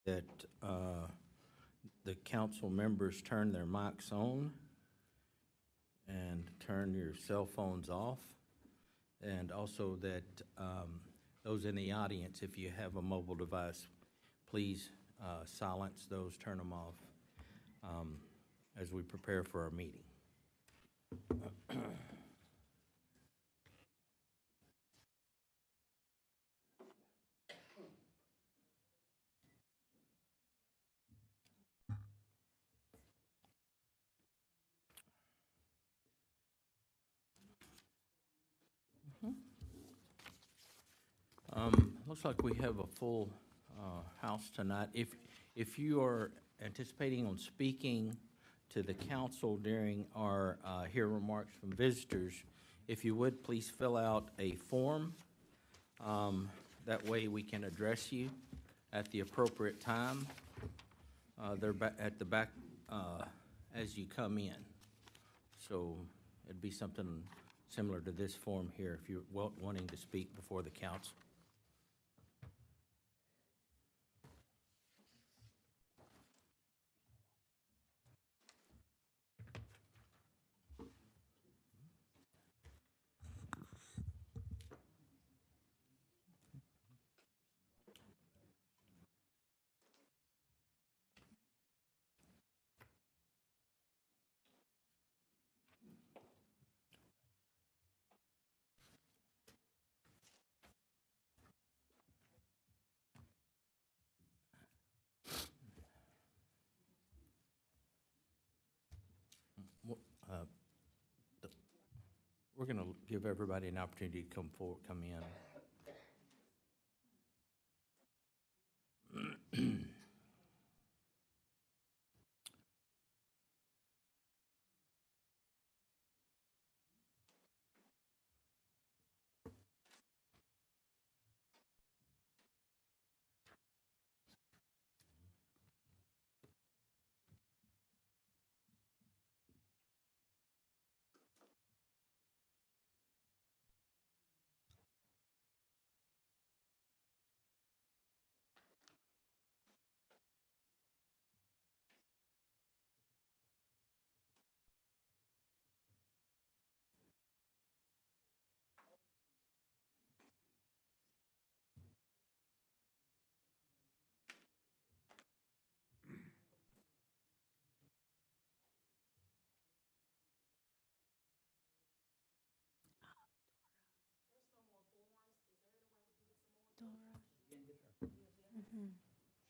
that the council members turn their mics on and turn your cell phones off. And also that those in the audience, if you have a mobile device, please silence those, turn them off as we prepare for our meeting. Looks like we have a full house tonight. If you are anticipating on speaking to the council during our hear remarks from visitors, if you would, please fill out a form. That way we can address you at the appropriate time. They're at the back as you come in. So it'd be something similar to this form here if you're wanting to speak before the council. We're going to give everybody an opportunity to come forward, come in.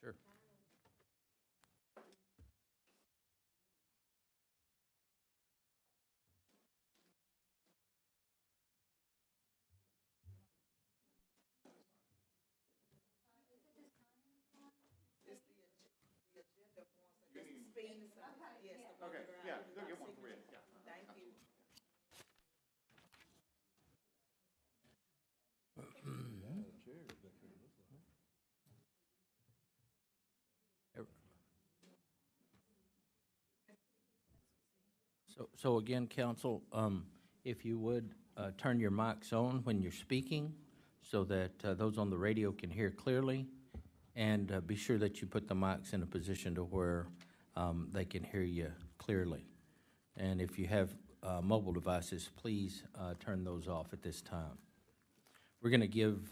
Sure. Okay, yeah, they'll get one for you, yeah. Thank you. So again, council, if you would turn your mics on when you're speaking so that those on the radio can hear clearly, and be sure that you put the mics in a position to where they can hear you clearly. And if you have mobile devices, please turn those off at this time. We're going to give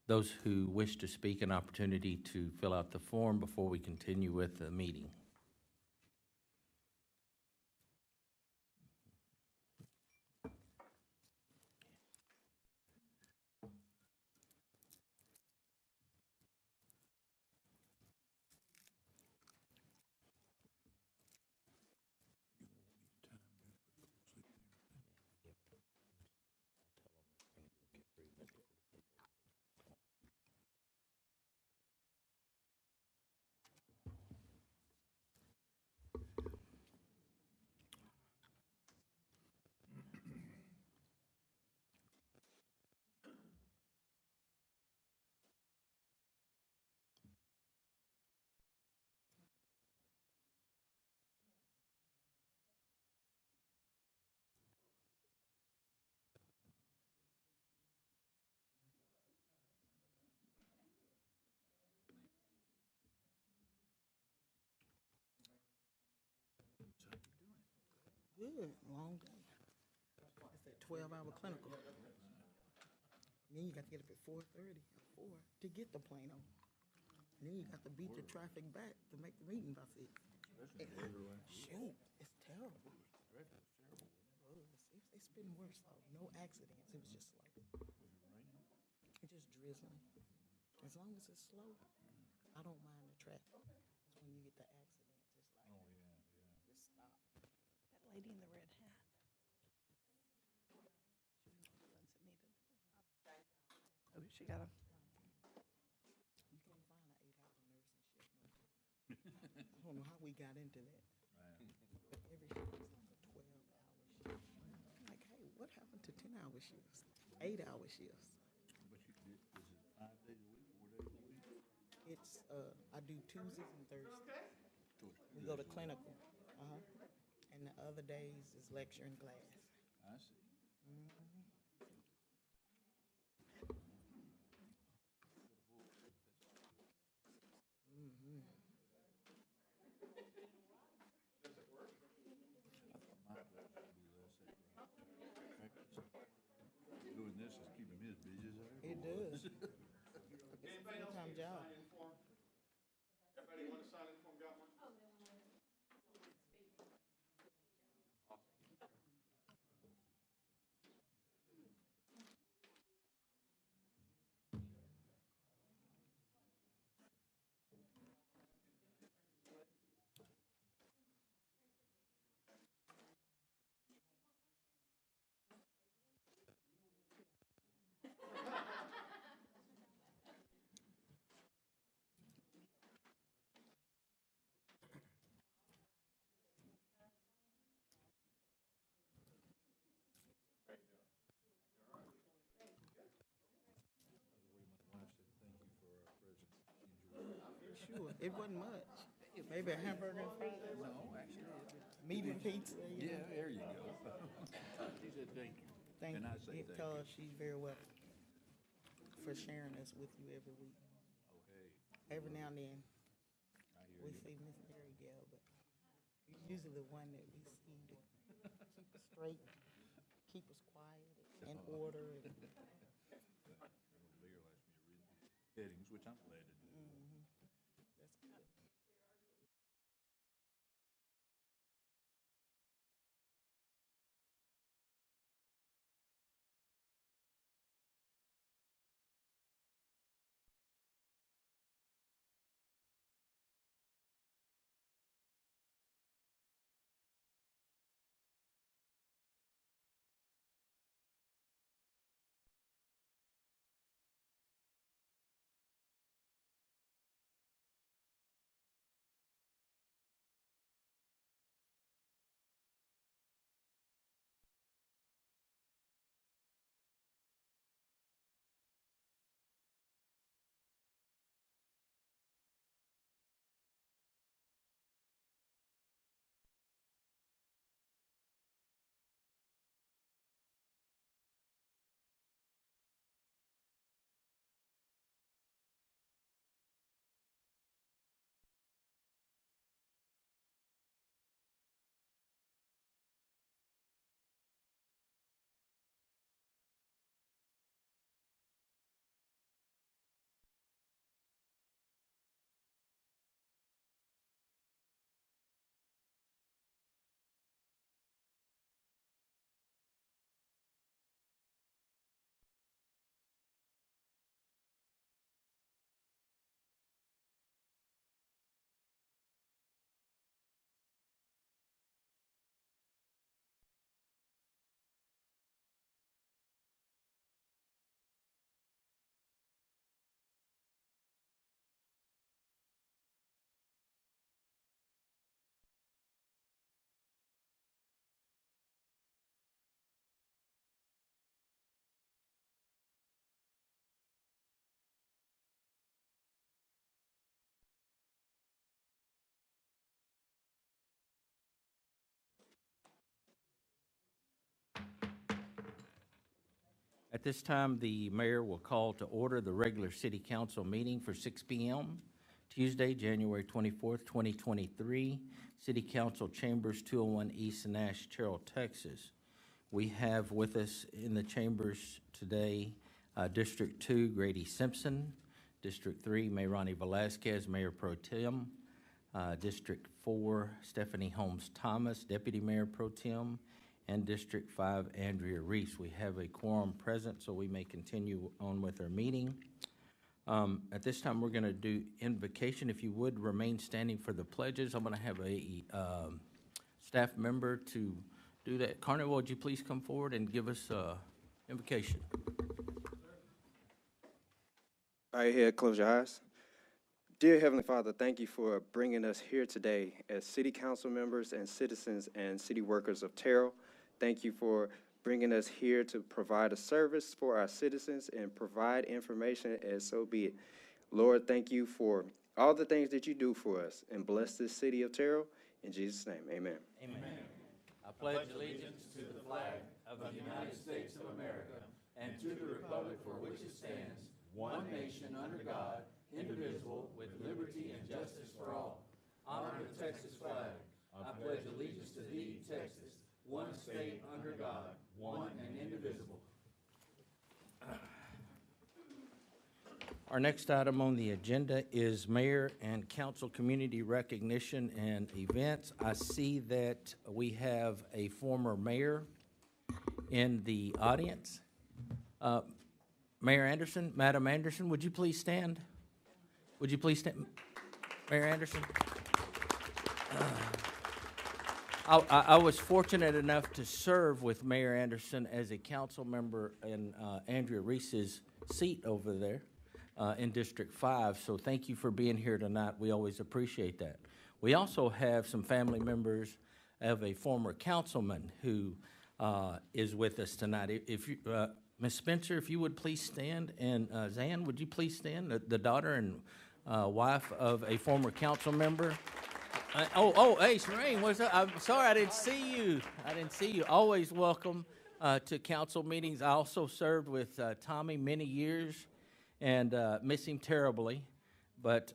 those who wish to speak an opportunity to fill out the form before we continue with the meeting. Good, long day. It's a 12-hour clinical. Then you got to get up at 4:30 or 4 to get the plane on. Then you got to beat the traffic back to make the meeting by 6. Shoot, it's terrible. It's been worse though. No accidents. It was just slow. It's just drizzling. As long as it's slow, I don't mind the traffic. It's when you get the accidents, it's like, just stop. That lady in the red hat. She was one of the ones that needed. Oh, she got him. You can't find an 8-hour nursing shift no more. I don't know how we got into that. But every shift is like a 12-hour shift. I'm like, hey, what happened to 10-hour shifts? 8-hour shifts. But is it 5 days a week, 4 days a week? It's, I do Tuesdays and Thursdays. We go to clinical. And the other days is lecture and class. I see. Doing this is keeping me as busy as ever. It does. It's a full-time job. Everybody want to sign in form, got one? My wife said thank you for our present. She enjoyed it. Sure, it wasn't much. Maybe a hamburger and fries, No, actually, meat and pizza. You know. yeah, there you go. She said thank you. Thank And I you. say You thank tell you. her she's very welcome for sharing us with you every week. Oh, hey, Every now and then, I hear we you. see Miss Mary Gail, but you're usually the one that we see to keep us straight, keep us quiet and order. And, Mayor likes me to read the headings, which I'm glad to do. that's good. At this time, the mayor will call to order the regular city council meeting for 6 p.m. Tuesday, January 24th, 2023, City Council Chambers, 201 East Nash, Terrell, Texas. We have with us in the chambers today District 2, Grady Simpson, District 3, Mayrani Velazquez, Mayor Pro Tem, District 4, Stephanie Holmes Thomas, Deputy Mayor Pro Tem, and District 5, Andrea Reese. We have a quorum present, so we may continue on with our meeting. At this time, we're going to do invocation. If you would remain standing for the pledges, I'm going to have a staff member to do that. Carnival, would you please come forward and give us invocation? Bow your head, close your eyes. Dear Heavenly Father, thank you for bringing us here today as city council members and citizens and city workers of Terrell. Thank you for bringing us here to provide a service for our citizens and provide information as so be it. Lord, thank you for all the things that you do for us, and bless this city of Terrell. In Jesus' name, amen. Amen. I pledge allegiance to the flag of the United States of America and to the republic for which it stands, one nation under God, indivisible, with liberty and justice for all. Honor the Texas flag. I pledge allegiance to thee, Texas, one state under God, one and indivisible. Our next item on the agenda is mayor and council community recognition and events. I see that we have a former mayor in the audience. Mayor Anderson, Madam Anderson, would you please stand? Would you please stand? Mayor Anderson? I was fortunate enough to serve with Mayor Anderson as a council member in Andrea Reese's seat over there in District 5, so thank you for being here tonight. We always appreciate that. We also have some family members of a former councilman who is with us tonight. If you, Ms. Spencer, if you would please stand, and Zan, would you please stand, the daughter and wife of a former council member. Hey, Shireen, what's up? I'm sorry, I didn't see you. Always welcome to council meetings. I also served with Tommy many years and miss him terribly. But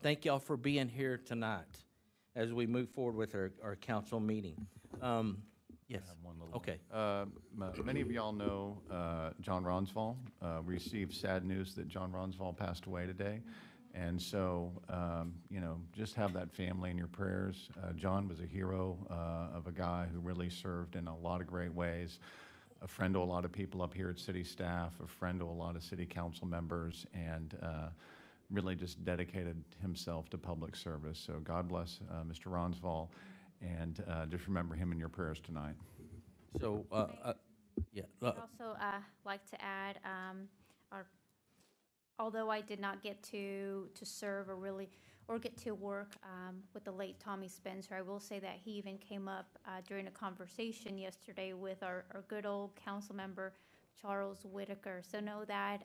thank y'all for being here tonight as we move forward with our council meeting. Yes. I have one little Okay. Many of y'all know John Ronsval. We received sad news that John Ronsval passed away today. And so, just have that family in your prayers. John was a hero of a guy who really served in a lot of great ways, a friend to a lot of people up here at city staff, a friend to a lot of city council members, and really just dedicated himself to public service. So God bless Mr. Ronsval, and just remember him in your prayers tonight. So, yeah. I'd also like to add, although I did not get to serve or get to work with the late Tommy Spencer, I will say that he even came up during a conversation yesterday with our good old council member, Charles Whitaker. So know that,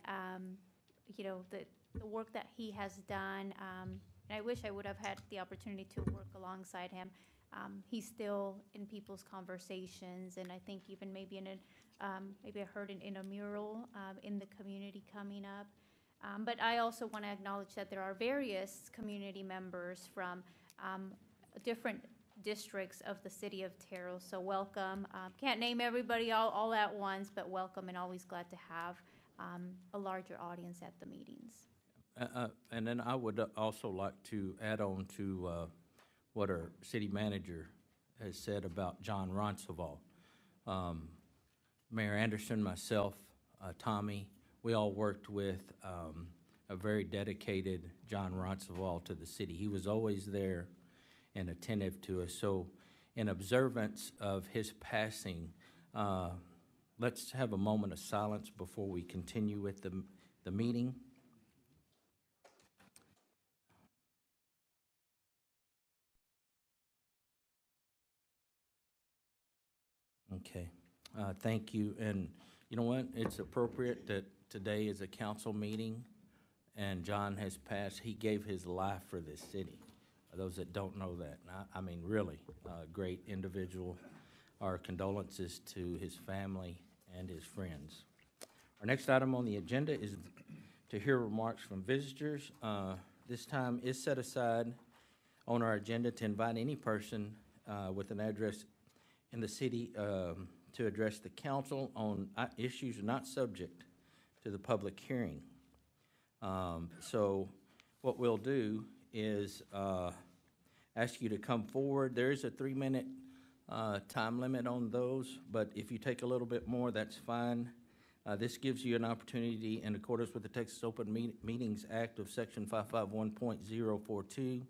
the work that he has done, and I wish I would have had the opportunity to work alongside him. He's still in people's conversations, and I think even maybe maybe I heard in a mural in the community coming up. But I also want to acknowledge that there are various community members from different districts of the city of Terrell. So welcome. Can't name everybody all at once, but welcome, and always glad to have a larger audience at the meetings. And then I would also like to add on to what our city manager has said about John Ronsval. Mayor Anderson, myself, Tommy, we all worked with a very dedicated John Ronsval to the city. He was always there and attentive to us. So in observance of his passing, let's have a moment of silence before we continue with the meeting. Okay, thank you. And you know what? It's appropriate that today is a council meeting and John has passed. He gave his life for this city. Those that don't know that, I mean, really, great individual. Our condolences to his family and his friends. Our next item on the agenda is to hear remarks from visitors. This time is set aside on our agenda to invite any person with an address in the city to address the council on issues not subject to the public hearing. So what we'll do is ask you to come forward. There is a 3-minute time limit on those, but if you take a little bit more, that's fine. This gives you an opportunity in accordance with the Texas Open Meetings Act of Section 551.042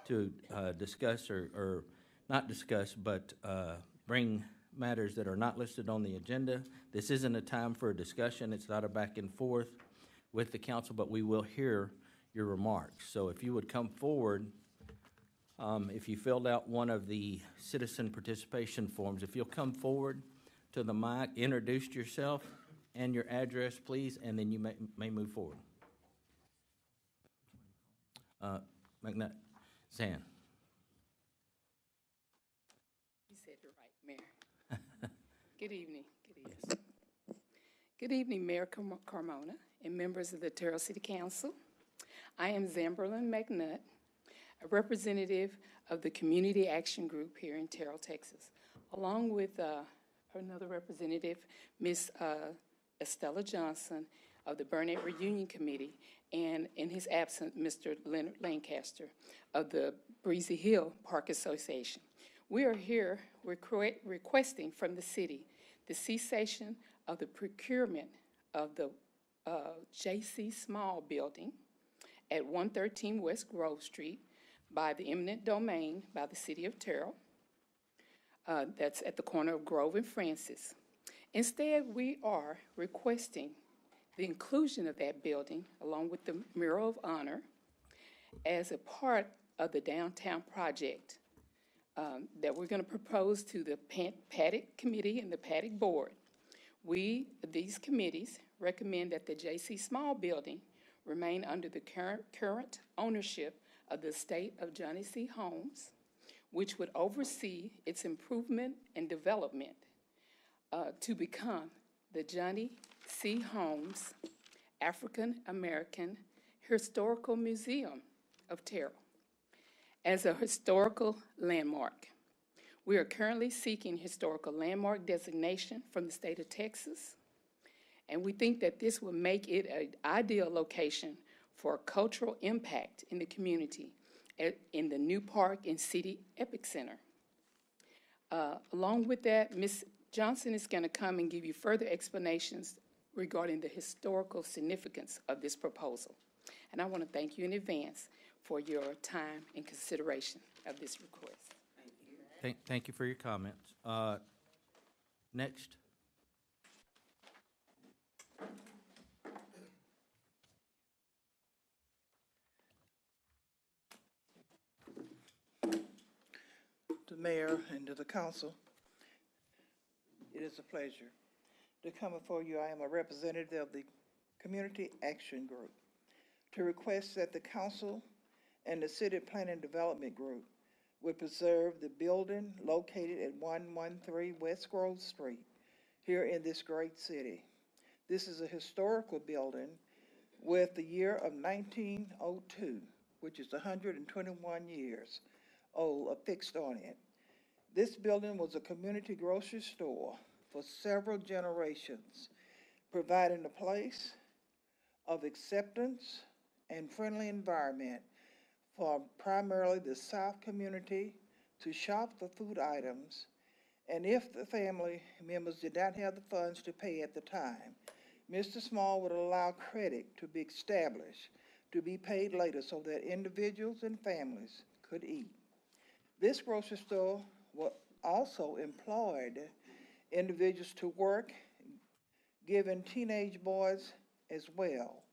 to discuss or not discuss, but bring matters that are not listed on the agenda. This isn't a time for a discussion. It's not a back and forth with the council, but we will hear your remarks. So if you would come forward, if you filled out one of the citizen participation forms, if you'll come forward to the mic, introduce yourself and your address, please, and then you may move forward. McNutt, Zan. You said it right, Mayor. Good evening. Good evening, Mayor Carmona and members of the Terrell City Council. I am Zamberlin McNutt, a representative of the Community Action Group here in Terrell, Texas, along with another representative, Ms. Estella Johnson of the Burnett Reunion Committee, and in his absence, Mr. Leonard Lancaster of the Breezy Hill Park Association. We are here requesting from the city the cessation of the procurement of the J.C. Small building at 113 West Grove Street by the eminent domain by the city of Terrell. That's at the corner of Grove and Francis. Instead, we are requesting the inclusion of that building along with the Mural of Honor as a part of the downtown project that we're going to propose to the Paddock Committee and the Paddock Board. These committees recommend that the J.C. Small building remain under the current ownership of the estate of Johnny C. Holmes, which would oversee its improvement and development to become the Johnny C. Holmes African American Historical Museum of Terrell as a historical landmark. We are currently seeking historical landmark designation from the state of Texas, and we think that this will make it an ideal location for a cultural impact in the community in the new park and city epic center. Along with that, Ms. Johnson is going to come and give you further explanations regarding the historical significance of this proposal. And I want to thank you in advance for your time and consideration of this request. Thank you for your comments. Next. To the mayor and to the council, it is a pleasure to come before you. I am a representative of the Community Action Group to request that the council and the City Planning Development Group would preserve the building located at 113 West Grove Street here in this great city. This is a historical building with the year of 1902, which is 121 years old, affixed on it. This building was a community grocery store for several generations, providing a place of acceptance and friendly environment for primarily the South community to shop for food items, and if the family members did not have the funds to pay at the time, Mr. Small would allow credit to be established to be paid later so that individuals and families could eat. This grocery store also employed individuals to work, giving teenage boys as well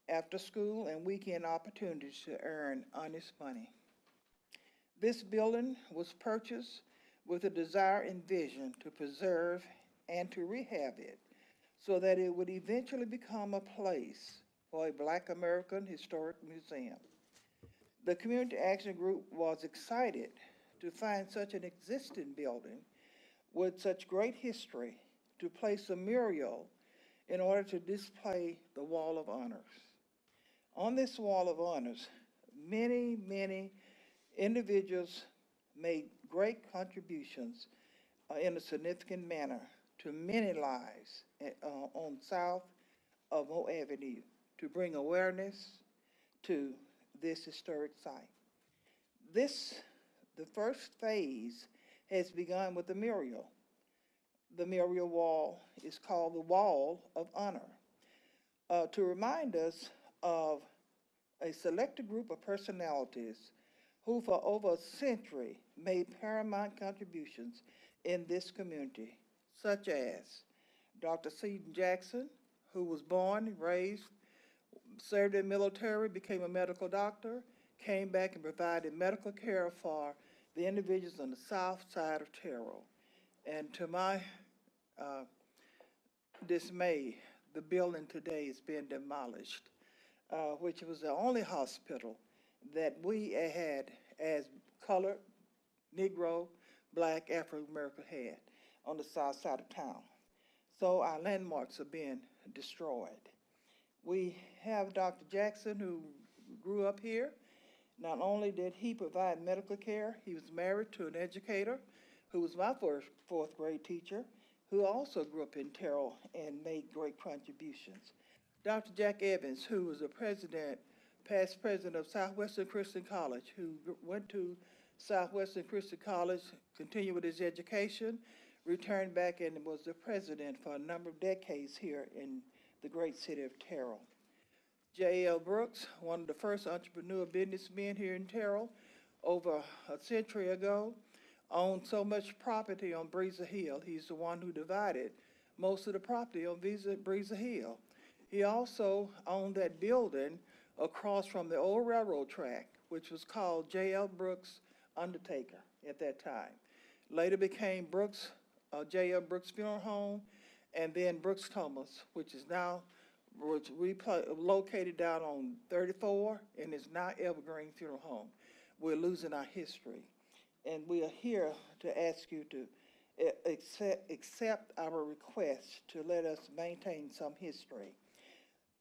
after school and weekend opportunities to earn honest money. This building was purchased with a desire and vision to preserve and to rehab it so that it would eventually become a place for a Black American Historic Museum. The Community Action Group was excited to find such an existing building with such great history to place a mural in order to display the Wall of Honors. On this Wall of Honors, many individuals made great contributions in a significant manner to many lives on south of Mo Avenue to bring awareness to this historic site. The first phase has begun with the memorial. The memorial wall is called the Wall of Honor, to remind us of a selected group of personalities who for over a century made paramount contributions in this community, such as Dr. Seton Jackson, who was born and raised, served in the military, became a medical doctor, came back and provided medical care for the individuals on the south side of Terrell. And to my dismay, the building today is being demolished, which was the only hospital that we had as colored, Negro, Black, African-American had on the south side of town. So our landmarks are being destroyed. We have Dr. Jackson, who grew up here. Not only did he provide medical care, he was married to an educator who was my fourth grade teacher, who also grew up in Terrell and made great contributions. Dr. Jack Evans, who was the past president of Southwestern Christian College, who went to Southwestern Christian College, continued with his education, returned back and was the president for a number of decades here in the great city of Terrell. J.L. Brooks, one of the first entrepreneur businessmen here in Terrell, over a century ago, owned so much property on Breezer Hill. He's the one who divided most of the property on Breezer Hill. He also owned that building across from the old railroad track, which was called J.L. Brooks Undertaker at that time. Later became J.L. Brooks Funeral Home, and then Brooks Thomas, which is now located down on 34 and is now Evergreen Funeral Home. We're losing our history. And we are here to ask you to accept our request to let us maintain some history.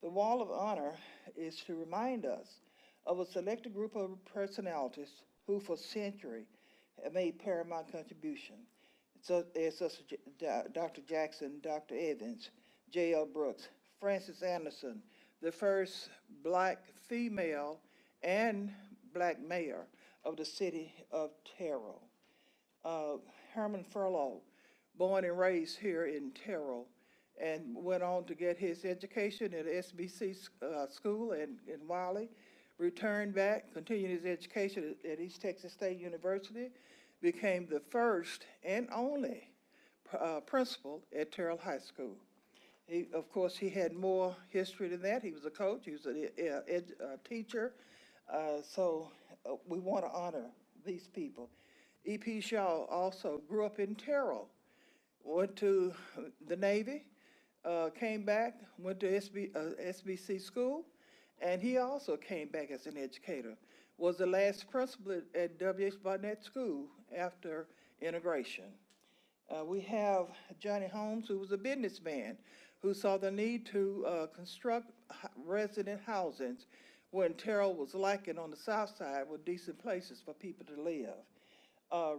The Wall of Honor is to remind us of a selected group of personalities who for centuries have made paramount contribution. So there's Dr. Jackson, Dr. Evans, J.L. Brooks, Francis Anderson, the first Black female and Black mayor of the city of Terrell. Herman Furlow, born and raised here in Terrell, and went on to get his education at SBC school in Wiley, returned back, continued his education at East Texas State University, became the first and only principal at Terrell High School. Of course, he had more history than that. He was a coach, he was a teacher, so we want to honor these people. E.P. Shaw also grew up in Terrell, went to the Navy, came back, went to SBC school, and he also came back as an educator. Was the last principal at W.H. Barnett School after integration. We have Johnny Holmes, who was a businessman, who saw the need to construct resident housings when Terrell was lacking on the south side with decent places for people to live.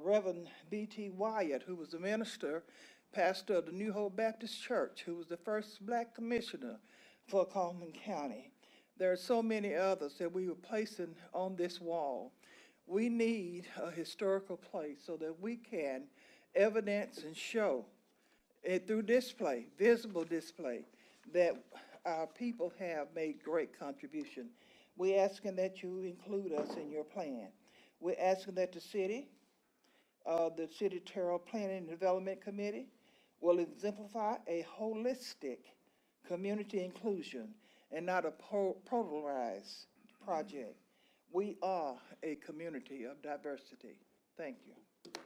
Reverend B.T. Wyatt, who was a minister, pastor of the New Hope Baptist Church, who was the first Black commissioner for Coleman County. There are so many others that we were placing on this wall. We need a historical place so that we can evidence and show it through display, visible display, that our people have made great contribution. We're asking that you include us in your plan. We're asking that the City Terrell Planning and Development Committee will exemplify a holistic community inclusion and not a polarized project. We are a community of diversity. Thank you.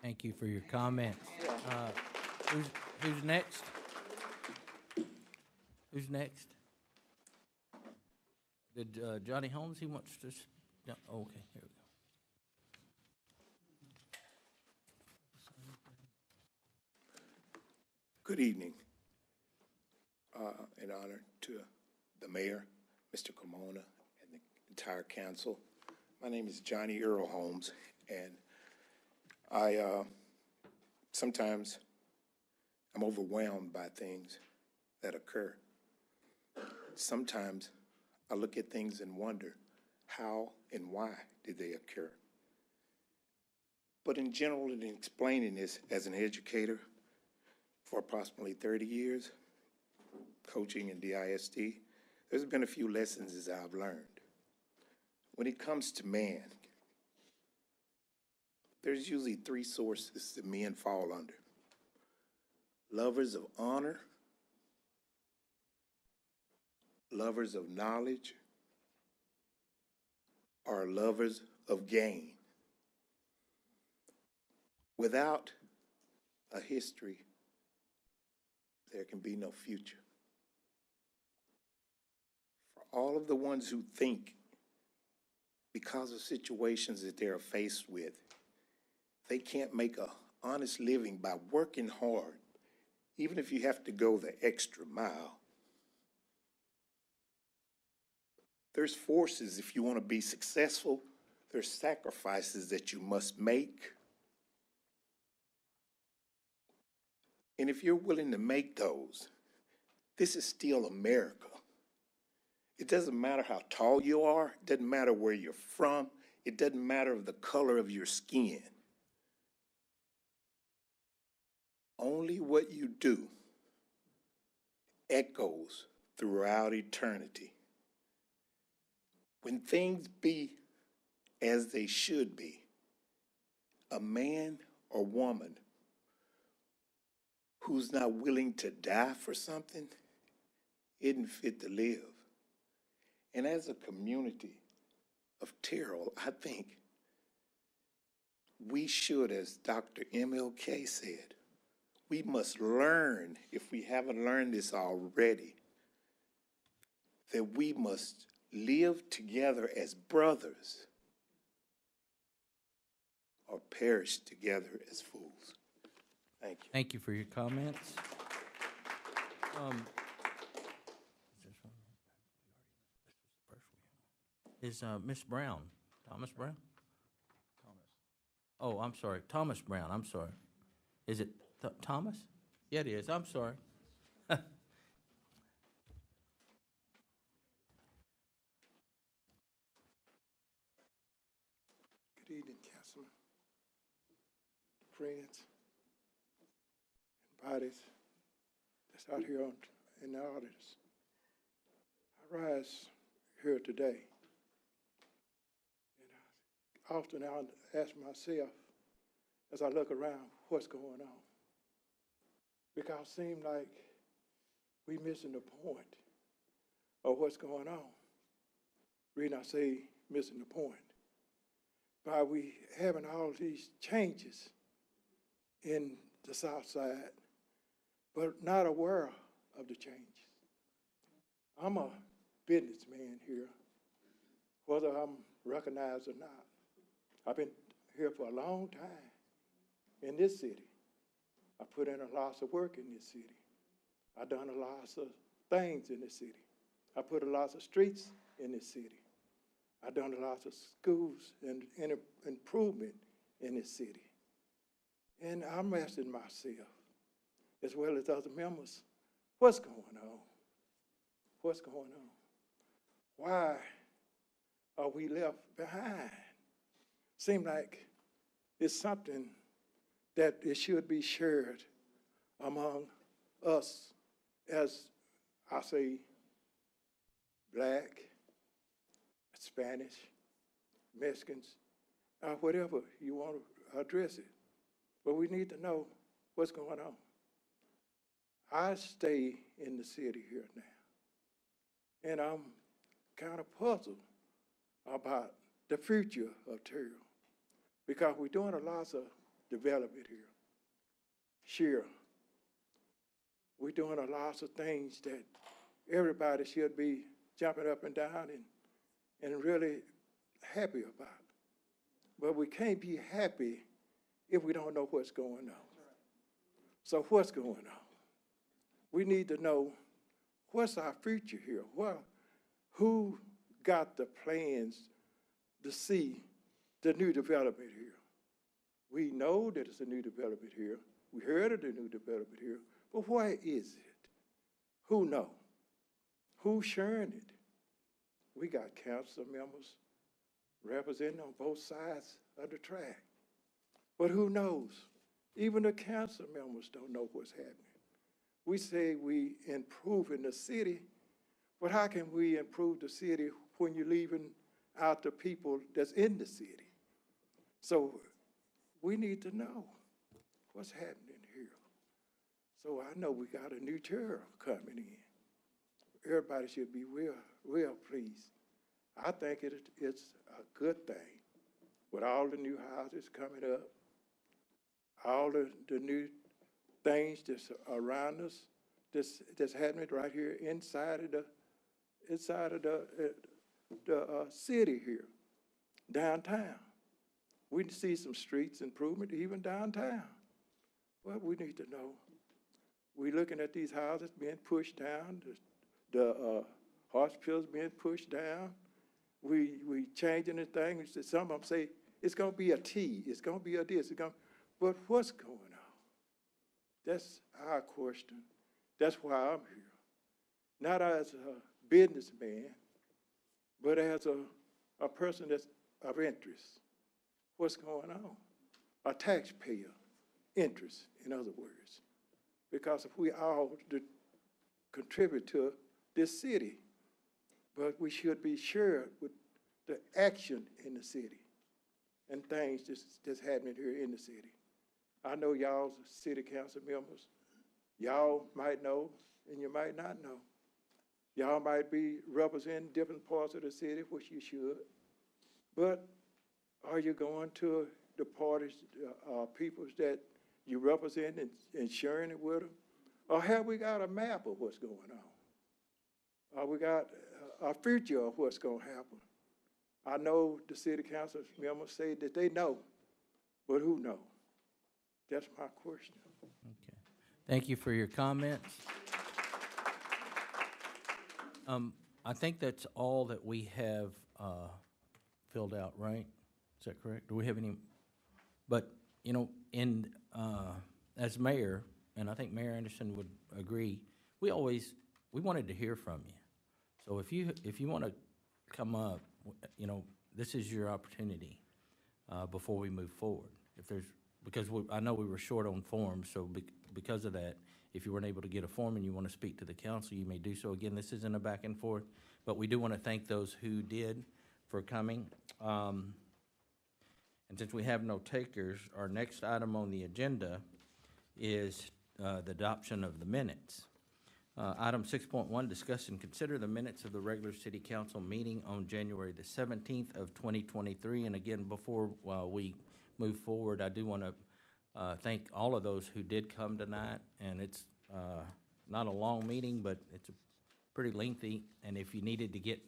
Thank you for your comments. Who's next? Who's next? Did Johnny Holmes, he wants to, no, okay, here we go. Good evening. In honor to the mayor, Mr. Cremona, and the entire council, My name is Johnny Earl Holmes, and I sometimes I'm overwhelmed by things that occur. Sometimes I look at things and wonder how and why did they occur. But in general, in explaining this as an educator for approximately 30 years, coaching in DISD, there's been a few lessons as I've learned. When it comes to man, there's usually three sources that men fall under: lovers of honor, lovers of knowledge, or lovers of gain. Without a history, there can be no future. For all of the ones who think, because of situations that they're faced with, they can't make an honest living by working hard, even if you have to go the extra mile. There's forces if you want to be successful. There's sacrifices that you must make. And if you're willing to make those, this is still America. It doesn't matter how tall you are. It doesn't matter where you're from. It doesn't matter the color of your skin. Only what you do echoes throughout eternity. When things be as they should be, a man or woman who's not willing to die for something isn't fit to live. And as a community of Terrell, I think we should, as Dr. MLK said, we must learn, if we haven't learned this already, that we must live together as brothers or perish together as fools. Thank you. Thank you for your comments. Is Miss Brown, Thomas Brown? Oh, I'm sorry, Thomas Brown, I'm sorry. Is it Thomas? Yeah, it is, I'm sorry. Good evening, Councilman, friends, and bodies that's out here in the audience. I rise here today, and often I'll ask myself as I look around what's going on, because it seems like we missing the point of what's going on. The reason I say missing the point, by we having all these changes in the South Side, but not aware of the changes. I'm a businessman here, whether I'm recognized or not. I've been here for a long time in this city. I put in a lot of work in this city. I've done a lot of things in this city. I put a lot of streets in this city. I've done a lot of schools and improvement in this city. And I'm asking myself, as well as other members, what's going on? What's going on? Why are we left behind? Seems like it's something that it should be shared among us as, I say, Black, Spanish, Mexicans, whatever you want to address it. But we need to know what's going on. I stay in the city here now, and I'm kind of puzzled about the future of Terrell, because we're doing a lot of development here. Sure, we're doing a lot of things that everybody should be jumping up and down and really happy about. But we can't be happy if we don't know what's going on. So what's going on? We need to know what's our future here. Well, who got the plans to see the new development here. We know that it's a new development here. We heard of the new development here, but where is it? Who know? Who's sharing it? We got council members representing on both sides of the track. But who knows? Even the council members don't know what's happening. We say we improving the city, but how can we improve the city when you're leaving out the people that's in the city? So we need to know what's happening here. So I know we got a new chair coming in. Everybody should be real pleased. I think it's a good thing with all the new houses coming up, all the new things that's around us, that's happening right here inside of the city here, downtown. We see some streets improvement even downtown. Well, we need to know. We're looking at these houses being pushed down, the hospitals being pushed down. We changing the thing. Some of them say it's going to be a T, it's going to be a this, but what's going on? That's our question. That's why I'm here. Not as a businessman, but as a person that's of interest. What's going on? A taxpayer interest, in other words. Because if we all contribute to this city, but we should be shared with the action in the city and things that's happening here in the city. I know y'all city council members, y'all might know and you might not know. Y'all might be representing different parts of the city, which you should, but are you going to the parties, peoples that you represent and sharing it with them? Or have we got a map of what's going on? We got a future of what's going to happen? I know the city council members say that they know, but who knows? That's my question. Okay. Thank you for your comments. I think that's all that we have filled out, right? Is that correct? Do we have any? But, you know, as mayor, and I think Mayor Anderson would agree, we wanted to hear from you. So if you want to come up, you know, this is your opportunity before we move forward. Because I know we were short on forms, so because of that, if you weren't able to get a form and you want to speak to the council, you may do so. Again, this isn't a back and forth, but we do want to thank those who did for coming. And since we have no takers, our next item on the agenda is the adoption of the minutes. Item 6.1, discuss and consider the minutes of the regular city council meeting on January the 17th of 2023. And again, before we move forward, I do want to thank all of those who did come tonight. And it's not a long meeting, but it's pretty lengthy. And if you needed to get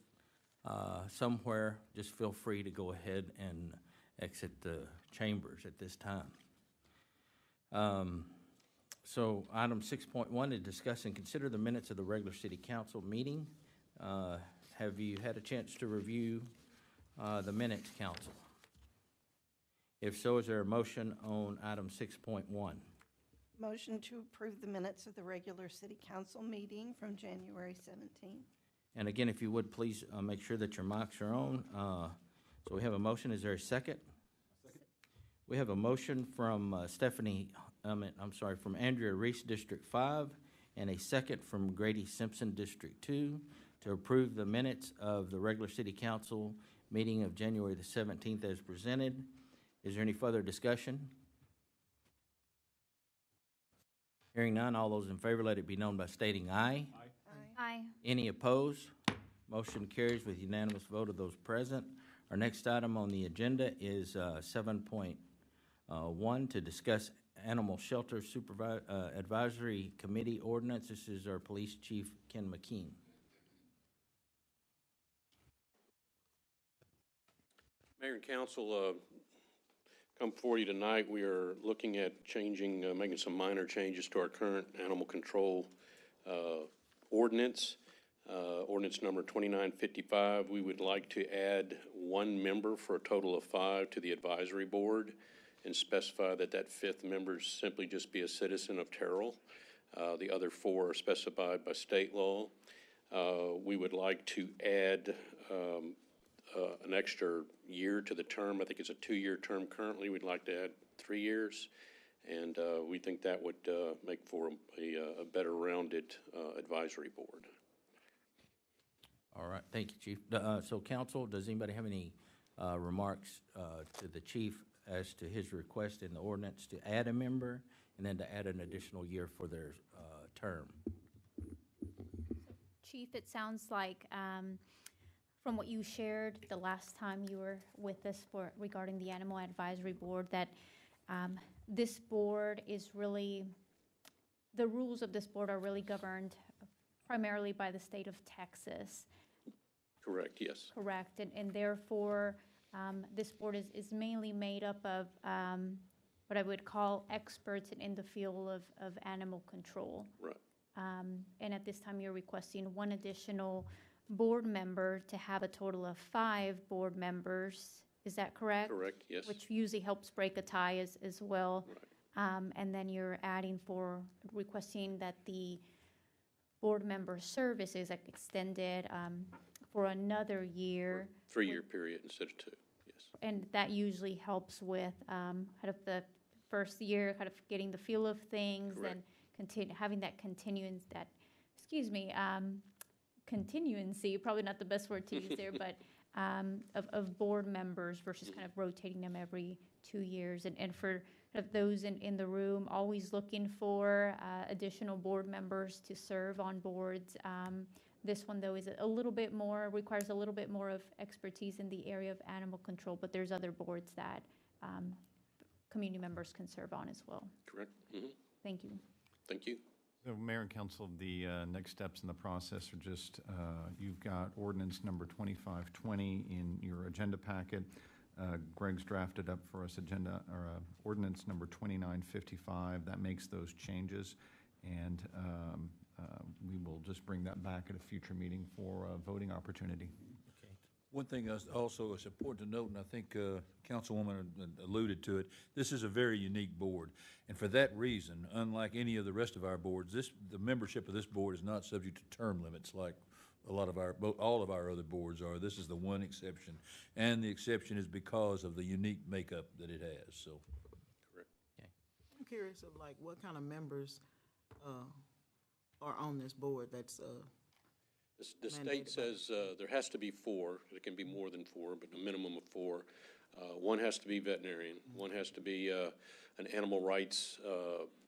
somewhere, just feel free to go ahead and exit the chambers at this time. So item 6.1 is discuss and consider the minutes of the regular city council meeting. Have you had a chance to review the minutes, council? If so, is there a motion on item 6.1? Motion to approve the minutes of the regular city council meeting from January 17th. And again, if you would, please make sure that your mics are on. So we have a motion. Is there a second? Second. We have a motion from from Andrea Reese, District 5, and a second from Grady Simpson, District 2, to approve the minutes of the regular city council meeting of January the 17th as presented. Is there any further discussion? Hearing none, all those in favor, let it be known by stating aye. Aye. Aye. Any opposed? Motion carries with unanimous vote of those present. Our next item on the agenda is 7.1 to discuss Animal Shelter Advisory Committee Ordinance. This is our Police Chief, Ken McKean. Mayor and Council, come before you tonight. We are looking at changing, making some minor changes to our current animal control ordinance. Ordinance number 2955, we would like to add one member for a total of 5 to the advisory board and specify that that 5th member simply just be a citizen of Terrell. The other 4 are specified by state law. We would like to add an extra year to the term. I think it's a 2-year term currently. We'd like to add 3 years. And we think that would make for a better rounded advisory board. All right, thank you, Chief. So council, does anybody have any remarks to the chief as to his request in the ordinance to add a member and then to add an additional year for their term? Chief, it sounds like, from what you shared the last time you were with us regarding the Animal Advisory Board, that this board is really, the rules of this board are really governed primarily by the state of Texas. Correct, yes. Correct, and therefore, this board is mainly made up of what I would call experts in the field of animal control. Right. And at this time, you're requesting one additional board member to have a total of 5 board members. Is that correct? Correct, yes. Which usually helps break a tie as well. Right. And then you're requesting that the board member service is extended for another year. 3-year period instead of 2, yes. And that usually helps with kind of the first year, kind of getting the feel of things. Correct. And having that continuancy, probably not the best word to use there, but of board members versus kind of rotating them every 2 years. And for those in the room, always looking for additional board members to serve on boards. This one, though, is requires a little bit more of expertise in the area of animal control, but there's other boards that community members can serve on as well. Correct. Mm-hmm. Thank you. Thank you. So, Mayor and Council, the next steps in the process are just, you've got ordinance number 2520 in your agenda packet. Greg's drafted up for us ordinance number 2955. That makes those changes, and we will just bring that back at a future meeting for a voting opportunity. One thing also is important to note, and I think Councilwoman alluded to it, this is a very unique board. And for that reason, unlike any of the rest of our boards, the membership of this board is not subject to term limits like all of our other boards are. This is the one exception. And the exception is because of the unique makeup that it has, so. Correct. Okay. I'm curious of like what kind of members are on this board that's The state says there has to be 4. There can be more than 4, but a minimum of 4. One has to be veterinarian. One has to be an animal rights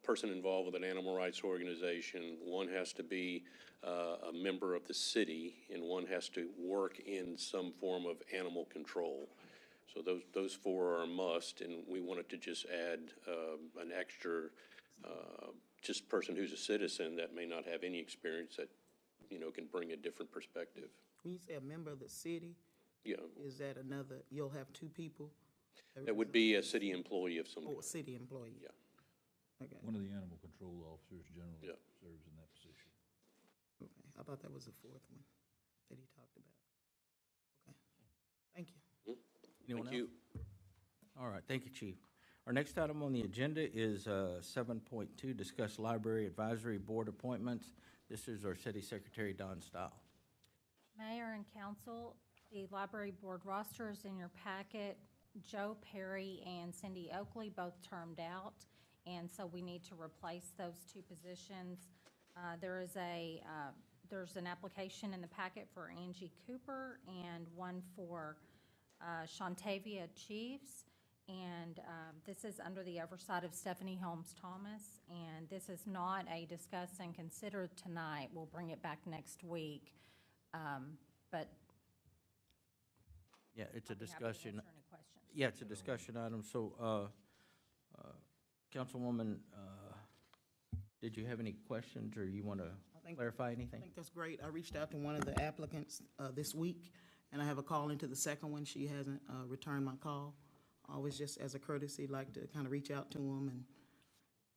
person involved with an animal rights organization. One has to be a member of the city, and one has to work in some form of animal control. So those 4 are a must, and we wanted to just add an extra just person who's a citizen that may not have any experience that can bring a different perspective. when you say a member of the city, Yeah, is that another, you'll have 2 people? that would be a city employee of some Oh, kind. a city employee? Yeah. Okay, One of the animal control officers generally Yeah. serves in that position. okay. I thought that was the 4th one that he talked about. Okay, thank you. Anyone Thank else? you. All right, thank you, Chief. Our next item on the agenda is 7.2, discuss library advisory board appointments. This is our city secretary, Don Stile. Mayor and council, the library board roster is in your packet. Joe Perry and Cindy Oakley both termed out, and so we need to replace those 2 positions. There's an application in the packet for Angie Cooper and one for Shantavia Chiefs. And this is under the oversight of Stephanie Holmes Thomas, and this is not a discuss and consider tonight. We'll bring it back next week, but Yeah, it's a I'll be happy to discussion. answer any questions. Yeah, it's a discussion item. So, Councilwoman, did you have any questions, or you want to clarify I anything? think that's great. I reached out to one of the applicants this week, and I have a call into the second one. She hasn't returned my call. Always just as a courtesy, like to kind of reach out to them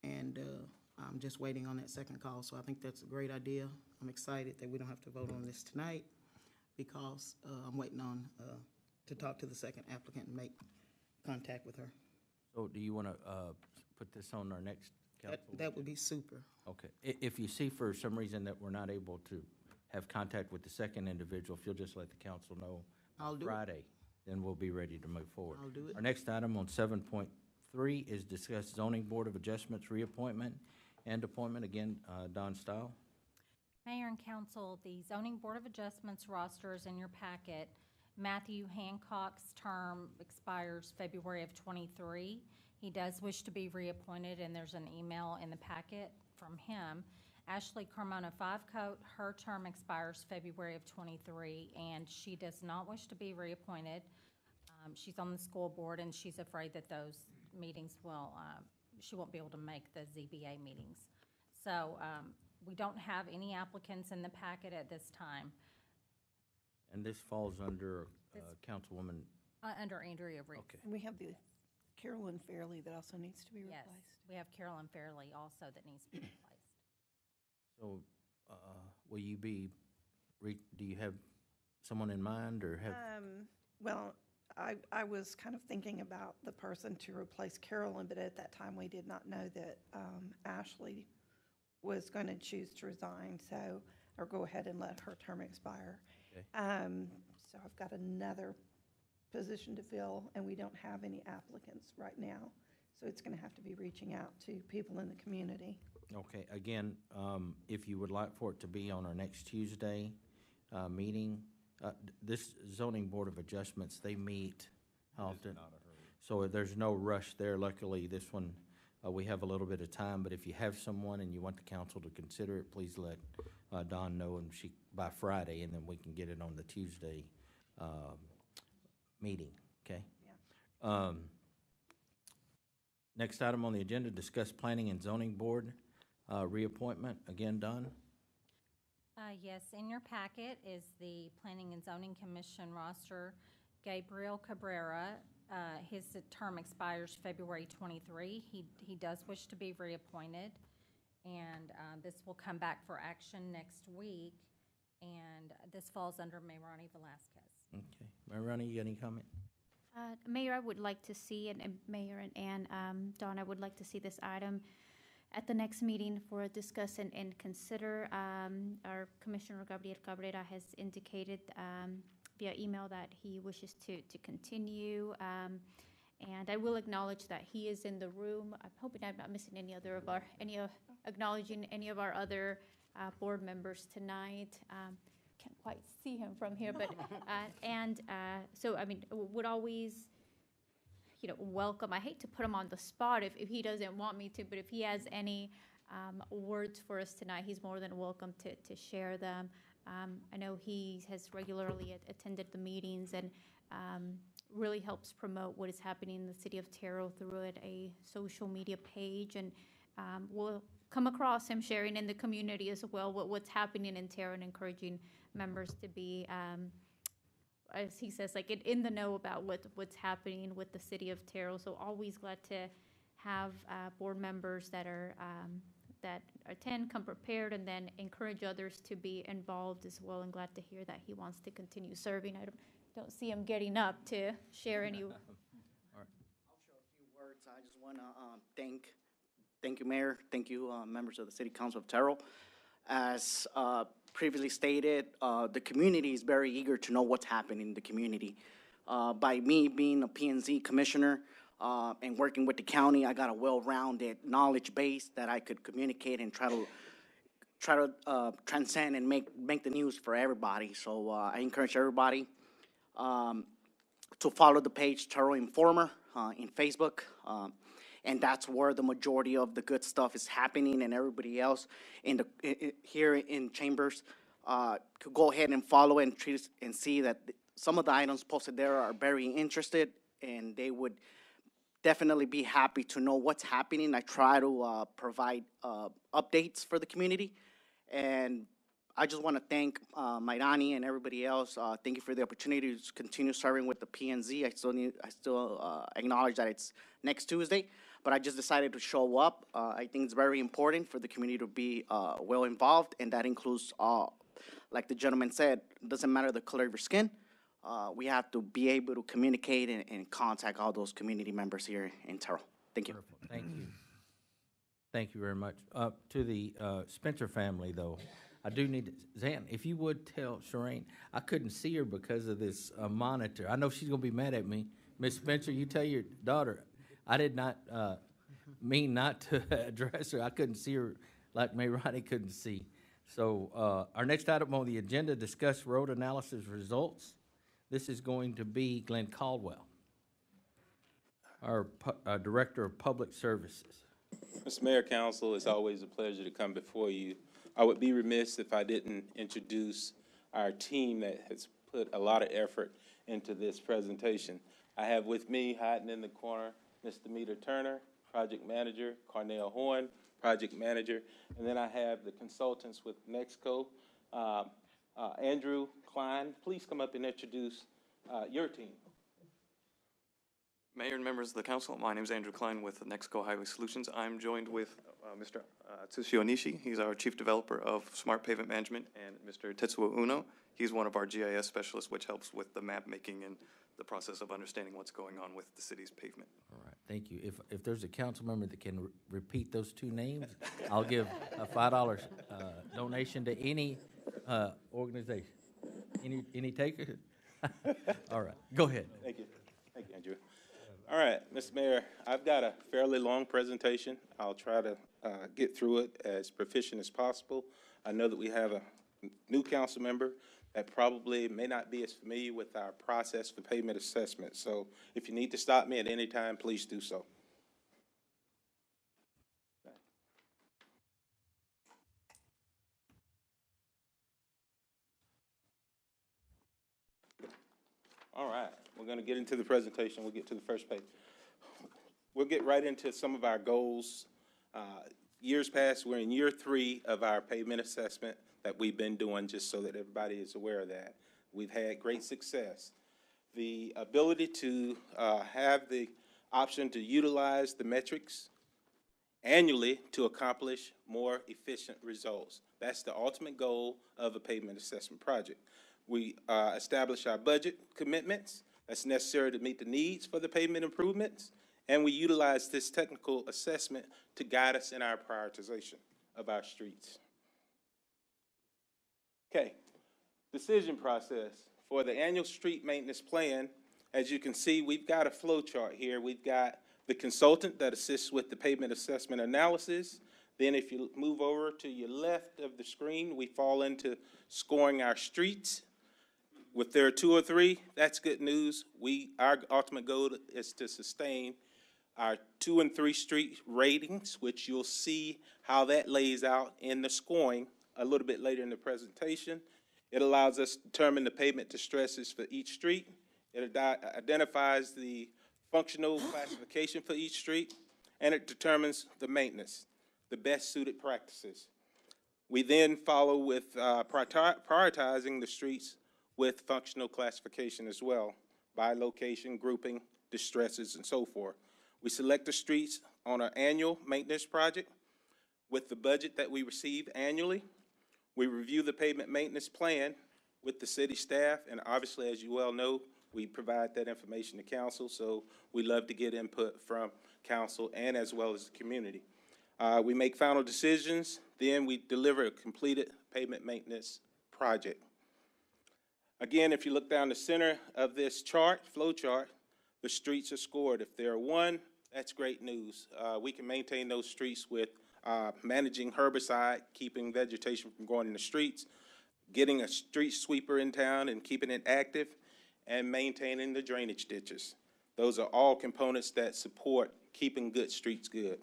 and I'm just waiting on that second call, so I think that's a great idea. I'm excited that we don't have to vote on this tonight because I'm waiting on, to talk to the second applicant and make contact with her. So do you want to put this on our next council? That would be super. Okay. If you see for some reason that we're not able to have contact with the second individual, if you'll just let the council know I'll do it. Friday, then we'll be ready to move forward. I'll do it. Our next item on 7.3 is discuss zoning board of adjustments reappointment and appointment. Again, Don Style. Mayor and council, the zoning board of adjustments roster is in your packet. Matthew Hancock's term expires February of '23. He does wish to be reappointed, and there's an email in the packet from him. Ashley Carmona Fivecoat, her term expires February of '23, and she does not wish to be reappointed. She's on the school board, and she's afraid that those meetings will, she won't be able to make the ZBA meetings. So we don't have any applicants in the packet at this time. And this falls under Councilwoman. Under Andrea Reed. Okay. And we have the Carolyn Fairley that also needs to be Yes, replaced. we have Carolyn Fairley also that needs to be replaced. So will you be, do you have someone in mind or have? Well, I was kind of thinking about the person to replace Carolyn, but at that time, we did not know that Ashley was going to choose to resign, so, or go ahead and let her term expire. Okay. So I've got another position to fill, and we don't have any applicants right now. So it's going to have to be reaching out to people in the community. Okay, again, if you would like for it to be on our next Tuesday meeting, this zoning board of adjustments, they meet often. So there's no rush there. Luckily, this one, we have a little bit of time, but if you have someone and you want the council to consider it, please let Dawn know, and by Friday, and then we can get it on the Tuesday meeting, okay? Yeah. Next item on the agenda, discuss planning and zoning board reappointment. Again, Don? Yes, in your packet is the Planning and Zoning Commission roster. Gabriel Cabrera, his term expires February 23. He does wish to be reappointed, and this will come back for action next week, and this falls under Mayrani Velasquez. Okay. Mariana, you got any comment? Mayor, I would like to see, and Mayor and Dawn, I would like to see this item at the next meeting for a discuss and consider. Our Commissioner Gabriel Cabrera has indicated via email that he wishes to continue. And I will acknowledge that he is in the room. I'm hoping I'm not missing acknowledging any of our other board members tonight. Can't quite see him from here, but, so, I mean, would always, welcome. I hate to put him on the spot if he doesn't want me to, but if he has any words for us tonight, he's more than welcome to share them. I know he has regularly attended the meetings and really helps promote what is happening in the city of Terrell through a social media page, and we'll come across him sharing in the community as well what's happening in Terrell and encouraging members to be, as he says, like in the know about what's happening with the city of Terrell. So always glad to have board members that are that attend, come prepared, and then encourage others to be involved as well. And glad to hear that he wants to continue serving. I don't see him getting up to share any. I'll share a few words. I just want to thank you, Mayor. Thank you, members of the City Council of Terrell. As previously stated, the community is very eager to know what's happening in the community. By me being a P&Z commissioner and working with the county, I got a well-rounded knowledge base that I could communicate and try to transcend and make the news for everybody. So I encourage everybody to follow the page Terrell Informer in Facebook. And that's where the majority of the good stuff is happening, and everybody else here in Chambers could go ahead and follow and treat and see that some of the items posted there are very interested, and they would definitely be happy to know what's happening. I try to provide updates for the community, and I just want to thank Mairani and everybody else. Thank you for the opportunity to continue serving with the PNZ. I still acknowledge that it's next Tuesday, but I just decided to show up. I think it's very important for the community to be well involved, and that includes, like the gentleman said, it doesn't matter the color of your skin. We have to be able to communicate and contact all those community members here in Terrell. Thank you. Wonderful. Thank you. Thank you very much. To the Spencer family, though, I do need to, Zan, if you would tell Shireen, I couldn't see her because of this monitor. I know she's gonna be mad at me. Miss Spencer, you tell your daughter, I did not mean not to address her. I couldn't see her like Mayrani couldn't see. So our next item on the agenda, discuss road analysis results. This is going to be Glenn Caldwell, our Director of Public Services. Mr. Mayor, Council, it's always a pleasure to come before you. I would be remiss if I didn't introduce our team that has put a lot of effort into this presentation. I have with me, hiding in the corner, Mr. Meter Turner, Project Manager, Cornell Horn, Project Manager, and then I have the consultants with Nexco, Andrew Klein. Please come up and introduce your team. Mayor and members of the council, my name is Andrew Klein with Nexco Highway Solutions. I'm joined with Mr. Tsushio Nishi. He's our Chief Developer of Smart Pavement Management, and Mr. Tetsuo Uno. He's one of our GIS specialists, which helps with the map making and the process of understanding what's going on with the city's pavement. All right, thank you. If there's a council member that can repeat those two names, I'll give a $5 donation to any organization. Any taker? All right, go ahead. Thank you. Thank you, Andrew. All right, Mr. Mayor, I've got a fairly long presentation. I'll try to get through it as proficient as possible. I know that we have a new council member that probably may not be as familiar with our process for payment assessment. So if you need to stop me at any time, please do so. All right, we're going to get into the presentation. We'll get to the first page. We'll get right into some of our goals. Years past, we're in year 3 of our pavement assessment that we've been doing, just so that everybody is aware of that. We've had great success. The ability to have the option to utilize the metrics annually to accomplish more efficient results. That's the ultimate goal of a pavement assessment project. We establish our budget commitments that's necessary to meet the needs for the pavement improvements, and we utilize this technical assessment to guide us in our prioritization of our streets. Okay, decision process. For the annual street maintenance plan, as you can see, we've got a flow chart here. We've got the consultant that assists with the pavement assessment analysis. Then if you move over to your left of the screen, we fall into scoring our streets. If there are 2 or 3, that's good news. Our ultimate goal is to sustain our 2 and 3 street ratings, which you'll see how that lays out in the scoring a little bit later in the presentation. It allows us to determine the pavement distresses for each street. It identifies the functional classification for each street, and it determines the maintenance, the best suited practices. We then follow with prioritizing the streets with functional classification as well, by location, grouping, distresses, and so forth. We select the streets on an annual maintenance project with the budget that we receive annually. We review the pavement maintenance plan with the city staff, and obviously, as you well know, we provide that information to council, so we love to get input from council and as well as the community. We make final decisions, then we deliver a completed pavement maintenance project. Again, if you look down the center of this chart, flow chart, the streets are scored. If there are 1, that's great news. We can maintain those streets with managing herbicide, keeping vegetation from growing in the streets, getting a street sweeper in town and keeping it active, and maintaining the drainage ditches. Those are all components that support keeping good streets good.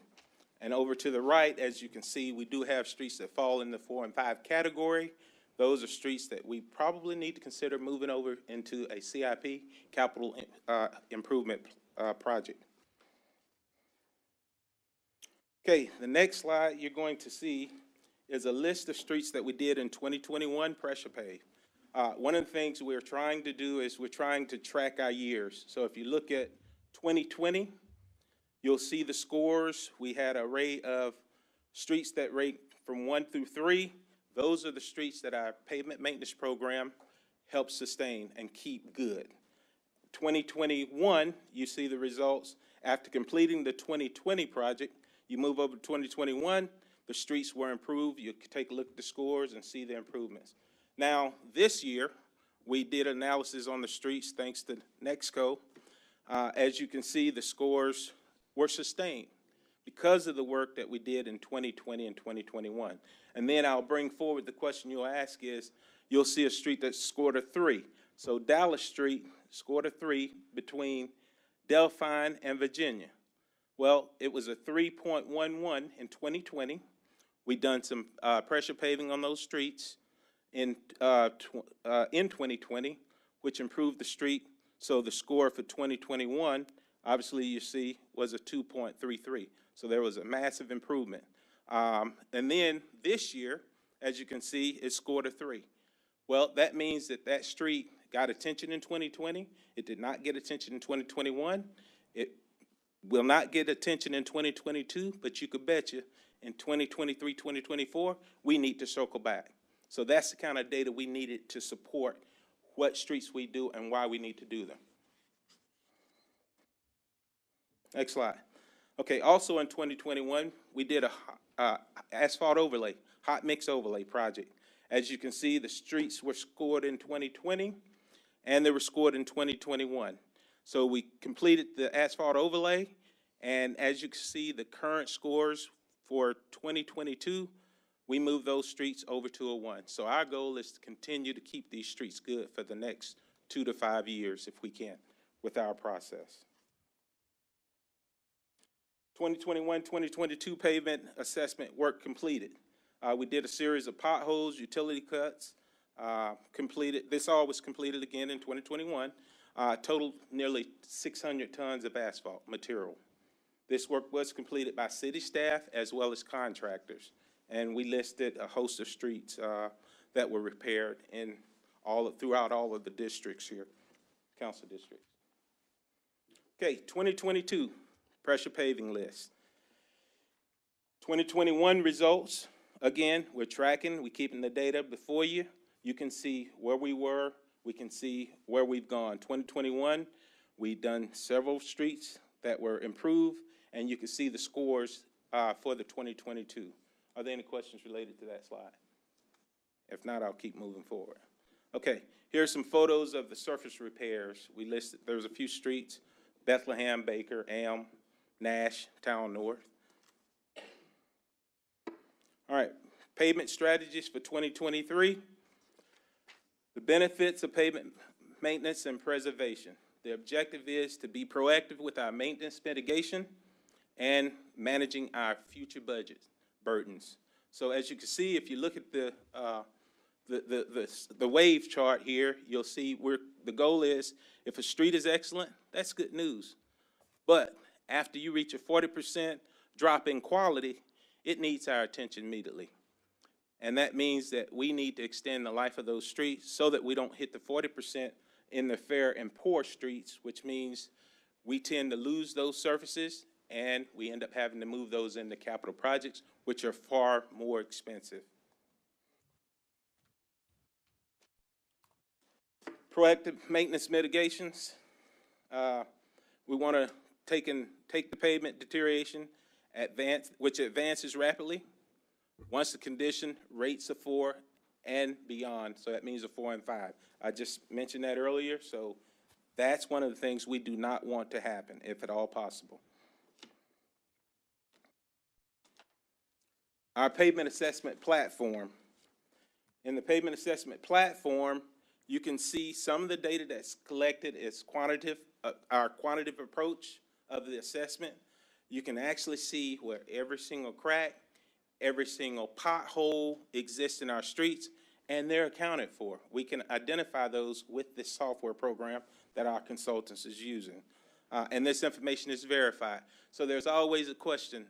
And over to the right, as you can see, we do have streets that fall in the 4 and 5 category. Those are streets that we probably need to consider moving over into a CIP, capital improvement project. Okay, the next slide you're going to see is a list of streets that we did in 2021 pressure pave. One of the things we're trying to do is we're trying to track our years. So if you look at 2020, you'll see the scores. We had an array of streets that rate from 1 through 3. Those are the streets that our pavement maintenance program helps sustain and keep good. 2021, you see the results. After completing the 2020 project, you move over to 2021, the streets were improved. You can take a look at the scores and see the improvements. Now, this year, we did analysis on the streets thanks to Nexco. As you can see, the scores were sustained because of the work that we did in 2020 and 2021. And then I'll bring forward the question you'll ask is, you'll see a street that scored a 3. So Dallas Street scored a 3 between Delphine and Virginia. Well, it was a 3.11 in 2020. We done some pressure paving on those streets in 2020, which improved the street. So the score for 2021, obviously you see, was a 2.33. So there was a massive improvement. And then this year, as you can see, it scored a 3. Well, that means that that street got attention in 2020. It did not get attention in 2021. It will not get attention in 2022, but you could bet you in 2023, 2024, we need to circle back. So that's the kind of data we needed to support what streets we do and why we need to do them. Next slide. Okay, also in 2021, we did a asphalt overlay, hot mix overlay project. As you can see, the streets were scored in 2020 and they were scored in 2021. So we completed the asphalt overlay, and as you can see, the current scores for 2022, we moved those streets over to a 1. So our goal is to continue to keep these streets good for the next 2 to 5 years if we can with our process. 2021-2022 pavement assessment work completed. We did a series of potholes, utility cuts, completed. This all was completed again in 2021. Total nearly 600 tons of asphalt material. This work was completed by city staff as well as contractors. And we listed a host of streets that were repaired in throughout all of the districts here, council districts. Okay, 2022 pressure paving list. 2021 results, again, we're tracking, we're keeping the data before you. You can see where we were, we can see where we've gone. 2021, we've done several streets that were improved, and you can see the scores for the 2022. Are there any questions related to that slide? If not, I'll keep moving forward. Okay, here's some photos of the surface repairs. We listed, there's a few streets, Bethlehem, Baker, Elm, Nash, Town North. All right, pavement strategies for 2023. The benefits of pavement maintenance and preservation. The objective is to be proactive with our maintenance mitigation and managing our future budget burdens. So as you can see, if you look at the wave chart here, you'll see the goal is if a street is excellent, that's good news. But after you reach a 40% drop in quality, it needs our attention immediately. And that means that we need to extend the life of those streets so that we don't hit the 40% in the fair and poor streets, which means we tend to lose those surfaces and we end up having to move those into capital projects, which are far more expensive. Proactive maintenance mitigations. We want to take the pavement deterioration, which advances rapidly. Once the condition rates a 4 and beyond, so that means a 4 and 5. I just mentioned that earlier, so that's one of the things we do not want to happen, if at all possible. Our pavement assessment platform. In the pavement assessment platform, you can see some of the data that's collected is quantitative, our quantitative approach of the assessment. You can actually see where every single crack, every single pothole exists in our streets, and they're accounted for. We can identify those with this software program that our consultants is using. And this information is verified. So there's always a question.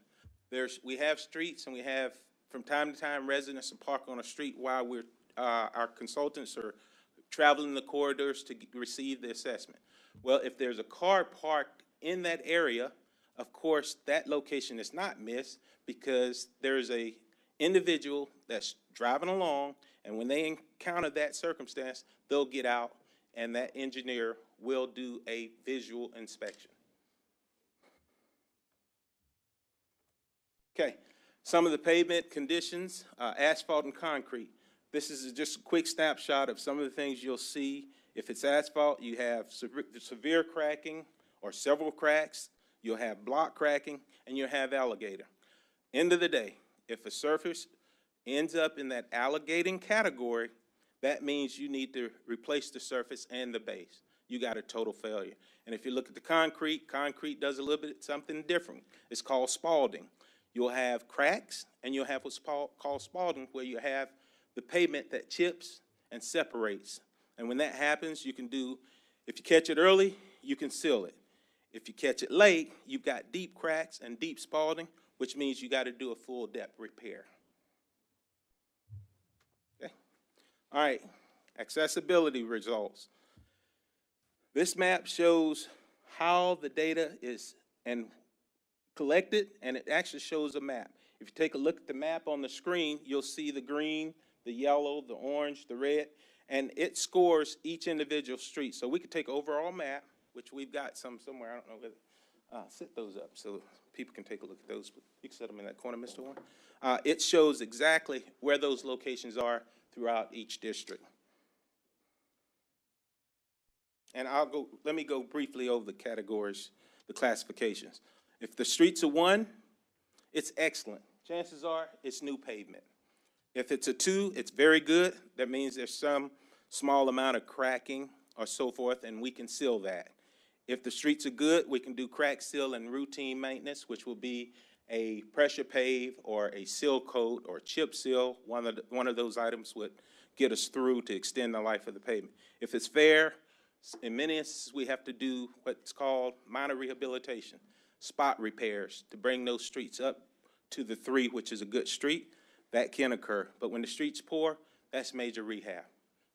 We have streets and we have from time to time, residents will park on a street while our consultants are traveling the corridors to receive the assessment. Well, if there's a car parked in that area, of course, that location is not missed because there's a individual that's driving along, and when they encounter that circumstance, they'll get out, and that engineer will do a visual inspection. Okay, some of the pavement conditions, asphalt and concrete. This is just a quick snapshot of some of the things you'll see. If it's asphalt, you have severe cracking or several cracks. You'll have block cracking, and you'll have alligator. End of the day, if a surface ends up in that alligating category, that means you need to replace the surface and the base. You got a total failure. And if you look at the concrete, concrete does a little bit something different. It's called spalding. You'll have cracks, and you'll have what's called spalding, where you have the pavement that chips and separates. And when that happens, you can do, if you catch it early, you can seal it. If you catch it late, you've got deep cracks and deep spalding, which means you got to do a full depth repair. Okay. All right, accessibility results. This map shows how the data is collected, and it actually shows a map. If you take a look at the map on the screen, you'll see the green, the yellow, the orange, the red, and it scores each individual street. So we could take an overall map, which we've got some somewhere, I don't know whether, set those up so people can take a look at those. You can set them in that corner, Mr. Warren. It shows exactly where those locations are throughout each district. And let me go briefly over the categories, the classifications. If the street's a 1, it's excellent. Chances are it's new pavement. If it's a 2, it's very good. That means there's some small amount of cracking or so forth, and we can seal that. If the streets are good, we can do crack seal and routine maintenance, which will be a pressure pave or a seal coat or chip seal. One of those items would get us through to extend the life of the pavement. If it's fair, in many instances, we have to do what's called minor rehabilitation, spot repairs to bring those streets up to the 3, which is a good street. That can occur. But when the street's poor, that's major rehab.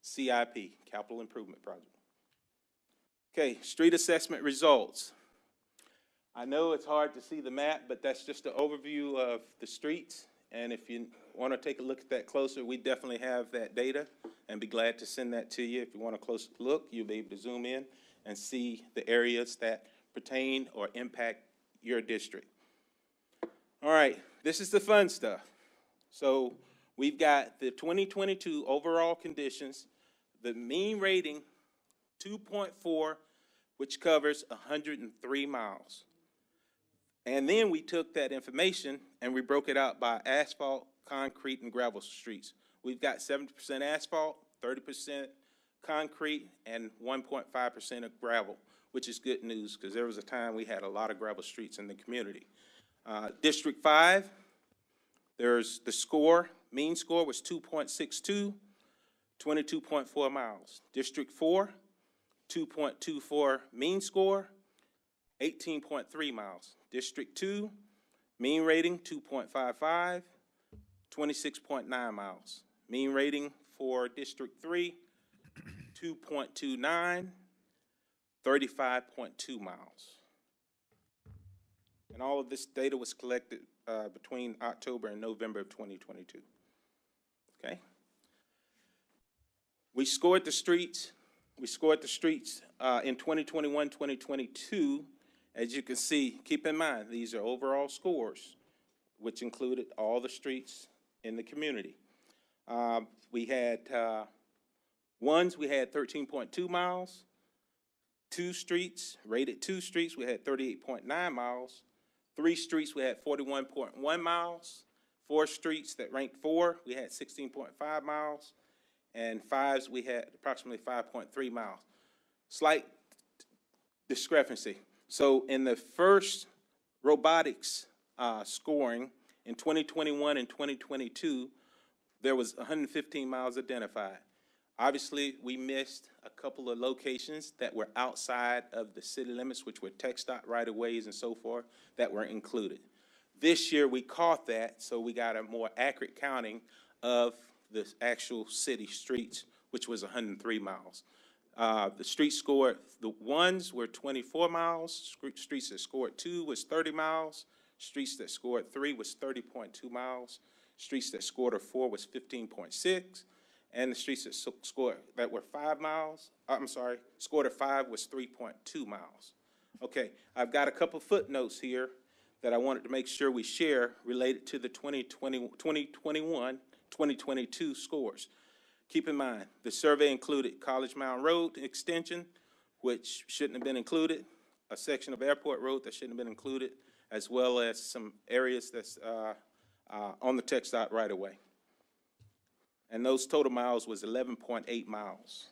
CIP, Capital Improvement Project. Okay, street assessment results. I know it's hard to see the map, but that's just an overview of the streets. And if you want to take a look at that closer, we definitely have that data and be glad to send that to you. If you want a closer look, you'll be able to zoom in and see the areas that pertain or impact your district. All right, this is the fun stuff. So we've got the 2022 overall conditions, the mean rating 2.4, which covers 103 miles. And then we took that information and we broke it out by asphalt, concrete, and gravel streets. We've got 70% asphalt, 30% concrete, and 1.5% of gravel, which is good news because there was a time we had a lot of gravel streets in the community. District 5, there's the score, mean score was 2.62, 22.4 miles. District 4, 2.24 mean score, 18.3 miles. District 2, mean rating 2.55, 26.9 miles. Mean rating for District 3, 2.29, 35.2 miles. And all of this data was collected between October and November of 2022. Okay? We scored the streets. We scored the streets in 2021, 2022. As you can see, keep in mind, these are overall scores, which included all the streets in the community. We had ones, we had 13.2 miles. 2 streets, rated 2 streets, we had 38.9 miles. 3 streets, we had 41.1 miles. 4 streets that ranked 4, we had 16.5 miles. And 5s, we had approximately 5.3 miles. Slight discrepancy. So in the first robotics scoring in 2021 and 2022, there was 115 miles identified. Obviously, we missed a couple of locations that were outside of the city limits, which were TxDOT right-of-ways and so forth, that were included. This year, we caught that, so we got a more accurate counting of the actual city streets, which was 103 miles. The streets scored, the ones were 24 miles, streets that scored 2 was 30 miles, streets that scored 3 was 30.2 miles, streets that scored a 4 was 15.6, and the streets that scored, that were 5 miles, scored a 5 was 3.2 miles. Okay, I've got a couple footnotes here that I wanted to make sure we share related to the 2021, 2022 scores. Keep in mind, the survey included College Mound Road extension, which shouldn't have been included, a section of Airport Road that shouldn't have been included, as well as some areas that's on the TxDOT right away. And those total miles was 11.8 miles.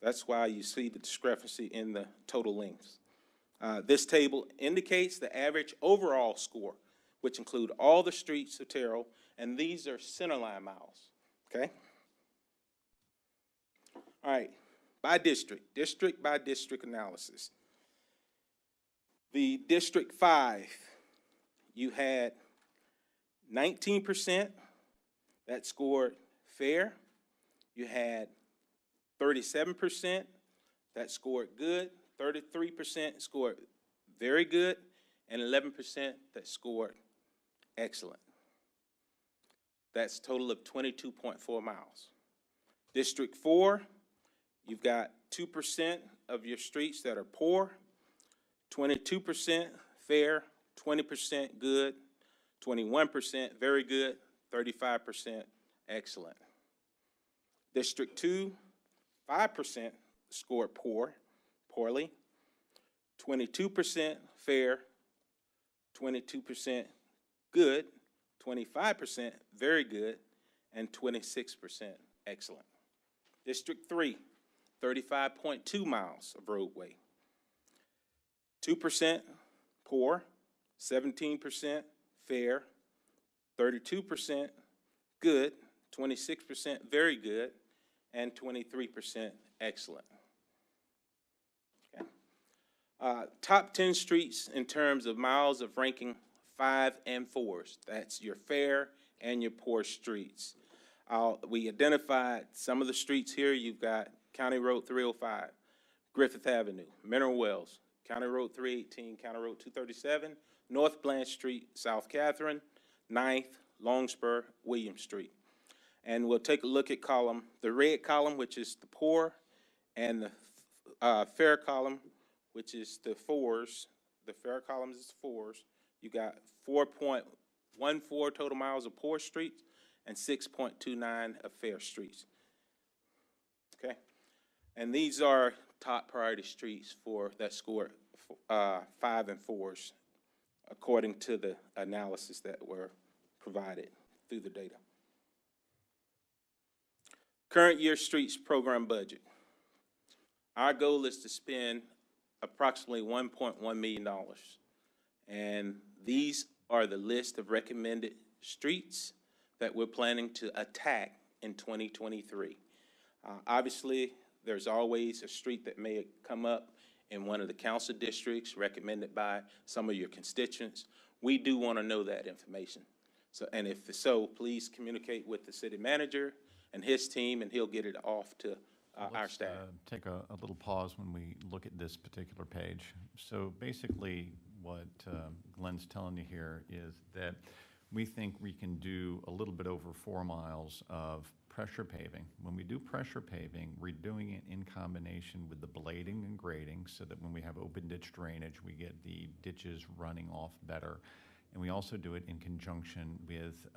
That's why you see the discrepancy in the total lengths. This table indicates the average overall score, which include all the streets of Terrell, and these are centerline miles, okay? All right, by district by district analysis. The District 5, you had 19% that scored fair. You had 37% that scored good, 33% scored very good, and 11% that scored excellent. That's a total of 22.4 miles. District 4, you've got 2% of your streets that are poor, 22% fair, 20% good, 21% very good, 35% excellent. District 2, 5% scored poorly, 22% fair, 22% good, 25% very good, and 26% excellent. District 3, 35.2 miles of roadway, 2% poor, 17% fair, 32% good, 26% very good, and 23% excellent. Okay. Top 10 streets in terms of miles of ranking 5 and 4s. That's your fair and your poor streets. We identified some of the streets here. You've got County Road 305, Griffith Avenue, Mineral Wells, County Road 318, County Road 237, North Blanche Street, South Catherine, 9th, Longspur, William Street. And we'll take a look at the red column, which is the poor, and the fair column, which is the 4s. The fair column is the 4s. You got 4.14 total miles of poor streets and 6.29 of fair streets. Okay? And these are top priority streets that score 5 and 4s, according to the analysis that were provided through the data. Current year streets program budget. Our goal is to spend approximately $1.1 million. And these are the list of recommended streets that we're planning to attack in 2023. Obviously, there's always a street that may come up in one of the council districts recommended by some of your constituents. We do want to know that information. So, and if so, please communicate with the city manager and his team, and he'll get it off to our staff. Take a little pause when we look at this particular page. So basically, what Glenn's telling you here is that we think we can do a little bit over 4 miles of pressure paving. When we do pressure paving, we're doing it in combination with the blading and grading so that when we have open ditch drainage, we get the ditches running off better. And we also do it in conjunction with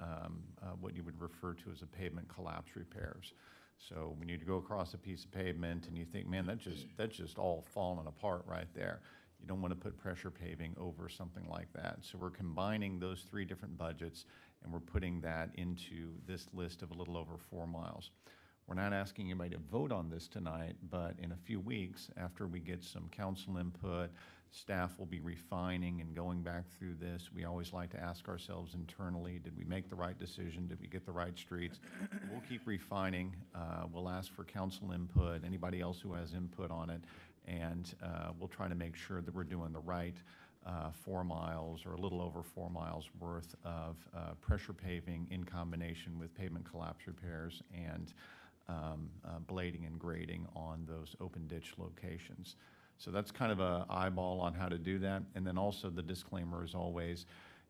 what you would refer to as a pavement collapse repairs. So when you go across a piece of pavement and you think, man, that's just all falling apart right there. You don't want to put pressure paving over something like that. So we're combining those 3 different budgets and we're putting that into this list of a little over 4 miles. We're not asking anybody to vote on this tonight, but in a few weeks, after we get some council input, staff will be refining and going back through this. We always like to ask ourselves internally, did we make the right decision? Did we get the right streets? We'll keep refining. We'll ask for council input, anybody else who has input on it, and we'll try to make sure that we're doing the right 4 miles or a little over 4 miles worth of pressure paving in combination with pavement collapse repairs and blading and grading on those open ditch locations. So that's kind of a eyeball on how to do that. And then also the disclaimer is always,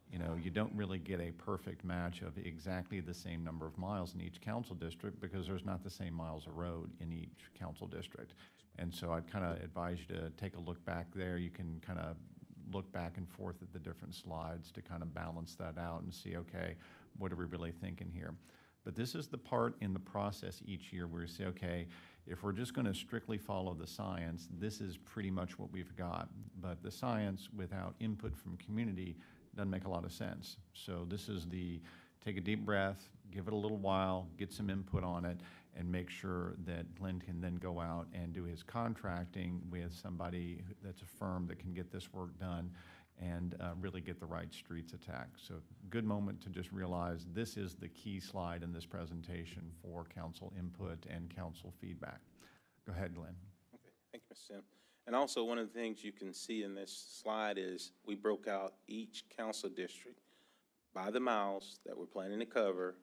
you know, you don't really get a perfect match of exactly the same number of miles in each council district because there's not the same miles of road in each council district. And so I'd kind of advise you to take a look back there. You can kind of look back and forth at the different slides to kind of balance that out and see, okay, what are we really thinking here? But this is the part in the process each year where we say, okay, if we're just going to strictly follow the science, this is pretty much what we've got. But the science without input from community doesn't make a lot of sense. So this is the take a deep breath, give it a little while, get some input on it, and make sure that Glenn can then go out and do his contracting with somebody that's a firm that can get this work done and really get the right streets attacked. So good moment to just realize this is the key slide in this presentation for council input and council feedback. Go ahead, Glenn. Okay, thank you, Mr. Sim. And also, one of the things you can see in this slide is we broke out each council district by the miles that we're planning to cover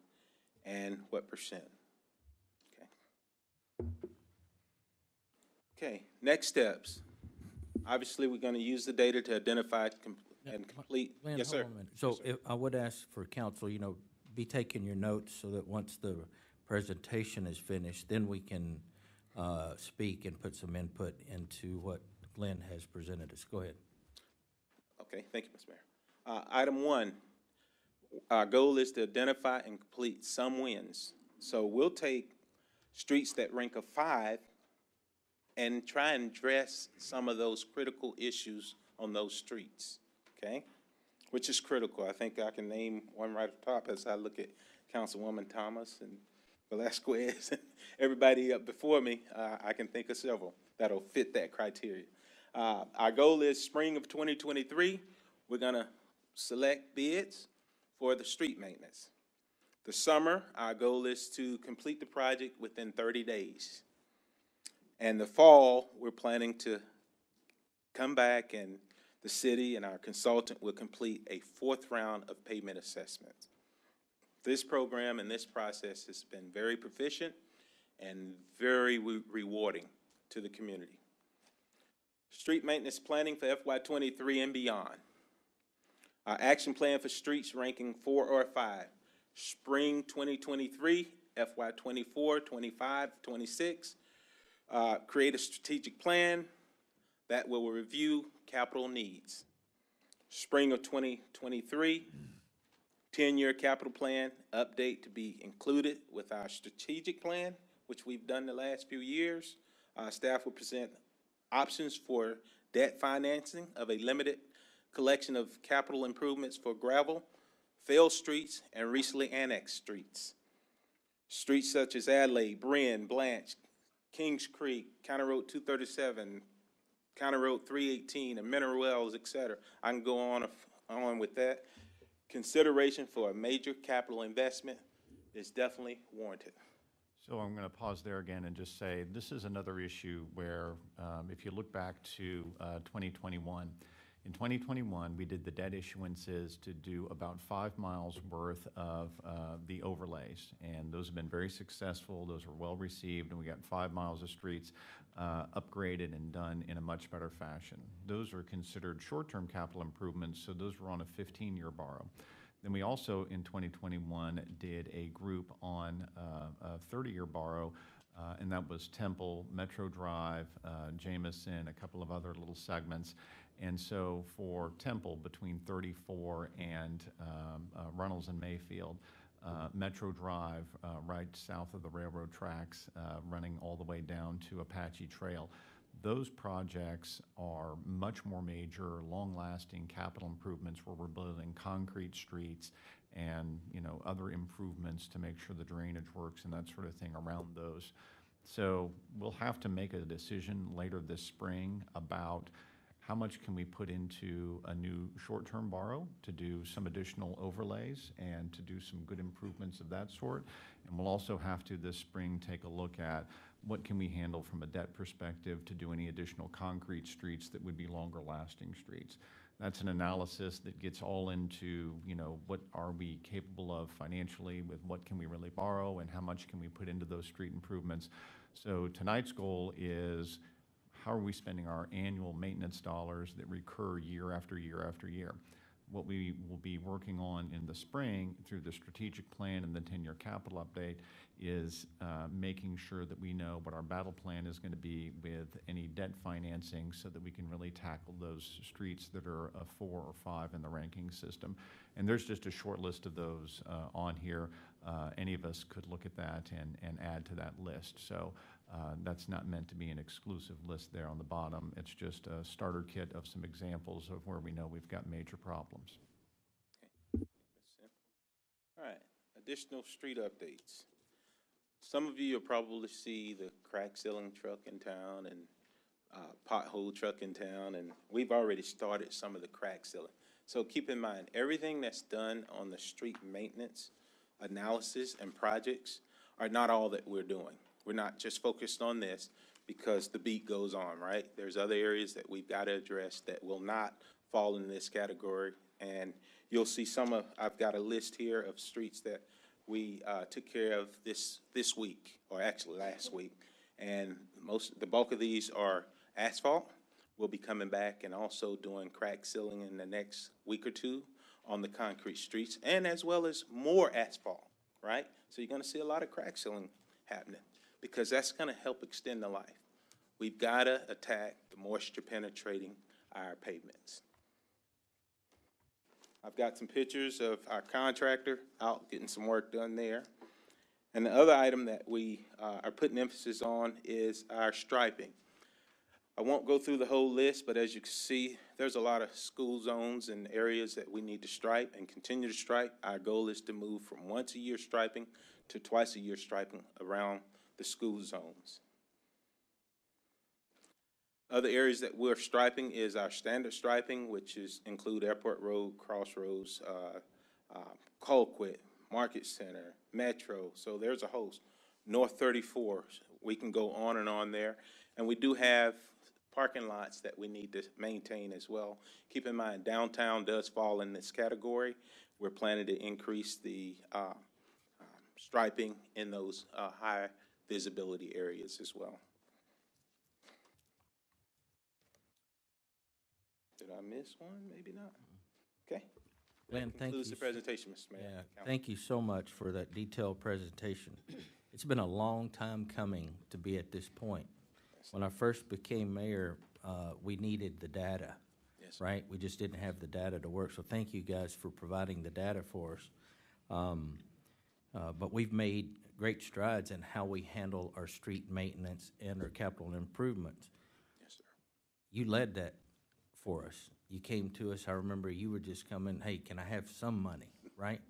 and what percent. Okay. Okay, next steps. Obviously, we're going to use the data to identify and complete. Glenn, Yes, hold sir. on a minute. So if, I would ask for council, you know, be taking your notes so that once the presentation is finished, then we can speak and put some input into what Glenn has presented us. Go ahead. Okay, thank you, Mr. Mayor. Item 1, our goal is to identify and complete some wins. So we'll take streets that rank a 5 and try and address some of those critical issues on those streets, okay? Which is critical. I think I can name one right at the top as I look at Councilwoman Thomas and Velasquez and everybody up before me. I can think of several that'll fit that criteria. Our goal is spring of 2023, we're gonna select bids for the street maintenance. The summer, our goal is to complete the project within 30 days. And the fall, we're planning to come back and the city and our consultant will complete a 4th round of pavement assessments. This program and this process has been very proficient and very rewarding to the community. Street maintenance planning for FY23 and beyond. Our action plan for streets ranking 4 or 5. Spring 2023, FY24, 25, 26. Create a strategic plan that will review capital needs. Spring of 2023, 10-year capital plan update to be included with our strategic plan, which we've done the last few years. Staff will present options for debt financing of a limited collection of capital improvements for gravel, failed streets, and recently annexed streets. Streets such as Adelaide, Bryn, Blanche, Kings Creek, County Road 237, County Road 318, and Mineral Wells, et cetera. I can go on with that. Consideration for a major capital investment is definitely warranted. So I'm going to pause there again and just say this is another issue where if you look back to 2021, in 2021, we did the debt issuances to do about 5 miles worth of the overlays, and those have been very successful. Those were well received, and we got 5 miles of streets upgraded and done in a much better fashion. Those are considered short-term capital improvements, so those were on a 15-year borrow. Then we also, in 2021, did a group on a 30-year borrow, and that was Temple, Metro Drive, Jameson, a couple of other little segments. And so for Temple, between 34 and Runnels and Mayfield, Metro Drive, right south of the railroad tracks, running all the way down to Apache Trail. Those projects are much more major, long-lasting capital improvements where we're building concrete streets and, you know, other improvements to make sure the drainage works and that sort of thing around those. So we'll have to make a decision later this spring about how much can we put into a new short-term borrow to do some additional overlays and to do some good improvements of that sort. And we'll also have to this spring take a look at what can we handle from a debt perspective to do any additional concrete streets that would be longer lasting streets. That's an analysis that gets all into, you know, what are we capable of financially, with what can we really borrow, and how much can we put into those street improvements. So tonight's goal is, how are we spending our annual maintenance dollars that recur year after year after year? What we will be working on in the spring through the strategic plan and the 10-year capital update is making sure that we know what our battle plan is going to be with any debt financing, so that we can really tackle those streets that are a 4 or 5 in the ranking system. And there's just a short list of those on here. Any of us could look at that and add to that list. So that's not meant to be an exclusive list there on the bottom. It's just a starter kit of some examples of where we know we've got major problems. All right, additional street updates. Some of you will probably see the crack sealing truck in town and pothole truck in town, and we've already started some of the crack sealing. So keep in mind, everything that's done on the street maintenance analysis and projects are not all that we're doing. We're not just focused on this because the beat goes on, right? There's other areas that we've got to address that will not fall in this category. And you'll see I've got a list here of streets that we took care of this week, or actually last week. And the bulk of these are asphalt. We'll be coming back and also doing crack sealing in the next week or two on the concrete streets, and as well as more asphalt, right? So you're gonna see a lot of crack sealing happening, because that's gonna help extend the life. We've gotta attack the moisture penetrating our pavements. I've got some pictures of our contractor out getting some work done there. And the other item that we are putting emphasis on is our striping. I won't go through the whole list, but as you can see, there's a lot of school zones and areas that we need to stripe and continue to stripe. Our goal is to move from once a year striping to twice a year striping around the school zones. Other areas that we're striping is our standard striping, which include Airport Road, Crossroads, Colquitt, Market Center, Metro. So there's a host. North 34, we can go on and on there. And we do have parking lots that we need to maintain as well. Keep in mind, downtown does fall in this category. We're planning to increase the striping in those high visibility areas as well. Did I miss one? Maybe not. Okay. Glenn, thank you. Concludes the presentation, Mr. Mayor. Yeah, thank you so much for that detailed presentation. It's been a long time coming to be at this point. When I first became mayor, we needed the data, Yes, right? We just didn't have the data to work. So thank you guys for providing the data for us. But we've made great strides in how we handle our street maintenance and our capital improvements. Yes, sir. You led that for us. You came to us. I remember you were just coming, hey, can I have some money, right?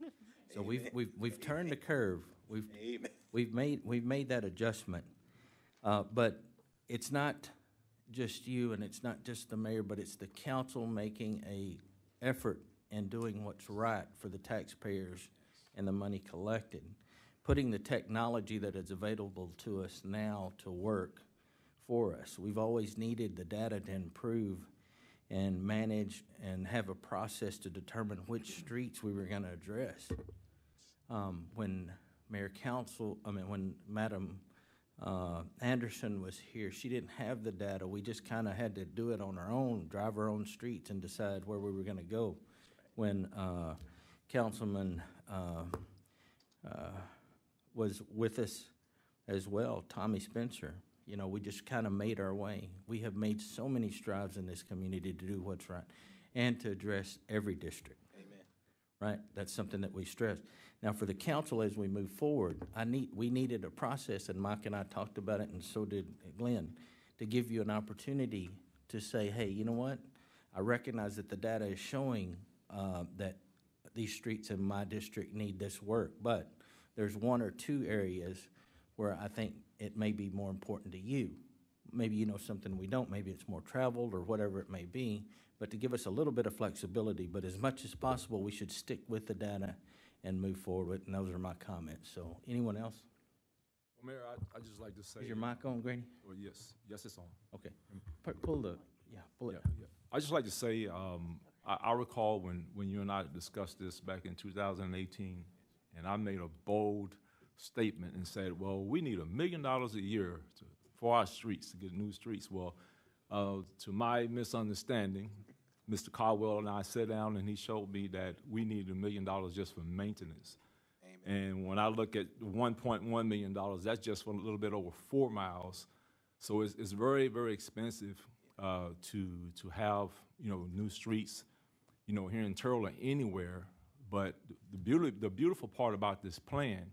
So we've turned the curve. We've made that adjustment. But it's not just you, and it's not just the mayor, but it's the council making a effort and doing what's right for the taxpayers and the money collected, putting the technology that is available to us now to work for us. We've always needed the data to improve and manage and have a process to determine which streets we were going to address. When when Madam Anderson was here, she didn't have the data. We just kind of had to do it on our own, drive our own streets and decide where we were going to go. When Councilman was with us as well, Tommy Spencer, you know, we just kind of made our way. We have made so many strides in this community to do what's right and to address every district. Amen. Right? That's something that we stress. Now, for the council, as we move forward, we needed a process, and Mike and I talked about it, and so did Glenn, to give you an opportunity to say, hey, you know what? I recognize that the data is showing that these streets in my district need this work, but there's one or two areas where I think it may be more important to you. Maybe you know something we don't, maybe it's more traveled or whatever it may be, but to give us a little bit of flexibility, but as much as possible, we should stick with the data and move forward, and those are my comments. So, anyone else? Well, Mayor, I'd just like to say. Is your mic on, Grady? Well, yes, it's on. Okay. Pull it. Yeah. I'd just like to say, I recall when you and I discussed this back in 2018, and I made a bold statement and said, well, we need $1 million a year for our streets, to get new streets. Well, to my misunderstanding, Mr. Caldwell and I sat down and he showed me that we need $1 million just for maintenance. Amen. And when I look at the $1.1 million, that's just for a little bit over 4 miles. So it's very, very expensive to have, new streets, here in Terrell or anywhere. But the beautiful part about this plan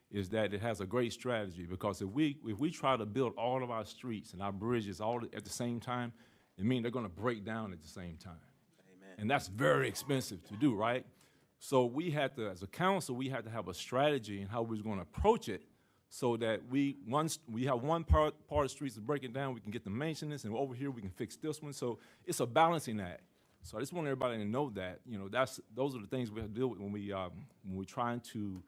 is that it has a great strategy, because if we try to build all of our streets and our bridges all at the same time, it means they're going to break down at the same time. Amen. And that's very expensive to do, right? So we had to, as a council, we had to have a strategy in how we was going to approach it, so that once we have one part of the streets to break it down, we can get the maintenance, and over here we can fix this one. So it's a balancing act. So I just want everybody to know that, those are the things we have to deal with when we're trying to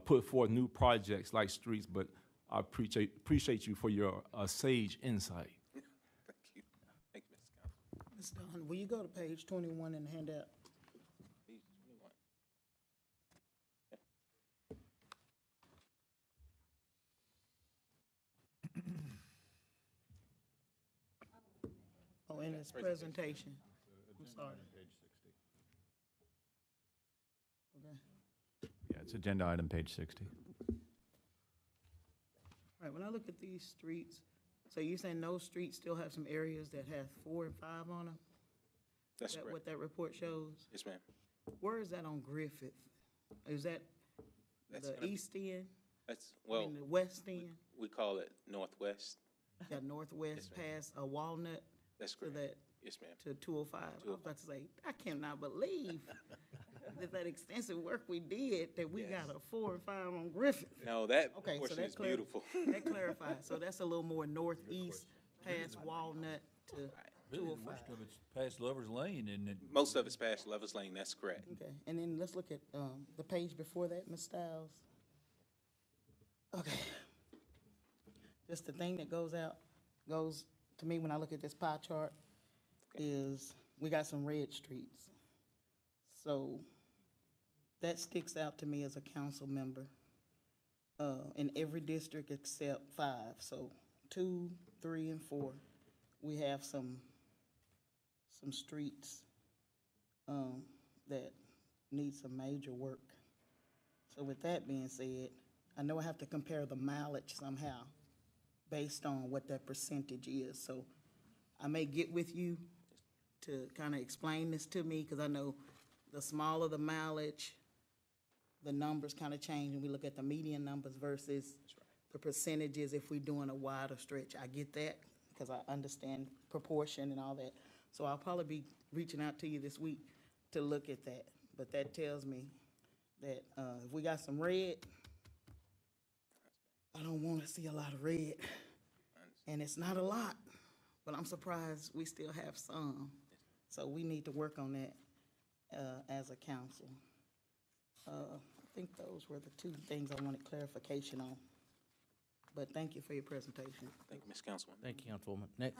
put forth new projects like streets. But I appreciate you for your sage insight. Thank you. Thank you, Mr. Council. Ms. Dunn, will you go to page 21 in the handout? Page 21. Oh, in his presentation. I'm sorry. Okay. Yeah, it's agenda item page 60. All right, when I look at these streets, so you're saying those streets still have some areas that have 4 and 5 on them? That's Is that correct. what that report shows? Yes, ma'am. Where is that on Griffith? Is that That's the gonna be- east end? That's, I well, mean, the west end? we call it northwest. Got northwest past a Walnut That's to correct. that, Yes, ma'am. to 205. I was about to say, I cannot believe that extensive work we did, that we got a 4 and 5 on Griffith. No, that Okay, so portion that is beautiful. That clarifies. So that's a little more northeast past Walnut to Really, 205. most of it's past Lover's Lane, and it, Most of it's past Lovers Lane, that's correct. Okay, and then let's look at the page before that, Ms. Stiles. Okay. Just the thing that goes to me when I look at this pie chart is we got some red streets. So that sticks out to me as a council member in every district except 5. So 2, 3, and 4, we have some streets that need some major work. So with that being said, I know I have to compare the mileage somehow based on what that percentage is. So I may get with you to kind of explain this to me, because I know the smaller the mileage, the numbers kind of change, and we look at the median numbers versus the percentages if we're doing a wider stretch. I get that, because I understand proportion and all that. So I'll probably be reaching out to you this week to look at that. But that tells me that if we got some red, I don't want to see a lot of red. And it's not a lot, but I'm surprised we still have some. So we need to work on that as a council. I think those were the 2 things I wanted clarification on. But thank you for your presentation. Thank you, Ms. Councilwoman. Thank you, Councilwoman. Next.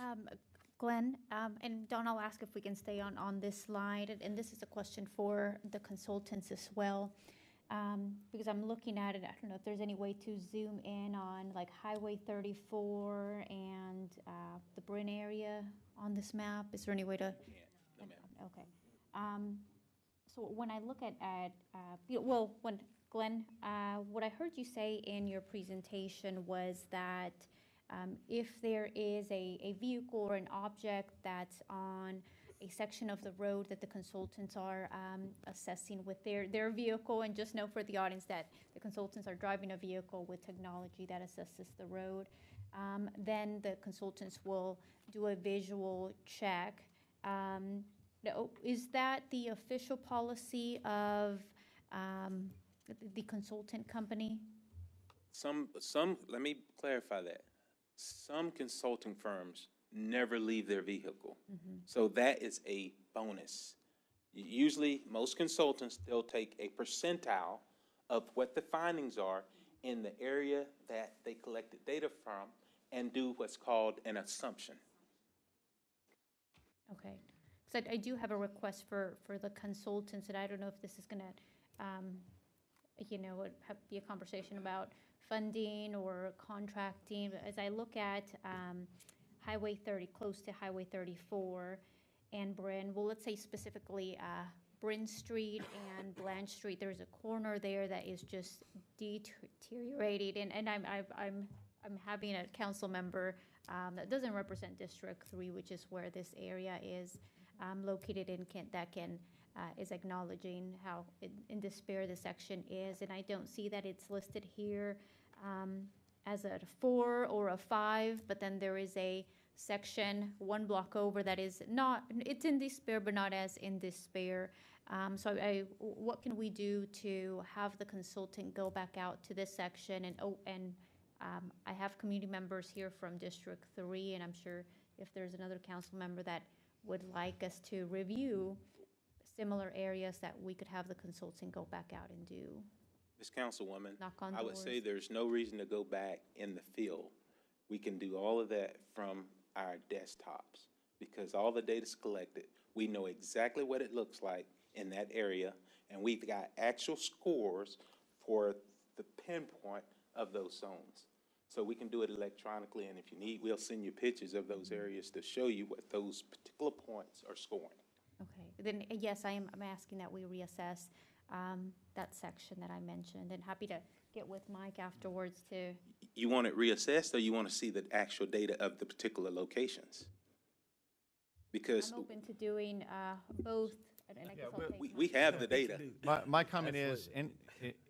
Glenn, and Don, I'll ask if we can stay on this slide, and this is a question for the consultants as well, because I'm looking at it, I don't know if there's any way to zoom in on like Highway 34 and the Bryn area on this map. Is there any way to? No, ma'am. Okay. So when I look at when Glenn, what I heard you say in your presentation was that if there is a vehicle or an object that's on a section of the road that the consultants are assessing with their vehicle, and just know for the audience that the consultants are driving a vehicle with technology that assesses the road, then the consultants will do a visual check. Is that the official policy of the consultant company? Some, let me clarify that. Some consulting firms never leave their vehicle. So that is a bonus. Usually, most consultants, they'll take a percentile of what the findings are in the area that they collected data from and do what's called an assumption. Okay. because I do have a request for the consultants, and I don't know if this is gonna, be a conversation about funding or contracting. But as I look at Highway 30, close to Highway 34 and Bryn, well, let's say specifically Bryn Street and Blanche Street, there's a corner there that is just deteriorated, and I'm having a council member that doesn't represent District 3, which is where this area is located in Kent, that is acknowledging how in despair this section is, and I don't see that it's listed here as a 4 or a 5, but then there is a section 1 block over that is not, it's in despair, but not as in despair. So what can we do to have the consultant go back out to this section? And I have community members here from District 3, and I'm sure if there's another council member that would like us to review similar areas, that we could have the consultant go back out and do. Ms. Councilwoman, Knock on I would doors. say there's no reason to go back in the field. We can do all of that from our desktops because all the data's collected. We know exactly what it looks like in that area, and we've got actual scores for the pinpoint of those zones. So we can do it electronically, and if you need, we'll send you pictures of those areas to show you what those particular points are scoring. Okay, then, yes, I'm asking that we reassess that section that I mentioned, and happy to get with Mike afterwards to. You want it reassessed, or you want to see the actual data of the particular locations? Because I'm open to doing both, and I guess I'll take we have the data. My comment is,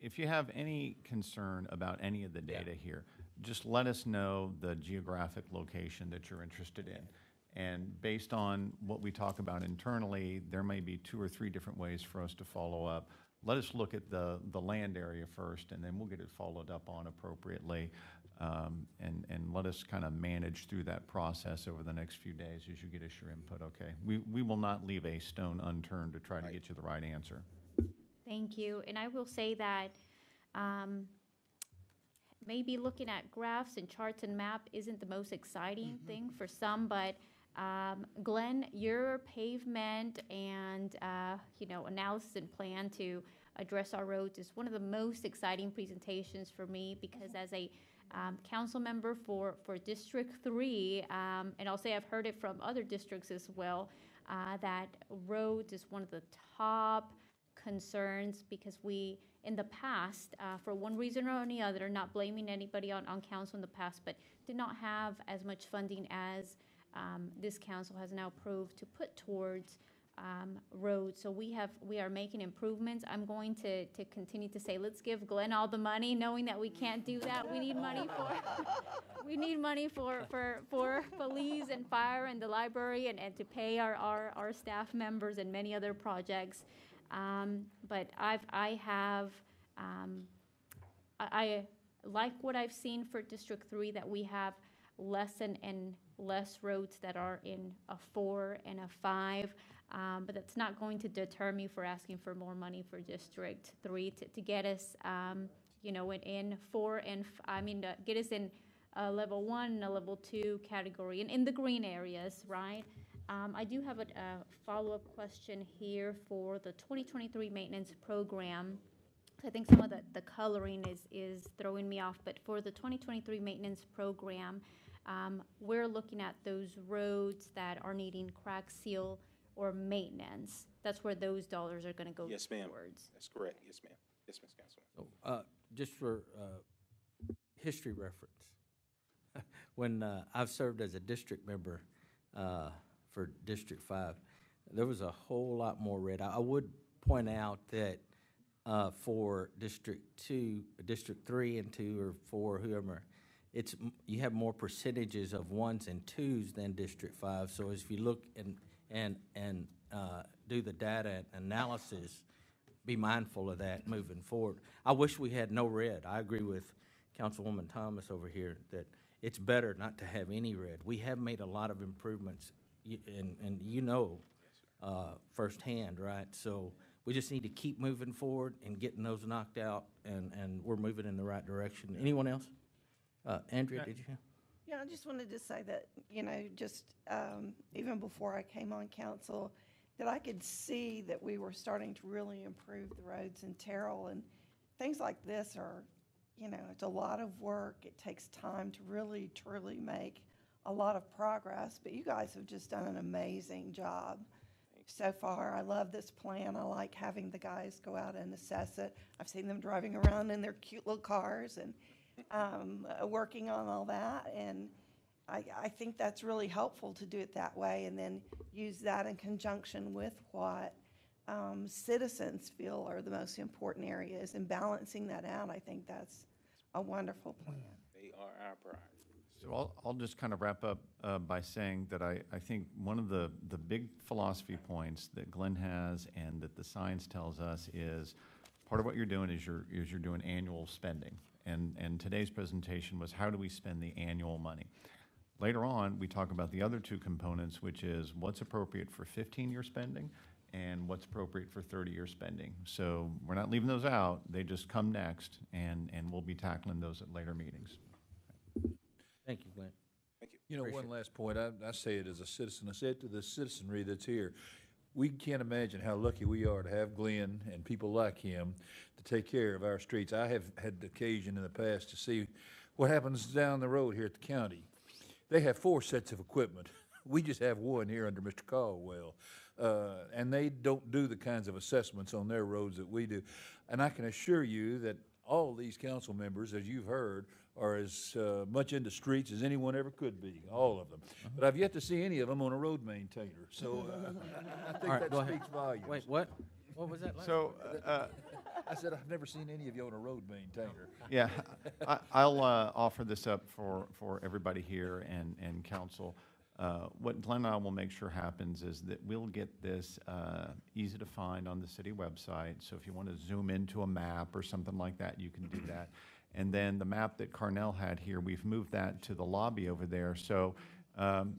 if you have any concern about any of the data here, just let us know the geographic location that you're interested in. And based on what we talk about internally, there may be 2 or 3 different ways for us to follow up. Let us look at the land area first, and then we'll get it followed up on appropriately. And let us kind of manage through that process over the next few days as you get us your input, okay? We will not leave a stone unturned to try to get you the right answer. Thank you. And I will say that maybe looking at graphs and charts and map isn't the most exciting thing for some, but Glenn, your pavement and analysis and plan to address our roads is one of the most exciting presentations for me, because as a council member for District 3, and I'll say I've heard it from other districts as well, that roads is one of the top concerns, because we, in the past, for one reason or any other, not blaming anybody on council in the past, but did not have as much funding as this council has now approved to put towards roads. So we are making improvements. I'm going to continue to say, let's give Glenn all the money, knowing that we can't do that. We need money for police and fire and the library, and to pay our staff members and many other projects. But I like what I've seen for District 3, that we have less and less roads that are in a 4 and a 5. But that's not going to deter me for asking for more money for District 3 to get us, in 4 and, get us in a level 1 and a level 2 category, and in the green areas, right? I do have a follow-up question here for the 2023 maintenance program. I think some of the coloring is throwing me off, but for the 2023 maintenance program, we're looking at those roads that are needing crack seal or maintenance. That's where those dollars are going to go towards. Yes, ma'am. That's correct. Yes, ma'am. Yes, Ms. Councilman. So, just for history reference, when I've served as a district member for District 5, there was a whole lot more red. I would point out that for District 2, District 3 and 2 or 4, whoever, you have more percentages of 1s and 2s than District 5. So if you look and do the data analysis, be mindful of that moving forward. I wish we had no red. I agree with Councilwoman Thomas over here that it's better not to have any red. We have made a lot of improvements, and firsthand, right? So we just need to keep moving forward and getting those knocked out, and we're moving in the right direction. Anyone else? Andrea, did you have? Yeah, I just wanted to say that, just even before I came on council, that I could see that we were starting to really improve the roads in Terrell. And things like this are, you know, it's a lot of work. It takes time to really, truly make a lot of progress. But you guys have just done an amazing job so far. I love this plan. I like having the guys go out and assess it. I've seen them driving around in their cute little cars and working on all that. And I think that's really helpful to do it that way, and then use that in conjunction with what citizens feel are the most important areas, and balancing that out. I think that's a wonderful plan. They are our priority. So I'll just kind of wrap up by saying that I think one of the big philosophy points that Glenn has and that the science tells us is part of what you're doing is you're doing annual spending. And today's presentation was how do we spend the annual money? Later on, we talk about the other two components, which is what's appropriate for 15-year spending and what's appropriate for 30-year spending. So we're not leaving those out. They just come next, and we'll be tackling those at later meetings. Thank you, Glenn. You know, one last point, I say it as a citizen, I say it to the citizenry that's here. We can't imagine how lucky we are to have Glenn and people like him to take care of our streets. I have had the occasion in the past to see what happens down the road here at the county. They have 4 sets of equipment. We just have one here under Mr. Caldwell. And they don't do the kinds of assessments on their roads that we do. And I can assure you that all these council members, as you've heard, are as much into streets as anyone ever could be, all of them. But I've yet to see any of them on a road maintainer. So I think All right, go that ahead. speaks volumes. Wait, what? What was that last? So, I said, I've never seen any of you on a road maintainer. yeah, I'll offer this up for everybody here and council. What Glenn and I will make sure happens is that we'll get this easy to find on the city website. So if you want to zoom into a map or something like that, you can do that. And then the map that Carnell had here, we've moved that to the lobby over there. So,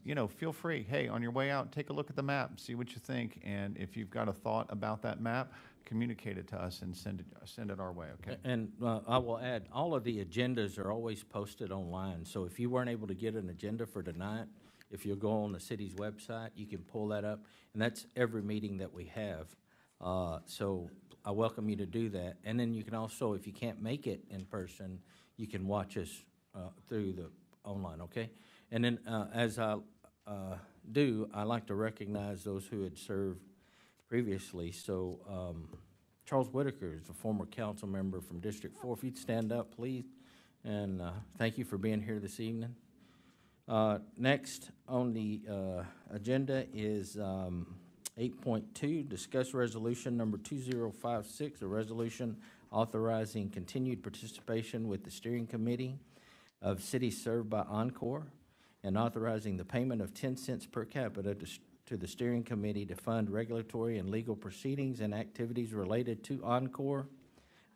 you know, feel free. Hey, on your way out, take a look at the map, see what you think. And if you've got a thought about that map, communicate it to us and send it our way, okay? And I will add, all of the agendas are always posted online. So if you weren't able to get an agenda for tonight, if you'll go on the city's website, you can pull that up. And that's every meeting that we have. So I welcome you to do that. And then you can also, if you can't make it in person, you can watch us through the online, okay? And then as I do, I like to recognize those who had served previously. So Charles Whitaker is a former council member from District 4. If you'd stand up, please. And thank you for being here this evening. Next on the agenda is 8.2, discuss resolution number 2056, a resolution authorizing continued participation with the steering committee of cities served by Oncor and authorizing the payment of 10 cents per capita to the steering committee to fund regulatory and legal proceedings and activities related to Oncor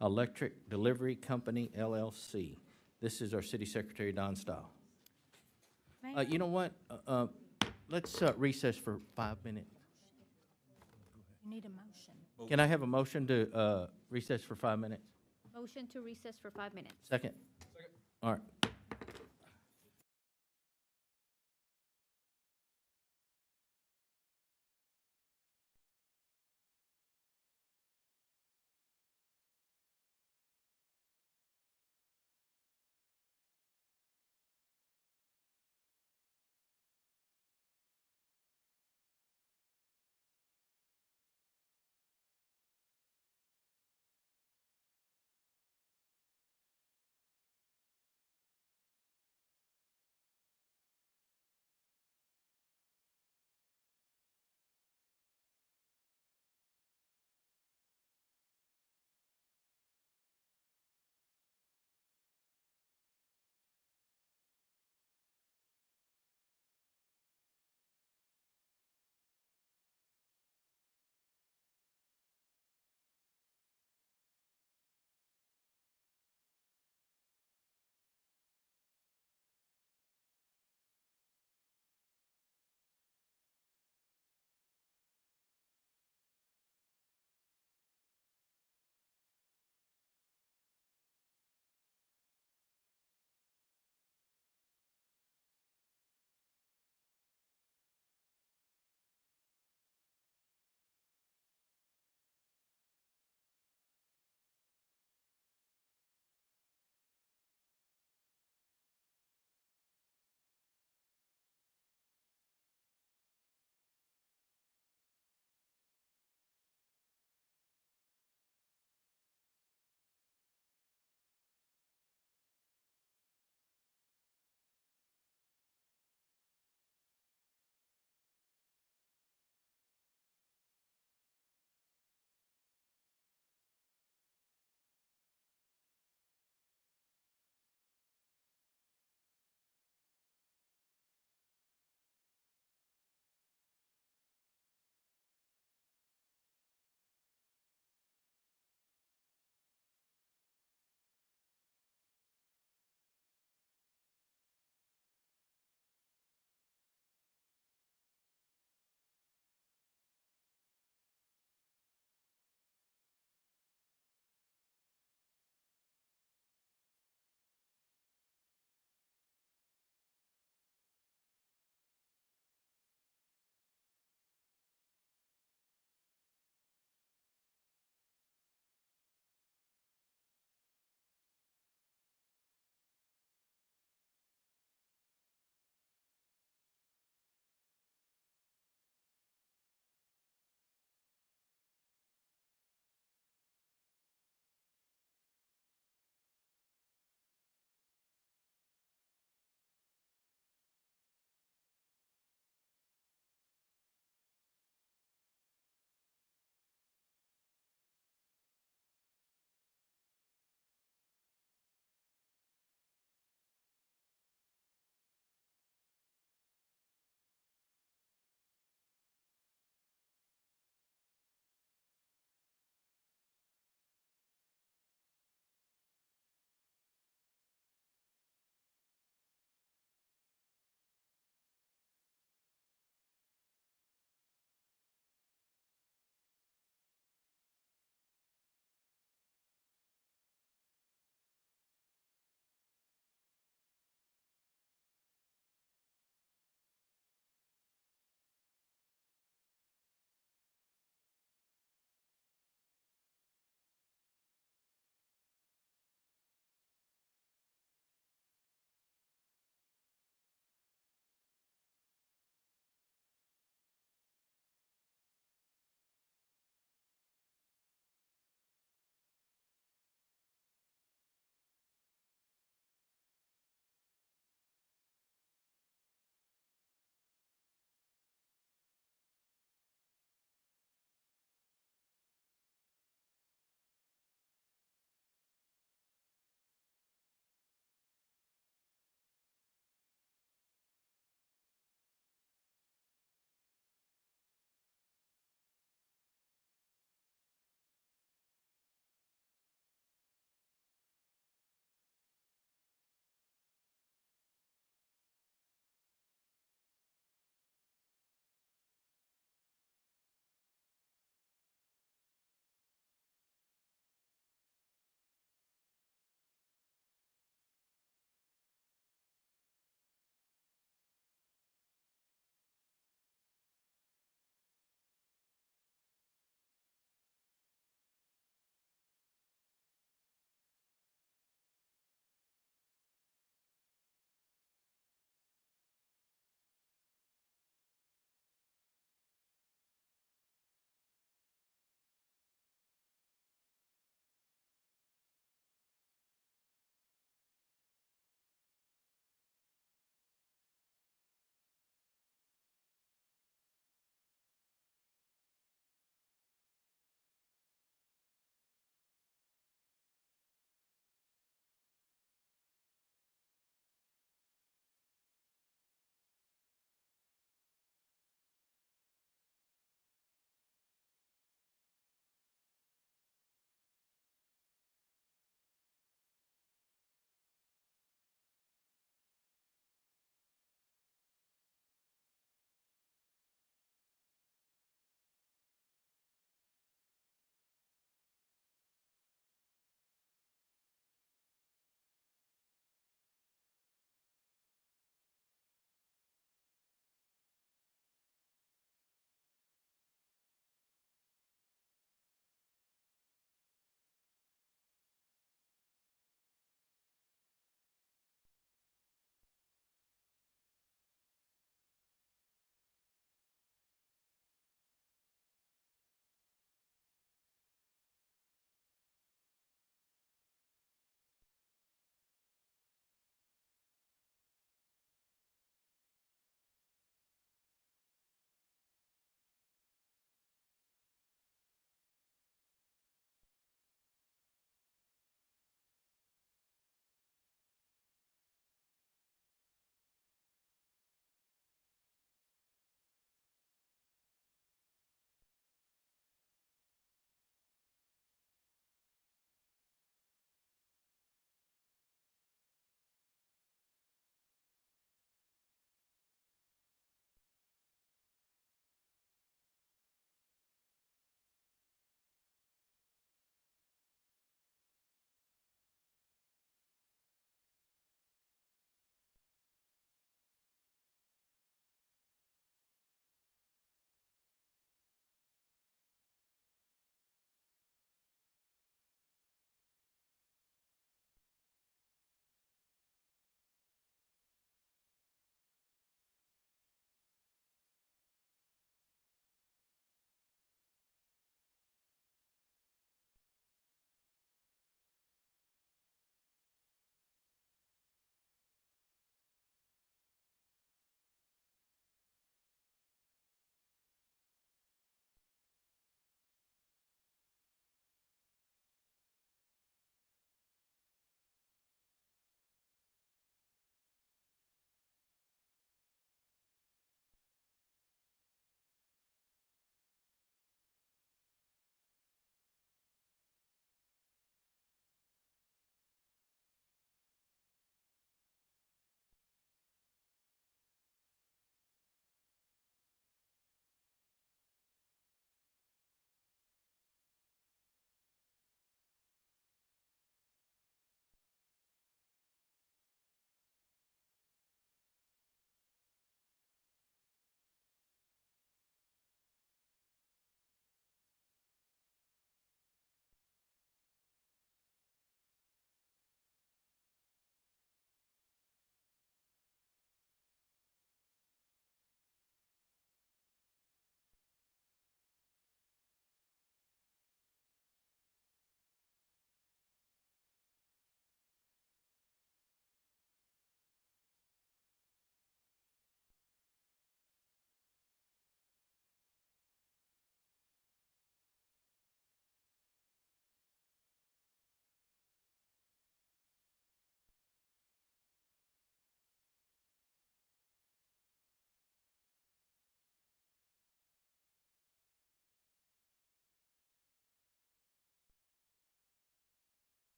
Electric Delivery Company, LLC. This is our City Secretary, Don Stahl. You know what? Let's recess for 5 minutes. You need a motion. Can I have a motion to recess for 5 minutes? Motion to recess for 5 minutes. Second? Second. All right.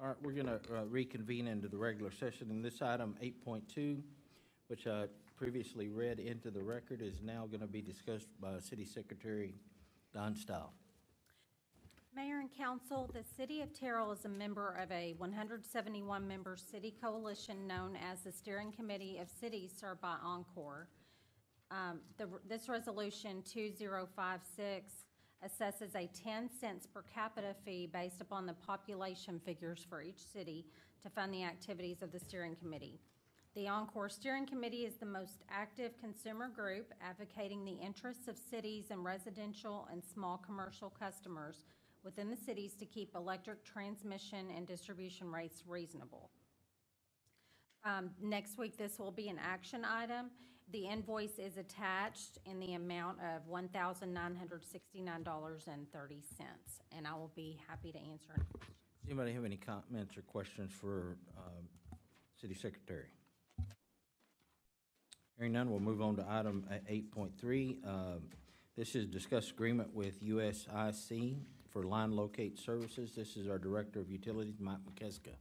All right, we're gonna reconvene into the regular session, and this item 8.2, which I previously read into the record, is now gonna be discussed by City Secretary Don Style. Mayor and council, the city of Terrell is a member of a 171-member city coalition known as the Steering Committee of Cities served by Oncor. This resolution 2056 assesses a 10 cents per capita fee based upon the population figures for each city to fund the activities of the steering committee. The Oncor Steering Committee is the most active consumer group advocating the interests of cities and residential and small commercial customers within the cities to keep electric transmission and distribution rates reasonable. Next week, this will be an action item. The invoice is attached in the amount of $1,969.30, and I will be happy to answer any questions. Does anybody have any comments or questions for City Secretary? Hearing none, we'll move on to item 8.3. This is discuss agreement with USIC for line locate services. This is our Director of Utilities, Mike McKeska.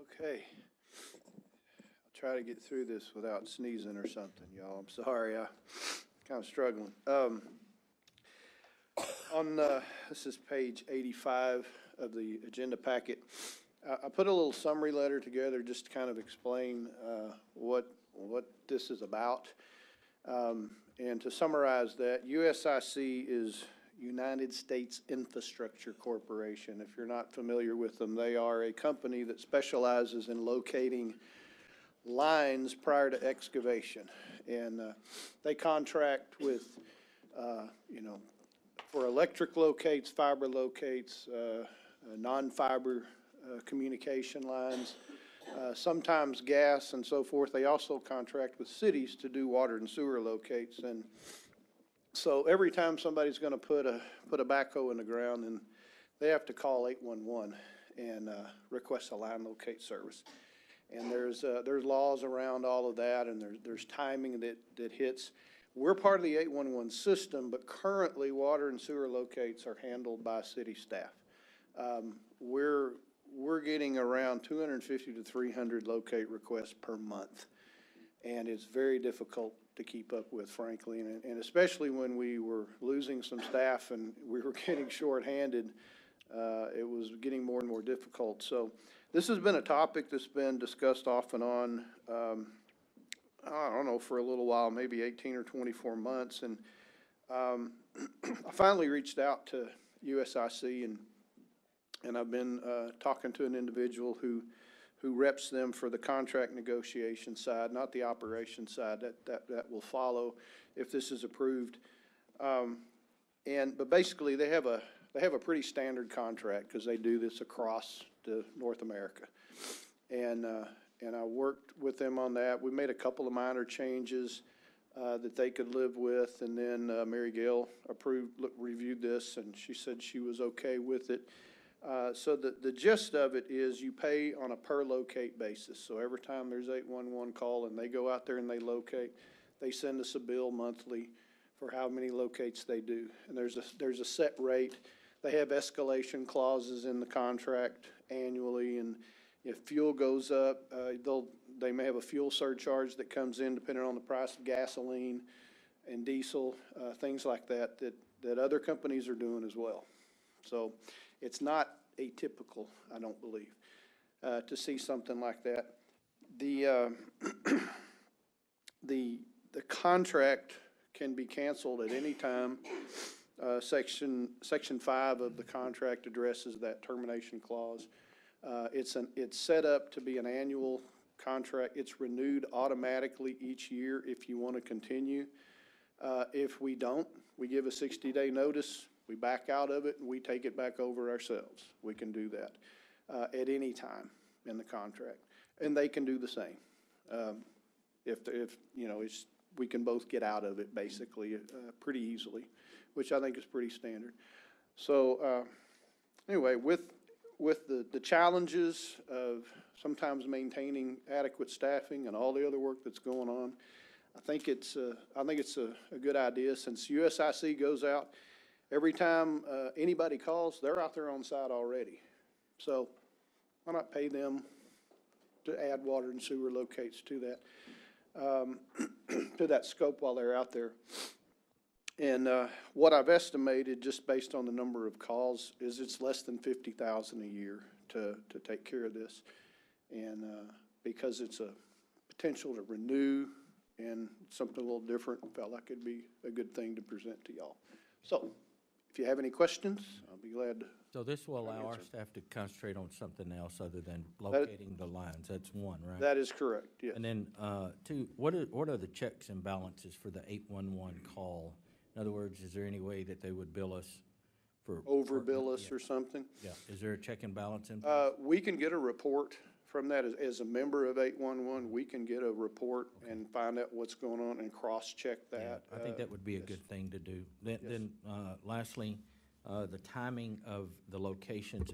Okay. I'll try to get through this without sneezing or something, y'all. I'm sorry, I'm kind of struggling. This is page 85 of the agenda packet. I put a little summary letter together just to kind of explain what this is about. And to summarize that, USIC is United States Infrastructure Corporation. If you're not familiar with them, they are a company that specializes in locating lines prior to excavation. And they contract with, for electric locates, fiber locates, non-fiber communication lines, sometimes gas and so forth. They also contract with cities to do water and sewer locates. And so every time somebody's going to put a backhoe in the ground, and they have to call 811 and request a line locate service. And there's laws around all of that, and there's timing that hits. We're part of the 811 system, but currently water and sewer locates are handled by city staff. We're getting around 250 to 300 locate requests per month, and it's very difficult to keep up with, frankly, and especially when we were losing some staff and we were getting shorthanded, it was getting more and more difficult. So this has been a topic that's been discussed off and on, I don't know, for a little while, maybe 18 or 24 months, and I finally reached out to USIC, and I've been talking to an individual who reps them for the contract negotiation side, not the operation side. That will follow if this is approved. But basically, they have a pretty standard contract because they do this across North America, and I worked with them on that. We made a couple of minor changes that they could live with, and then Mary Gail reviewed this, and she said she was okay with it. So the gist of it is you pay on a per locate basis. So every time there's 811 call and they go out there and they locate, they send us a bill monthly for how many locates they do. And there's a set rate. They have escalation clauses in the contract annually, and if fuel goes up, they may have a fuel surcharge that comes in depending on the price of gasoline and diesel, things like that other companies are doing as well. So it's not atypical, I don't believe, to see something like that. The contract can be canceled at any time. Section 5 of the contract addresses that termination clause. It's set up to be an annual contract. It's renewed automatically each year if you want to continue. If we don't, we give a 60-day notice. We back out of it and we take it back over ourselves. We can do that at any time in the contract, and they can do the same. We can both get out of it basically pretty easily, which I think is pretty standard. So anyway, with the challenges of sometimes maintaining adequate staffing and all the other work that's going on, I think it's a good idea, since USIC goes out every time, anybody calls, they're out there on site already. So why not pay them to add water and sewer locates to that, to that scope while they're out there? And what I've estimated, just based on the number of calls, is it's less than 50,000 a year to take care of this. And because it's a potential to renew and something a little different, felt like it'd be a good thing to present to y'all. So if you have any questions, I'll be glad to. So this will allow our staff to concentrate on something else other than locating the lines. That's one, right? That is correct, yes. And then, two, what are the checks and balances for the 811 call? In other words, is there any way that they would bill us for? Overbill us or something? Yeah, is there a check and balance in? We can get a report from that. As a member of 811, we can get a report and find out what's going on and cross-check that. I think that would be a good thing to do. Then, lastly, the timing of the locations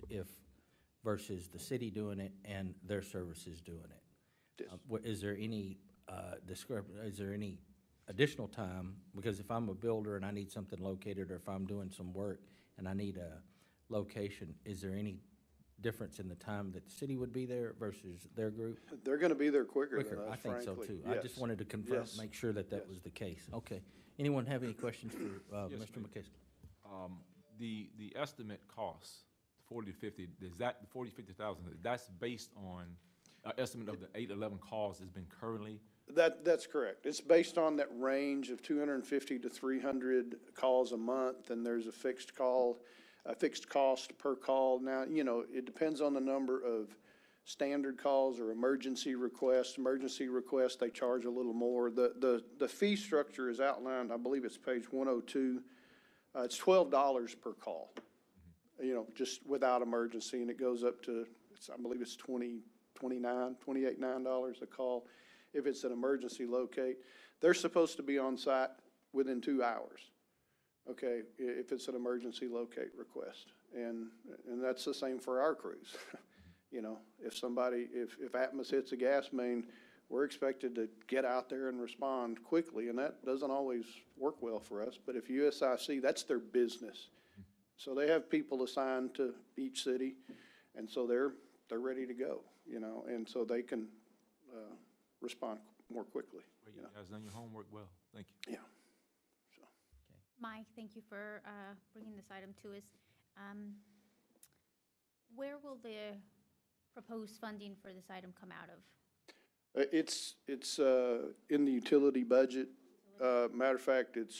versus the city doing it and their services doing it. Yes. Is there any is there any additional time? Because if I'm a builder and I need something located, or if I'm doing some work and I need a location, is there any difference in the time that the city would be there versus their group? They're going to be there quicker than us, I think so frankly. too. Yes. I just wanted to confirm, Yes. make sure that Yes. was the case. Okay. Anyone have any questions for Yes, Mr. ma'am. McKissick? The estimate cost, 40 to 50, is that the 40, 50,000, that's based on estimate of the 811 calls that's been currently? That's correct. It's based on that range of 250 to 300 calls a month, and there's a fixed cost per call. Now, it depends on the number of standard calls or emergency requests. Emergency requests, they charge a little more. The fee structure is outlined, I believe it's page 102. It's $12 per call, just without emergency, and it goes up to, I believe it's $28.9 a call if it's an emergency locate. They're supposed to be on site within 2 hours, okay, if it's an emergency locate request. And that's the same for our crews. If Atmos hits a gas main, we're expected to get out there and respond quickly, and that doesn't always work well for us. But if USIC, that's their business. So they have people assigned to each city, and so they're ready to go, and so they can respond more quickly. Well, you guys done your homework well. Thank you. Yeah. Mike, thank you for bringing this item to us. Where will the proposed funding for this item come out of? It's in the utility budget. Matter of fact, it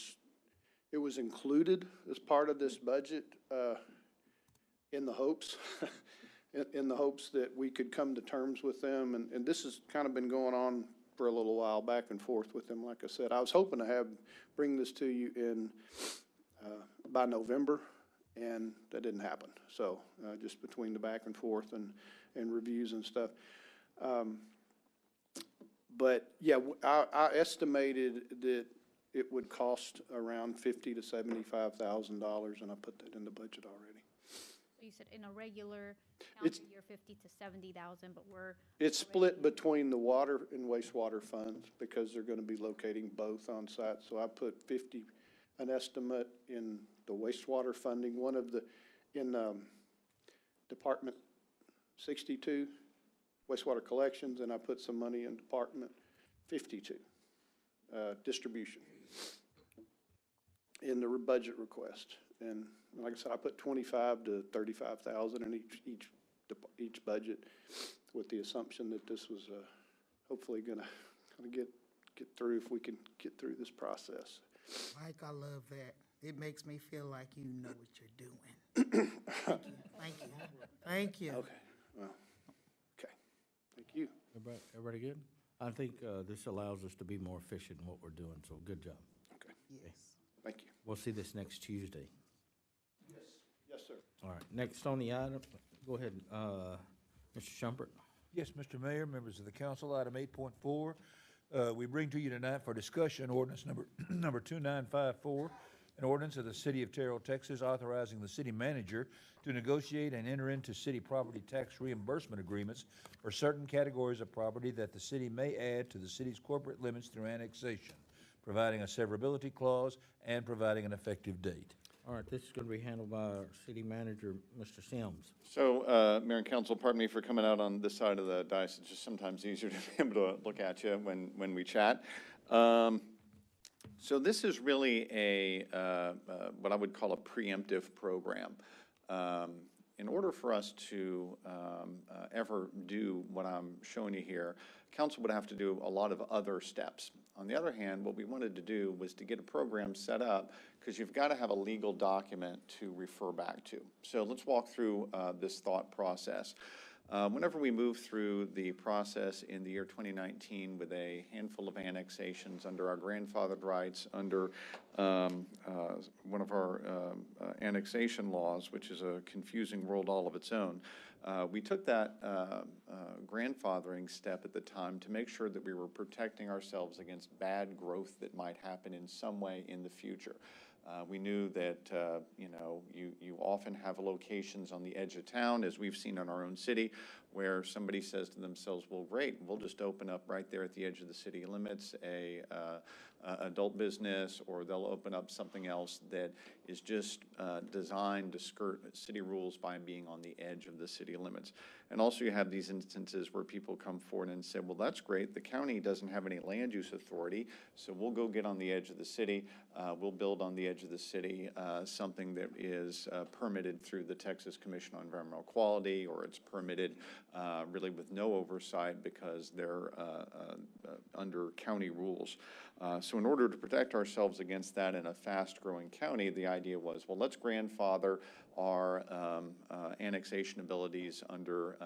was included as part of this budget in the hopes that we could come to terms with them. And this has kind of been going on for a little while, back and forth with them. Like I said, I was hoping to bring this to you by November, and that didn't happen. So just between the back and forth and reviews and stuff. But yeah, I estimated that it would cost around $50,000 to $75,000, and I put that in the budget already. So you said in a regular calendar year, 50 to 70,000, but It's split between the water and wastewater funds because they're going to be locating both on site. So I put an estimate in the wastewater funding, in Department 62, wastewater collections, and I put some money in Department 52, distribution, in the budget request. And like I said, I put 25 to 35,000 in each budget, with the assumption that this was hopefully going to get through, if we can get through this process. Mike, I love that. It makes me feel like you know what you're doing. Thank you. Thank you. Okay, well, okay, thank you. Everybody good? I think this allows us to be more efficient in what we're doing, so good job. Okay, Yes. thank you. We'll see this next Tuesday. Yes, sir. All right, next on the item, go ahead, Mr. Shumpert. Yes, Mr. Mayor, members of the council, item 8.4, we bring to you tonight for discussion ordinance number 2954, an ordinance of the City of Terrell, Texas, authorizing the city manager to negotiate and enter into city property tax reimbursement agreements for certain categories of property that the city may add to the city's corporate limits through annexation, providing a severability clause and providing an effective date. All right, this is going to be handled by our city manager, Mr. Sims. So, Mayor and Council, pardon me for coming out on this side of the dais. It's just sometimes easier to be able to look at you when we chat. So this is really what I would call a preemptive program. In order for us to ever do what I'm showing you here, council would have to do a lot of other steps. On the other hand, what we wanted to do was to get a program set up, because you've got to have a legal document to refer back to. So let's walk through this thought process. Whenever we moved through the process in the year 2019 with a handful of annexations under our grandfathered rights, under one of our annexation laws, which is a confusing world all of its own, we took that grandfathering step at the time to make sure that we were protecting ourselves against bad growth that might happen in some way in the future. We knew that, you often have locations on the edge of town, as we've seen in our own city, where somebody says to themselves, well, great, we'll just open up right there at the edge of the city limits a adult business, or they'll open up something else that is just designed to skirt city rules by being on the edge of the city limits. And also you have these instances where people come forward and say, well, that's great, the county doesn't have any land use authority, so we'll go get on the edge of the city, we'll build on the edge of the city something that is permitted through the Texas Commission on Environmental Quality, or it's permitted really with no oversight because they're under county rules. So in order to protect ourselves against that in a fast-growing county, the idea was, well, let's grandfather our annexation abilities under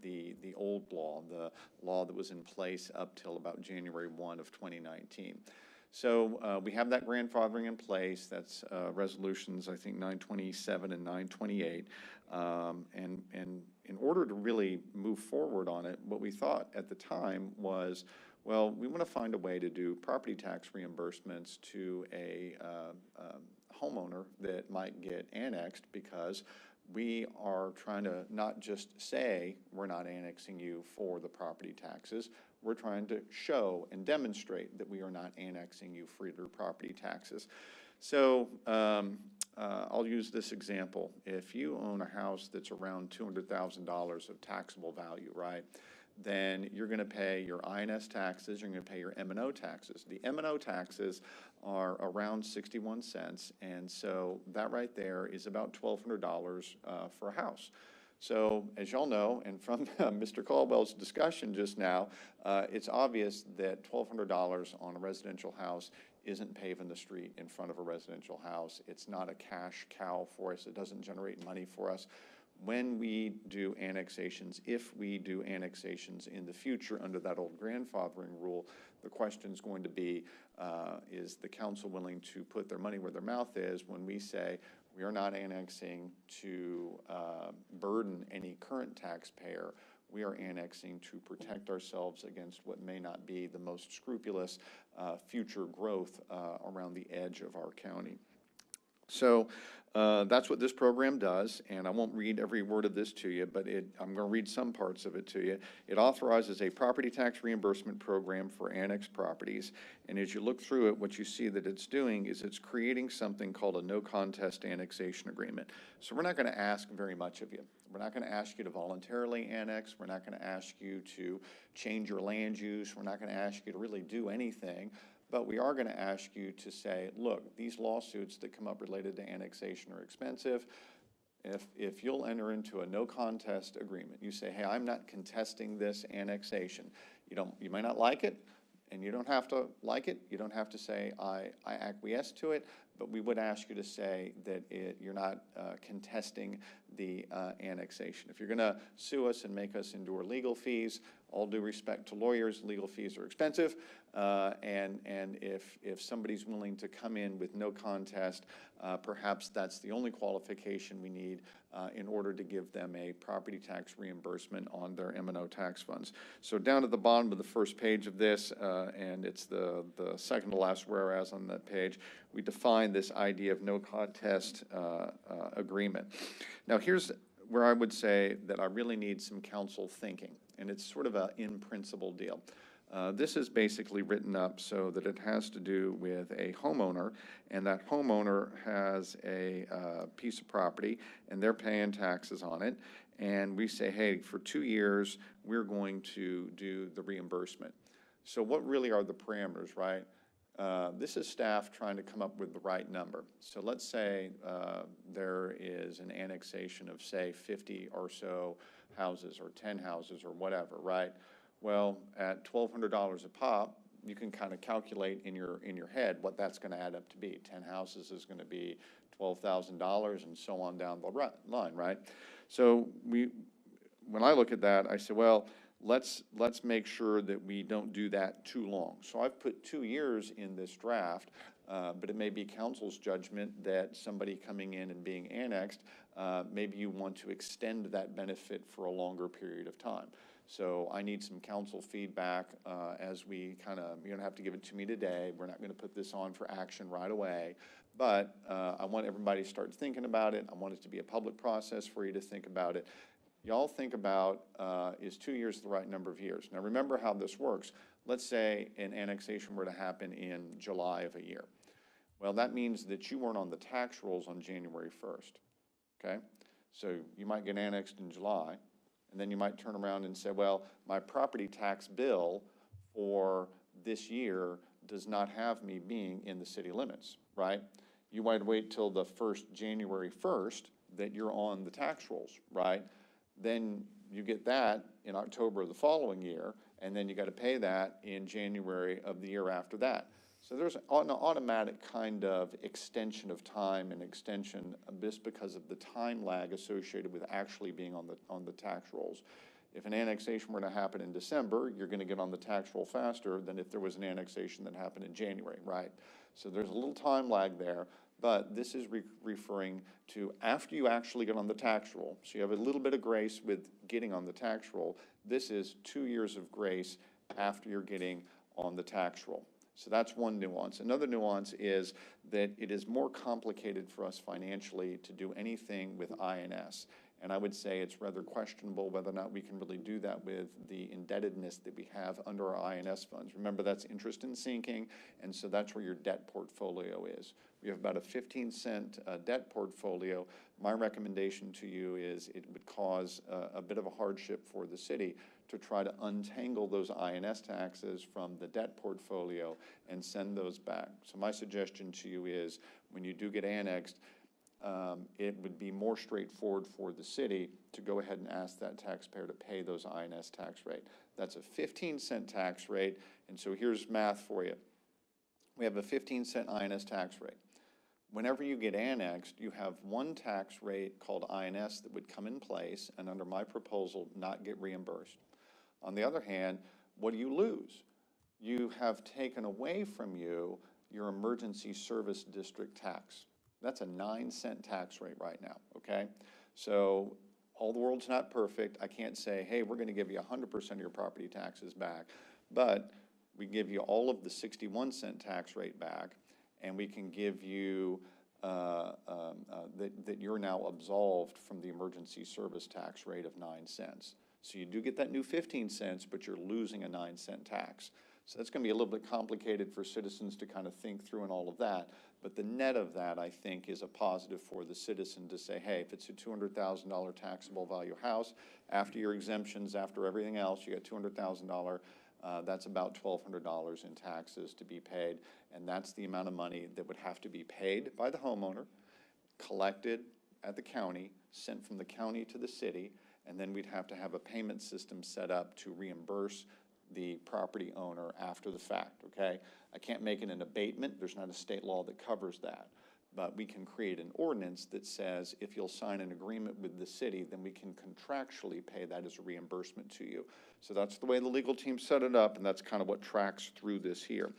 the old law, the law that was in place up till about January 1 of 2019. So we have that grandfathering in place. That's resolutions, I think, 927 and 928. And in order to really move forward on it, what we thought at the time was, well, we want to find a way to do property tax reimbursements to a homeowner that might get annexed, because we are trying to not just say we're not annexing you for the property taxes, we're trying to show and demonstrate that we are not annexing you for your property taxes. So I'll use this example. If you own a house that's around $200,000 of taxable value, right, then you're going to pay your INS taxes, you're going to pay your M&O taxes. The M&O taxes are around 61 cents, and so that right there is about $1,200 for a house. So as y'all know, and from Mr. Caldwell's discussion just now, it's obvious that $1,200 on a residential house isn't paving the street in front of a residential house. It's not a cash cow for us. It doesn't generate money for us. When we do annexations, if we do annexations in the future under that old grandfathering rule, the question is going to be, is the council willing to put their money where their mouth is when we say we are not annexing to burden any current taxpayer? We are annexing to protect ourselves against what may not be the most scrupulous future growth around the edge of our county. So that's what this program does, and I won't read every word of this to you, but I'm going to read some parts of it to you. It authorizes a property tax reimbursement program for annexed properties, and as you look through it, what you see that it's doing is it's creating something called a no-contest annexation agreement. So we're not going to ask very much of you. We're not going to ask you to voluntarily annex. We're not going to ask you to change your land use. We're not going to ask you to really do anything. But we are going to ask you to say, look, these lawsuits that come up related to annexation are expensive. If you'll enter into a no contest agreement, you say, hey, I'm not contesting this annexation. You might not like it, and you don't have to like it. You don't have to say I acquiesce to it, but we would ask you to say that you're not contesting the annexation. If you're going to sue us and make us endure legal fees, all due respect to lawyers, legal fees are expensive, and if somebody's willing to come in with no contest, perhaps that's the only qualification we need in order to give them a property tax reimbursement on their M&O tax funds. So down at the bottom of the first page of this, and it's the second to last whereas on that page, we define this idea of no contest agreement. Now here's where I would say that I really need some council thinking, and it's sort of an in principle deal. This is basically written up so that it has to do with a homeowner, and that homeowner has a piece of property, and they're paying taxes on it. And we say, hey, for 2 years, we're going to do the reimbursement. So what really are the parameters, right? This is staff trying to come up with the right number. So let's say there is an annexation of, say, 50 or so houses or 10 houses or whatever, right? Well, at $1,200 a pop, you can kind of calculate in your head what that's going to add up to be. 10 houses is going to be $12,000 and so on down the line, right? So when I look at that, I say, well, let's make sure that we don't do that too long. So I've put 2 years in this draft, but it may be council's judgment that somebody coming in and being annexed, maybe you want to extend that benefit for a longer period of time. So I need some council feedback as we kind of, you don't have to give it to me today. We're not going to put this on for action right away. But I want everybody to start thinking about it. I want it to be a public process for you to think about it. Y'all think about, is 2 years the right number of years? Now remember how this works. Let's say an annexation were to happen in July of a year. Well, that means that you weren't on the tax rolls on January 1st, okay? So you might get annexed in July, and then you might turn around and say, well, my property tax bill for this year does not have me being in the city limits, right? You might wait till the January 1st that you're on the tax rolls, right? Then you get that in October of the following year, and then you got to pay that in January of the year after that. So there's an automatic kind of extension of time and extension just because of the time lag associated with actually being on the tax rolls. If an annexation were to happen in December, you're going to get on the tax roll faster than if there was an annexation that happened in January, right? So there's a little time lag there, but this is referring to after you actually get on the tax roll. So you have a little bit of grace with getting on the tax roll. This is 2 years of grace after you're getting on the tax roll. So that's one nuance. Another nuance is that it is more complicated for us financially to do anything with INS. And I would say it's rather questionable whether or not we can really do that with the indebtedness that we have under our INS funds. Remember, that's interest in sinking, and so that's where your debt portfolio is. We have about a 15-cent debt portfolio. My recommendation to you is it would cause a bit of a hardship for the city to try to untangle those INS taxes from the debt portfolio and send those back. So my suggestion to you is when you do get annexed, it would be more straightforward for the city to go ahead and ask that taxpayer to pay those INS tax rate. That's a 15-cent tax rate, and so here's math for you. We have a 15-cent INS tax rate. Whenever you get annexed, you have one tax rate called INS that would come in place and under my proposal not get reimbursed. On the other hand, what do you lose? You have taken away from you your emergency service district tax. That's a 9-cent tax rate right now, okay? So all the world's not perfect. I can't say, hey, we're going to give you 100% of your property taxes back, but we give you all of the 61-cent tax rate back, and we can give you that you're now absolved from the emergency service tax rate of 9 cents. So you do get that new 15 cents, but you're losing a 9-cent tax. So that's going to be a little bit complicated for citizens to kind of think through and all of that. But the net of that, I think, is a positive for the citizen to say, hey, if it's a $200,000 taxable value house, after your exemptions, after everything else, you got $200,000, that's about $1,200 in taxes to be paid. And that's the amount of money that would have to be paid by the homeowner, collected at the county, sent from the county to the city, and then we'd have to have a payment system set up to reimburse the property owner after the fact, okay? I can't make it an abatement. There's not a state law that covers that. But we can create an ordinance that says if you'll sign an agreement with the city, then we can contractually pay that as a reimbursement to you. So that's the way the legal team set it up, and that's kind of what tracks through this here.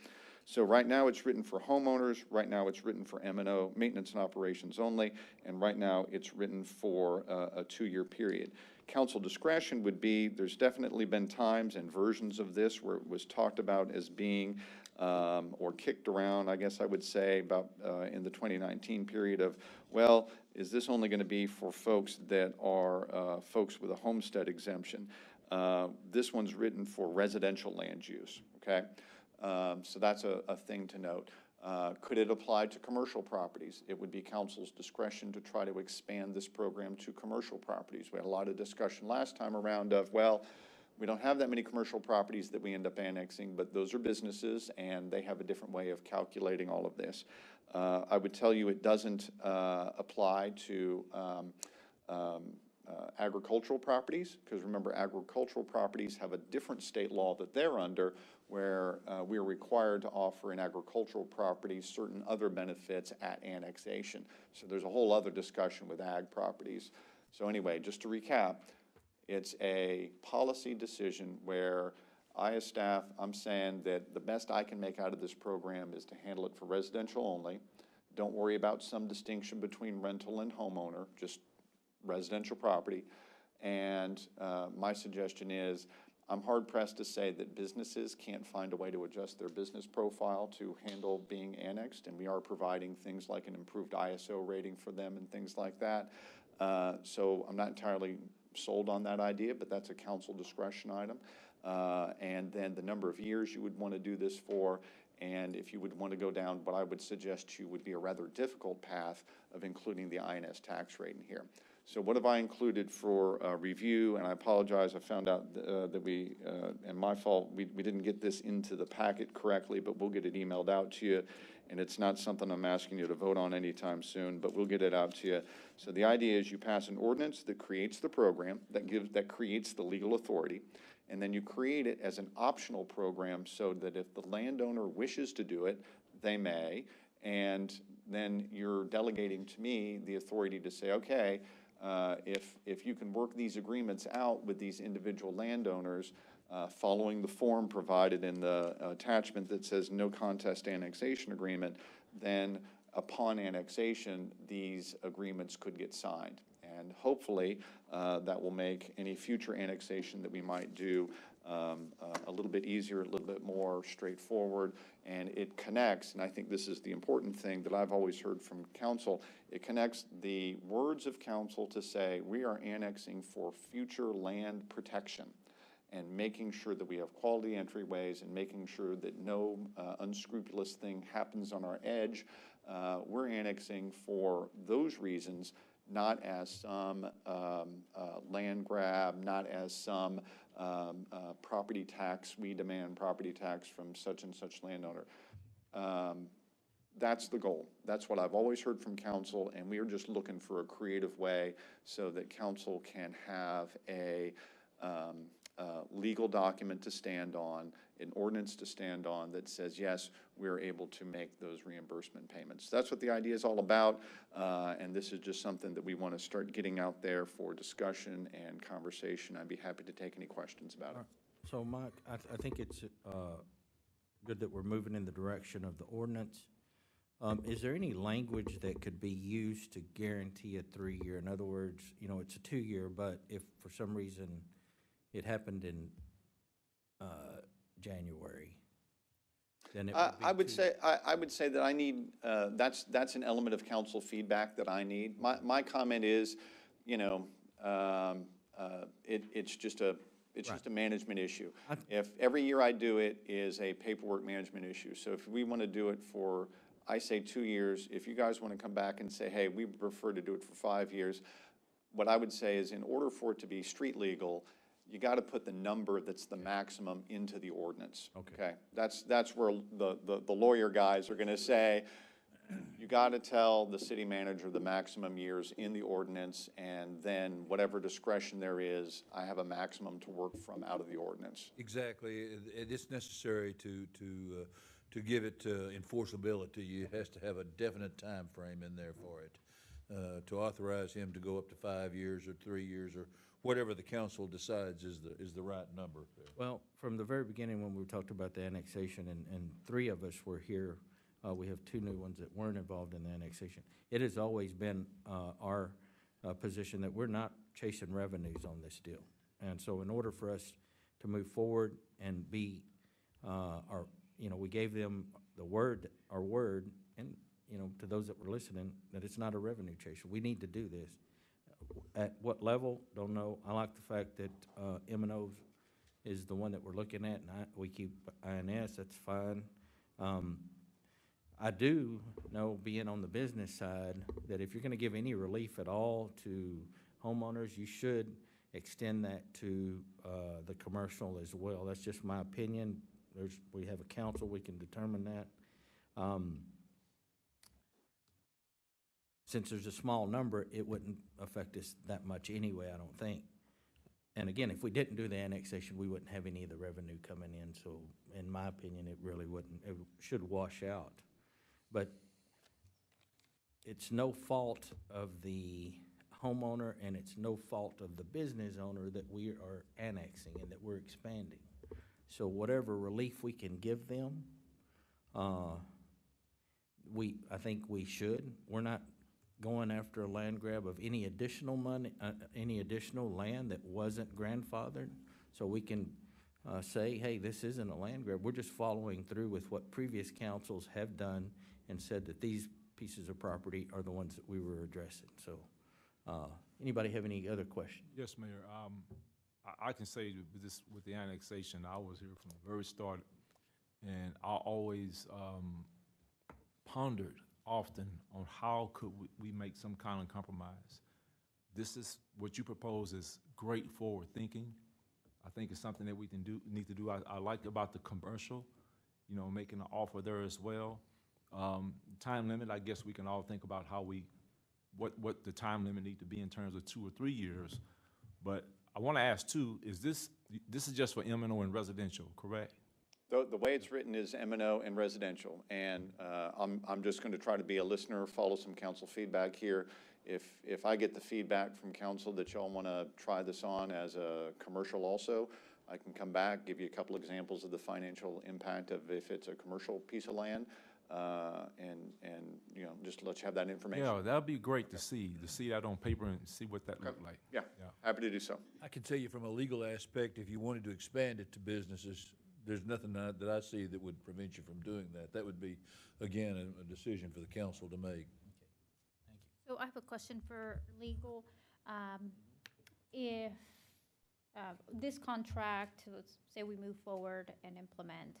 So right now it's written for homeowners, right now it's written for M&O, maintenance and operations only, and right now it's written for a 2-year period. Council discretion would be, there's definitely been times and versions of this where it was talked about as being, or kicked around, I guess I would say, about in the 2019 period of, well, is this only going to be for folks that are folks with a homestead exemption? This one's written for residential land use, okay? So that's a thing to note. Could it apply to commercial properties? It would be council's discretion to try to expand this program to commercial properties. We had a lot of discussion last time around of, well, we don't have that many commercial properties that we end up annexing, but those are businesses and they have a different way of calculating all of this. I would tell you it doesn't apply to agricultural properties, because remember, agricultural properties have a different state law that they're under, where we are required to offer in agricultural properties certain other benefits at annexation. So there's a whole other discussion with ag properties. So anyway, just to recap, it's a policy decision where I, as staff, I'm saying that the best I can make out of this program is to handle it for residential only. Don't worry about some distinction between rental and homeowner, just residential property. And my suggestion is, I'm hard pressed to say that businesses can't find a way to adjust their business profile to handle being annexed, and we are providing things like an improved ISO rating for them and things like that. So I'm not entirely sold on that idea, but that's a council discretion item. And then the number of years you would want to do this for, and if you would want to go down what I would suggest to you would be a rather difficult path of including the INS tax rate in here. So what have I included for review? And I apologize, I found out that we, and my fault, we didn't get this into the packet correctly, but we'll get it emailed out to you. And it's not something I'm asking you to vote on anytime soon, but we'll get it out to you. So the idea is you pass an ordinance that creates the program, that creates the legal authority, and then you create it as an optional program so that if the landowner wishes to do it, they may, and then you're delegating to me the authority to say, okay, if you can work these agreements out with these individual landowners, following the form provided in the attachment that says no contest annexation agreement, then upon annexation, these agreements could get signed. And hopefully, that will make any future annexation that we might do a little bit easier, a little bit more straightforward, and it connects, and I think this is the important thing that I've always heard from council, it connects the words of council to say we are annexing for future land protection and making sure that we have quality entryways and making sure that no unscrupulous thing happens on our edge. We're annexing for those reasons, not as some land grab, not as some property tax, we demand property tax from such and such landowner. That's the goal. That's what I've always heard from council, and we are just looking for a creative way so that council can have a legal document to stand on, an ordinance to stand on that says, yes, we're able to make those reimbursement payments. That's what the idea is all about, and this is just something that we want to start getting out there for discussion and conversation. I'd be happy to take any questions about it. So, Mike, I think it's good that we're moving in the direction of the ordinance. Is there any language that could be used to guarantee a 3-year? In other words, you know, it's a 2-year, but if for some reason it happened in January, then it would be I would say that I need, that's an element of council feedback that I need. My comment is, you know, it's just a management issue. If every year I do it is a paperwork management issue. So if we want to do it for, I say 2 years, if you guys want to come back and say, hey, we prefer to do it for 5 years, what I would say is in order for it to be street legal, you got to put the number that's the maximum into the ordinance. Okay. That's where the lawyer guys are going to say, you got to tell the city manager the maximum years in the ordinance, and then whatever discretion there is, I have a maximum to work from out of the ordinance. Exactly. It's necessary to give it enforceability. You has to have a definite time frame in there for it. To authorize him to go up to 5 years or 3 years or whatever the council decides is the right number. Well, from the very beginning when we talked about the annexation, and 3 of us were here, we have 2 new ones that weren't involved in the annexation. It has always been our position that we're not chasing revenues on this deal. And so in order for us to move forward and be, we gave them our word, and, to those that were listening, that it's not a revenue chaser. We need to do this. At what level, don't know. I like the fact that M&O is the one that we're looking at, and we keep INS, that's fine. I do know, being on the business side, that if you're gonna give any relief at all to homeowners, you should extend that to the commercial as well. That's just my opinion. We have a council, we can determine that. Since there's a small number, it wouldn't affect us that much anyway, I don't think. And again, if we didn't do the annexation, we wouldn't have any of the revenue coming in, so in my opinion, it really wouldn't, it should wash out. But it's no fault of the homeowner, and it's no fault of the business owner that we are annexing and that we're expanding. So whatever relief we can give them, I think we should. We're not going after a land grab of any additional money, any additional land that wasn't grandfathered. So we can say, hey, this isn't a land grab. We're just following through with what previous councils have done and said that these pieces of property are the ones that we were addressing. So anybody have any other questions? Yes, Mayor. I can say with the annexation, I was here from the very start, and I always pondered often on how could we make some kind of compromise. This is what you propose is great forward thinking. I think it's something that we need to do. I like about the commercial, making an offer there as well. Time limit, I guess we can all think about how what the time limit need to be in terms of 2 or 3 years. But I want to ask too, this is just for M&O and residential, correct? The way it's written is M&O and residential, and I'm just going to try to be a listener, follow some council feedback here. If I get the feedback from council that y'all want to try this on as a commercial also, I can come back, give you a couple examples of the financial impact of if it's a commercial piece of land, and just let you have that information. Yeah, that'd be great to see that on paper and see what that looked like. Yeah, happy to do so. I can tell you from a legal aspect, if you wanted to expand it to businesses, there's nothing that I see that would prevent you from doing that. That would be, again, a decision for the council to make. So I have a question for legal. If this contract, let's say we move forward and implement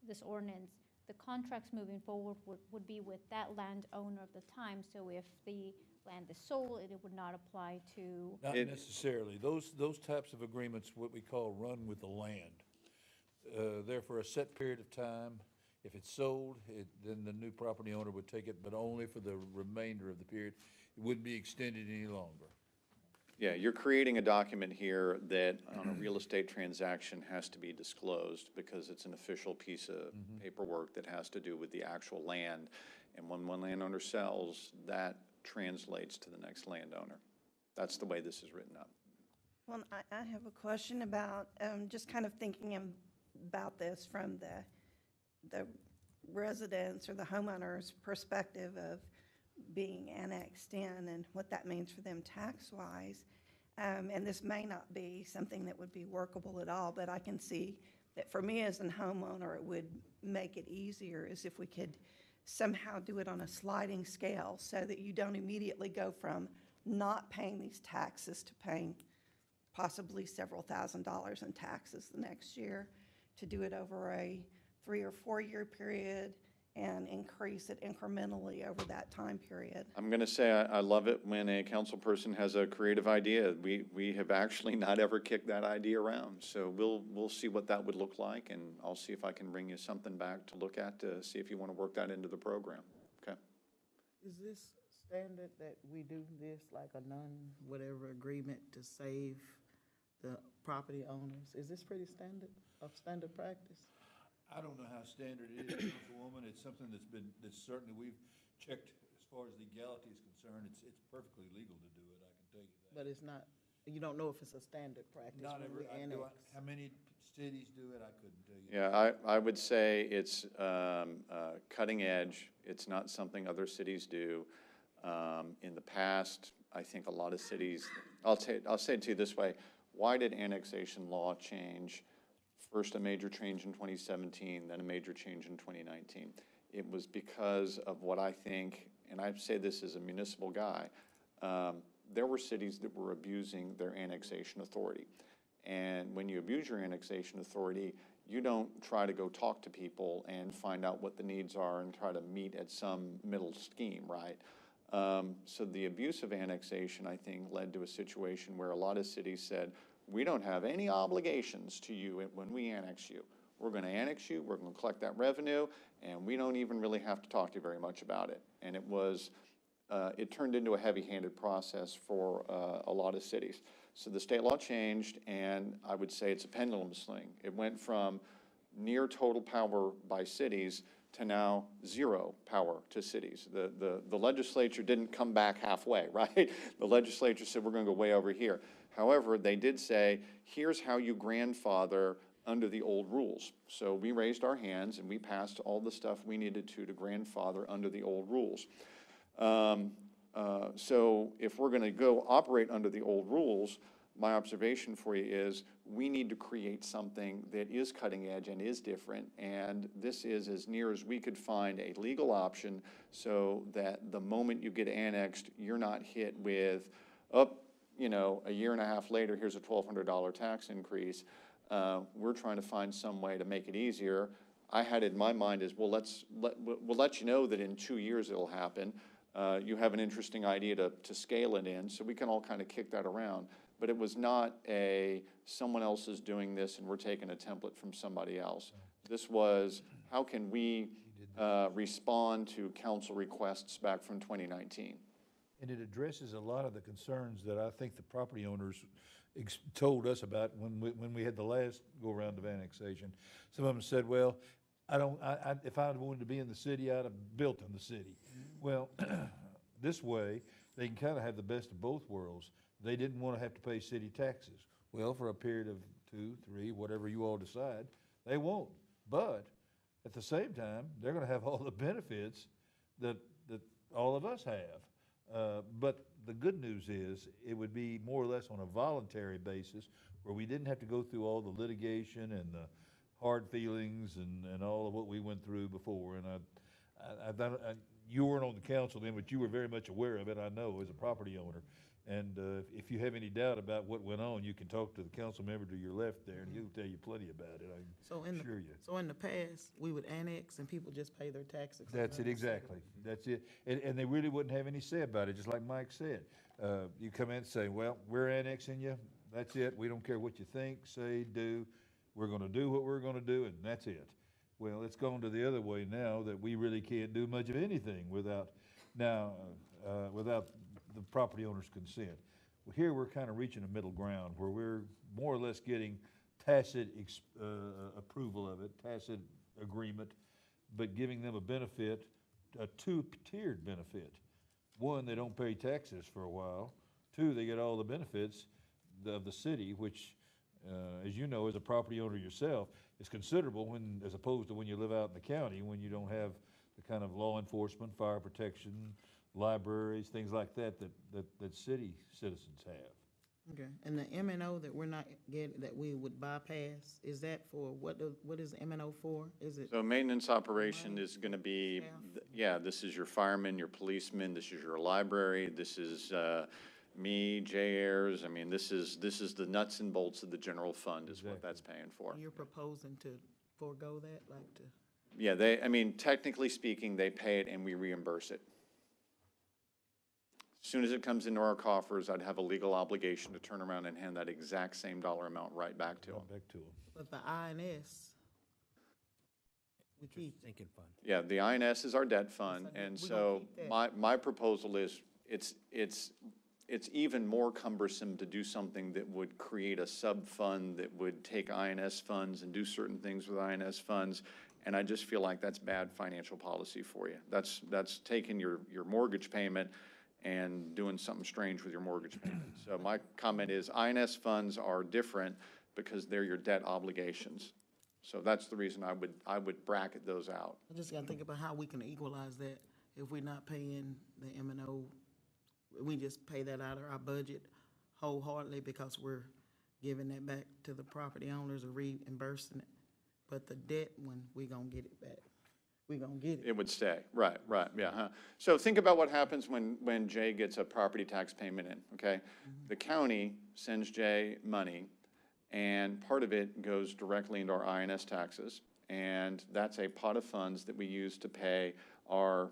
this ordinance, the contracts moving forward would be with that landowner of the time. So if the land is sold, it would not apply to. Not necessarily. Those types of agreements, what we call run with the land. They're for a set period of time. If it's sold, then the new property owner would take it, but only for the remainder of the period. It wouldn't be extended any longer. Yeah, you're creating a document here that on a real estate transaction has to be disclosed because it's an official piece of paperwork that has to do with the actual land. And when one landowner sells, that translates to the next landowner. That's the way this is written up. Well, I have a question about, just kind of thinking about this from the residents or the homeowner's perspective of being annexed in and what that means for them tax-wise. And this may not be something that would be workable at all, but I can see that for me as a homeowner, it would make it easier is if we could somehow do it on a sliding scale so that you don't immediately go from not paying these taxes to paying possibly several $1,000s in taxes the next year, to do it over a 3 or 4 year period and increase it incrementally over that time period. I'm going to say I love it when a council person has a creative idea. We have actually not ever kicked that idea around. So we'll see what that would look like, and I'll see if I can bring you something back to look at to see if you want to work that into the program. Okay. Is this standard that we do this like a non-whatever agreement to save the property owners? Is this pretty standard practice? I don't know how standard it is, Councilwoman. It's something that certainly we've checked as far as legality is concerned. It's perfectly legal to do it, I can tell you that. But it's not, you don't know if it's a standard practice Not when every, we annex. how many cities do it, I couldn't tell you. Yeah, I would say it's cutting edge. It's not something other cities do. In the past, I think a lot of cities, I'll say it to you this way, why did annexation law change? First a major change in 2017, then a major change in 2019. It was because of what I think, and I say this as a municipal guy, there were cities that were abusing their annexation authority. And when you abuse your annexation authority, you don't try to go talk to people and find out what the needs are and try to meet at some middle scheme, right? So the abuse of annexation, I think, led to a situation where a lot of cities said, we don't have any obligations to you when we annex you. We're going to annex you, we're going to collect that revenue, and we don't even really have to talk to you very much about it. And it turned into a heavy-handed process for a lot of cities. So the state law changed, and I would say it's a pendulum swing. It went from near total power by cities to now zero power to cities. The legislature didn't come back halfway, right? The legislature said, we're going to go way over here. However, they did say, here's how you grandfather under the old rules. So we raised our hands and we passed all the stuff we needed to grandfather under the old rules. So if we're going to go operate under the old rules, my observation for you is we need to create something that is cutting edge and is different. And this is as near as we could find a legal option so that the moment you get annexed, you're not hit with, a year and a half later, here's a $1,200 tax increase. We're trying to find some way to make it easier. I had it in my mind as, we'll let you know that in 2 years it'll happen. You have an interesting idea to scale it in, so we can all kind of kick that around. But it was not someone else is doing this and we're taking a template from somebody else. This was, how can we respond to council requests back from 2019? And it addresses a lot of the concerns that I think the property owners told us about when we had the last go-around of annexation. Some of them said, well, if I wanted to be in the city, I'd have built in the city. Well, this way, they can kind of have the best of both worlds. They didn't want to have to pay city taxes. Well, for a period of 2, 3, whatever you all decide, they won't. But at the same time, they're going to have all the benefits that all of us have. But the good news is it would be more or less on a voluntary basis where we didn't have to go through all the litigation and the hard feelings and all of what we went through before. And you weren't on the council then, but you were very much aware of it, I know, as a property owner. And if you have any doubt about what went on, you can talk to the council member to your left there, and he'll tell you plenty about it, I can assure you. So in the past, we would annex and people just pay their taxes. That's it, exactly. That's it. And they really wouldn't have any say about it, just like Mike said. You come in and say, well, we're annexing you. That's it. We don't care what you think, say, do. We're going to do what we're going to do, and that's it. Well, it's gone to the other way now that we really can't do much of anything without the property owner's consent. Well, here we're kind of reaching a middle ground where we're more or less getting tacit approval of it, tacit agreement, but giving them a benefit, a two-tiered benefit. One, they don't pay taxes for a while. Two, they get all the benefits of the city, which, as you know, as a property owner yourself, is considerable as opposed to when you live out in the county, when you don't have the kind of law enforcement, fire protection, libraries, things like that city citizens have. Okay, and the M&O that we're not getting, that we would bypass, is that for, what is M&O for? Is it? So maintenance operation is going to be, this is your firemen, your policemen, this is your library, this is me, Jay Ayers. I mean, this is the nuts and bolts of the general fund is what that's paying for. You're proposing to forego that, like to? Yeah, technically speaking, they pay it and we reimburse it. As soon as it comes into our coffers, I'd have a legal obligation to turn around and hand that exact same dollar amount right back to them. But the INS, we keep. Sinking fund. Yeah, the INS is our debt fund, and so my proposal is it's even more cumbersome to do something that would create a sub-fund that would take INS funds and do certain things with INS funds, and I just feel like that's bad financial policy for you. That's taking your mortgage payment and doing something strange with your mortgage payment. So my comment is INS funds are different because they're your debt obligations. So that's the reason I would bracket those out. I just gotta think about how we can equalize that if we're not paying the M&O. We just pay that out of our budget wholeheartedly because we're giving that back to the property owners or reimbursing it. But the debt one, we gonna get it back. we gonna get it. It would stay, right, yeah, huh. So think about what happens when Jay gets a property tax payment in, okay? The county sends Jay money, and part of it goes directly into our INS taxes, and that's a pot of funds that we use to pay our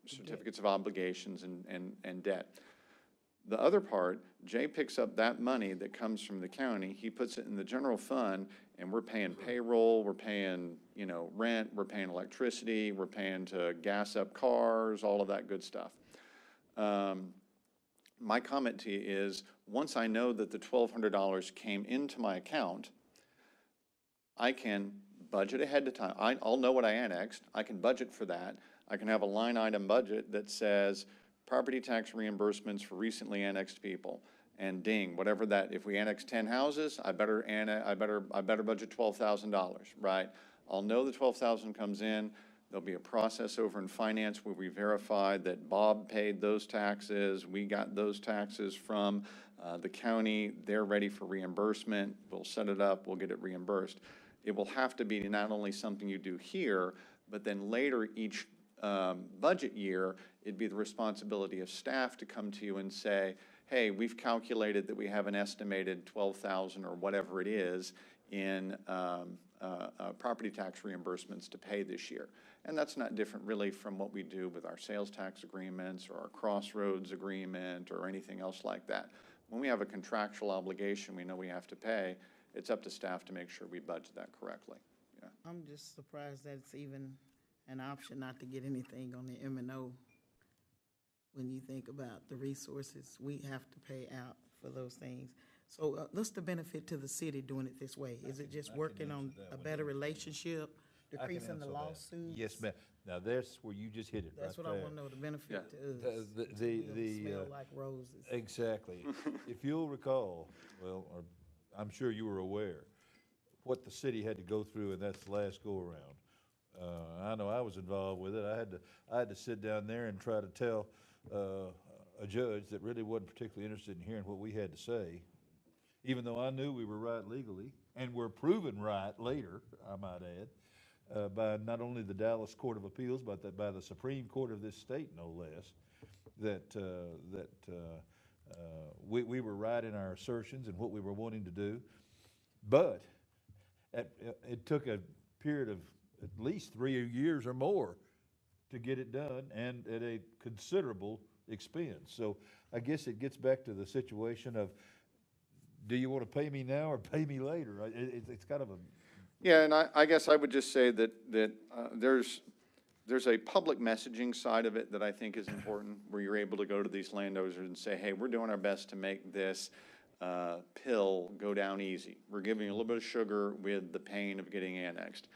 certificates of obligations and debt. The other part, Jay picks up that money that comes from the county, he puts it in the general fund, and we're paying payroll, we're paying, you know, rent, we're paying electricity, we're paying to gas up cars, all of that good stuff. My comment to you is, once I know that the $1,200 came into my account, I can budget ahead of time. I'll know what I annexed, I can budget for that. I can have a line item budget that says, property tax reimbursements for recently annexed people, and ding, whatever that, if we annex 10 houses, I better budget $12,000, right? I'll know the 12,000 comes in, there'll be a process over in finance where we verify that Bob paid those taxes, we got those taxes from the county, they're ready for reimbursement, we'll set it up, we'll get it reimbursed. It will have to be not only something you do here, but then later each budget year, it'd be the responsibility of staff to come to you and say, hey, we've calculated that we have an estimated 12,000 or whatever it is in property tax reimbursements to pay this year. And that's not different really from what we do with our sales tax agreements or our crossroads agreement or anything else like that. When we have a contractual obligation we know we have to pay, it's up to staff to make sure we budget that correctly. Yeah. I'm just surprised that it's even an option not to get anything on the M&O. When you think about the resources we have to pay out for those things. So what's the benefit to the city doing it this way? Is it just working on a better relationship, decreasing the lawsuits? Yes, ma'am. Now, that's where you just hit it right there. That's what I want to know, the benefit to us. The smell like roses. Exactly. If you'll recall, well, or I'm sure you were aware, what the city had to go through in that last go-around. I know I was involved with it. I had to sit down there and try to tell a judge that really wasn't particularly interested in hearing what we had to say, even though I knew we were right legally, and were proven right later, I might add, by not only the Dallas Court of Appeals, but by the Supreme Court of this state, no less, that we were right in our assertions and what we were wanting to do. But it took a period of at least 3 years or more to get it done, and at a considerable expense. So I guess it gets back to the situation of, do you want to pay me now or pay me later? It's kind of a... Yeah, and I guess I would just say that there's a public messaging side of it that I think is important, where you're able to go to these landowners and say, hey, we're doing our best to make this pill go down easy. We're giving you a little bit of sugar with the pain of getting annexed.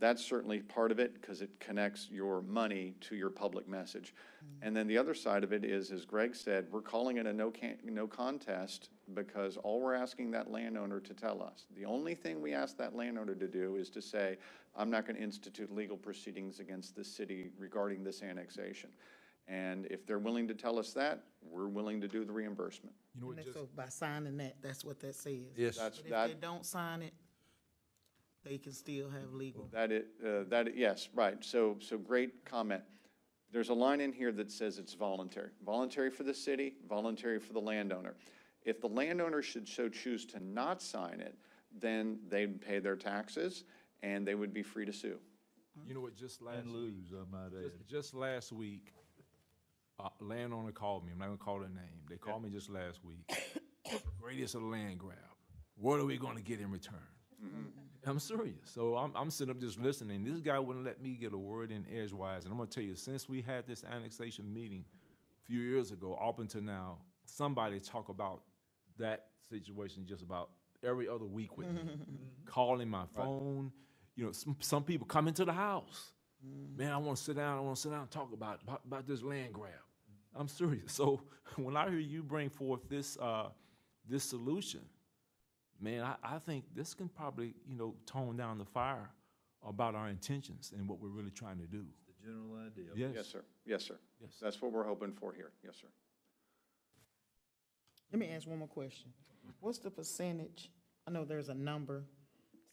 That's certainly part of it, because it connects your money to your public message. And then the other side of it is, as Greg said, we're calling it a no contest, because all we're asking that landowner to tell us, the only thing we ask that landowner to do is to say, I'm not going to institute legal proceedings against the city regarding this annexation. And if they're willing to tell us that, we're willing to do the reimbursement. You know, And so by signing that, that's what that says. Yes. That's, But if that, they don't sign it, they can still have legal. yes, right. So great comment. There's a line in here that says it's voluntary. Voluntary for the city, voluntary for the landowner. If the landowner should so choose to not sign it, then they'd pay their taxes and they would be free to sue. You know what, just last And week, lose, I might add. just last week, a landowner called me. I'm not gonna call their name. They called me just last week. Greatest of the land grab. What are we gonna get in return? I'm serious. So I'm sitting up just listening. This guy wouldn't let me get a word in edgewise. And I'm gonna tell you, since we had this annexation meeting a few years ago, up until now, somebody talk about that situation just about every other week with me. Calling my phone. You know, some people come into the house. Man, I want to sit down and talk about this land grab. I'm serious. So when I hear you bring forth this this solution, man, I think this can probably, tone down the fire about our intentions and what we're really trying to do. The general idea. Yes. Yes, sir. Yes, sir. Yes. That's what we're hoping for here. Yes, sir. Let me ask one more question. What's the percentage? I know there's a number,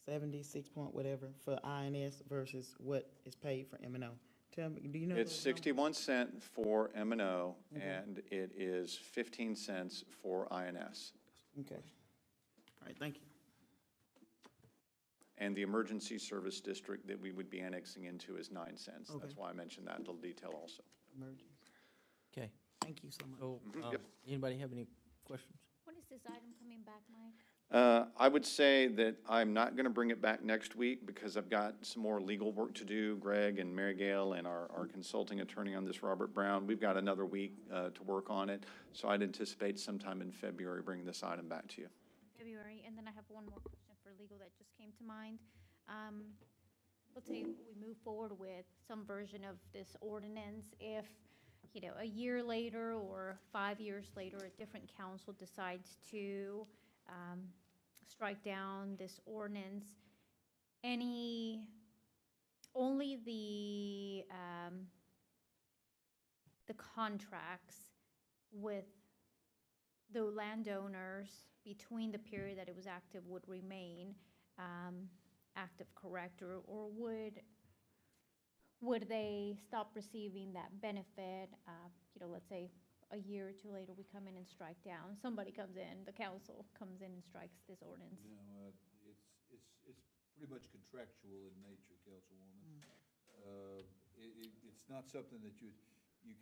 76 point whatever for INS versus what is paid for M&O? Tell me, do you know? It's those numbers? 61 cent for M&O, and it is 15 cents for INS. Okay. All right, thank you. And the emergency service district that we would be annexing into is 9 cents. Okay. That's why I mentioned that in little detail also. Emergency. Okay. Thank you so much. So, Yep. anybody have any questions? When is this item coming back, Mike? I would say that I'm not going to bring it back next week because I've got some more legal work to do. Greg and Mary Gail and our consulting attorney on this, Robert Brown, we've got another week to work on it. So I'd anticipate sometime in February bringing this item back to you. February, and then I have one more question for legal that just came to mind. Let's say we move forward with some version of this ordinance. If, you know, a year later or 5 years later, a different council decides to strike down this ordinance, only the contracts with the landowners between the period that it was active would remain active, correct? Or would they stop receiving that benefit? You know, let's say a year or two later, we come in and strike down. Somebody comes in, the council comes in and strikes this ordinance. No, it's pretty much contractual in nature, Councilwoman. It's not something that you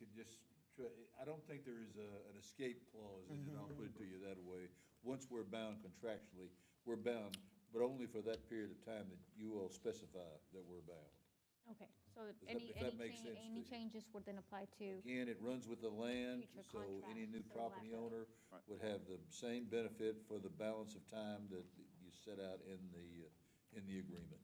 could just try. I don't think there is an escape clause in it, I'll put it to you that way. Once we're bound contractually, we're bound, but only for that period of time that you will specify that we're bound. Okay, so If that makes sense to any you. changes would then apply to, Again, it runs with the land, Future so any new contracts, for property lack of- owner would have the same benefit for the balance of time that you set out in the agreement.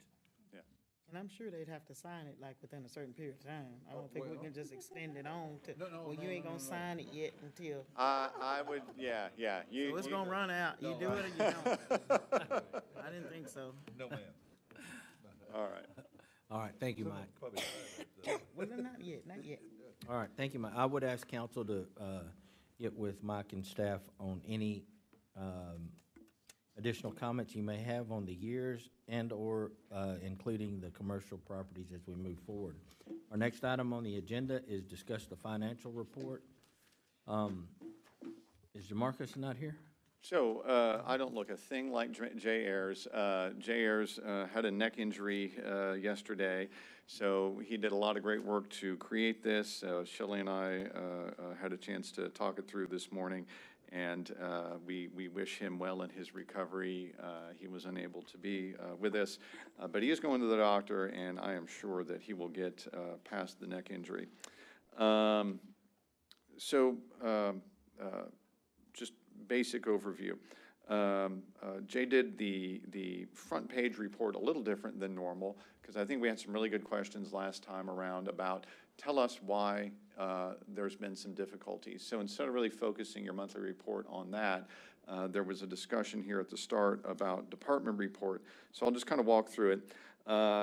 And I'm sure they'd have to sign it like within a certain period of time. I don't think we well- can just extend it on to, No, well, you ain't gonna sign it yet until, I would, yeah. so it's gonna run out. You do it or you don't. I didn't think so. No, ma'am. All right. All right, thank you, Mike. Probably not. Well, not yet, not yet. All right, thank you, Mike. I would ask council to get with Mike and staff on any additional comments you may have on the years and/or including the commercial properties as we move forward. Our next item on the agenda is discuss the financial report. Is Jamarcus not here? So I don't look a thing like Jay Ayers. Jay Ayers had a neck injury yesterday, so he did a lot of great work to create this. Shelley and I had a chance to talk it through this morning, and we wish him well in his recovery. He was unable to be with us, but he is going to the doctor, and I am sure that he will get past the neck injury. Just basic overview. Jay did the front page report a little different than normal, because I think we had some really good questions last time around about, tell us why there's been some difficulties. So instead of really focusing your monthly report on that, there was a discussion here at the start about department report. So I'll just kind of walk through it.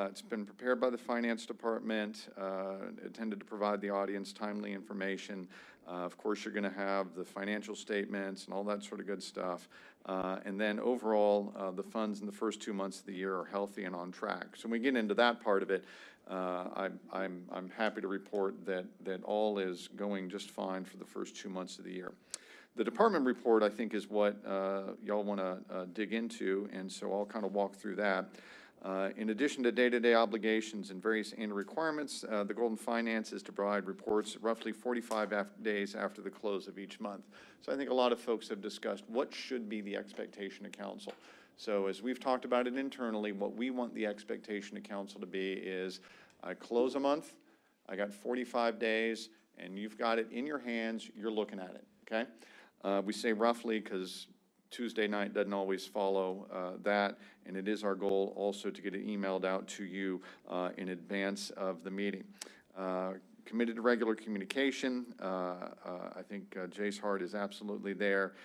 It's been prepared by the finance department, intended to provide the audience timely information. Of course, you're going to have the financial statements and all that sort of good stuff. And then overall, the funds in the first 2 months of the year are healthy and on track. So when we get into that part of it, I'm happy to report that all is going just fine for the first 2 months of the year. The department report, I think, is what y'all want to dig into, and so I'll kind of walk through that. In addition to day-to-day obligations and various annual requirements, the goal in finance is to provide reports roughly 45 days after the close of each month. So I think a lot of folks have discussed what should be the expectation of council. So as we've talked about it internally, what we want the expectation of council to be is, I close a month, I got 45 days, and you've got it in your hands, you're looking at it, okay? We say roughly because Tuesday night doesn't always follow that, and it is our goal also to get it emailed out to you in advance of the meeting. Committed to regular communication. I think Jay's heart is absolutely there.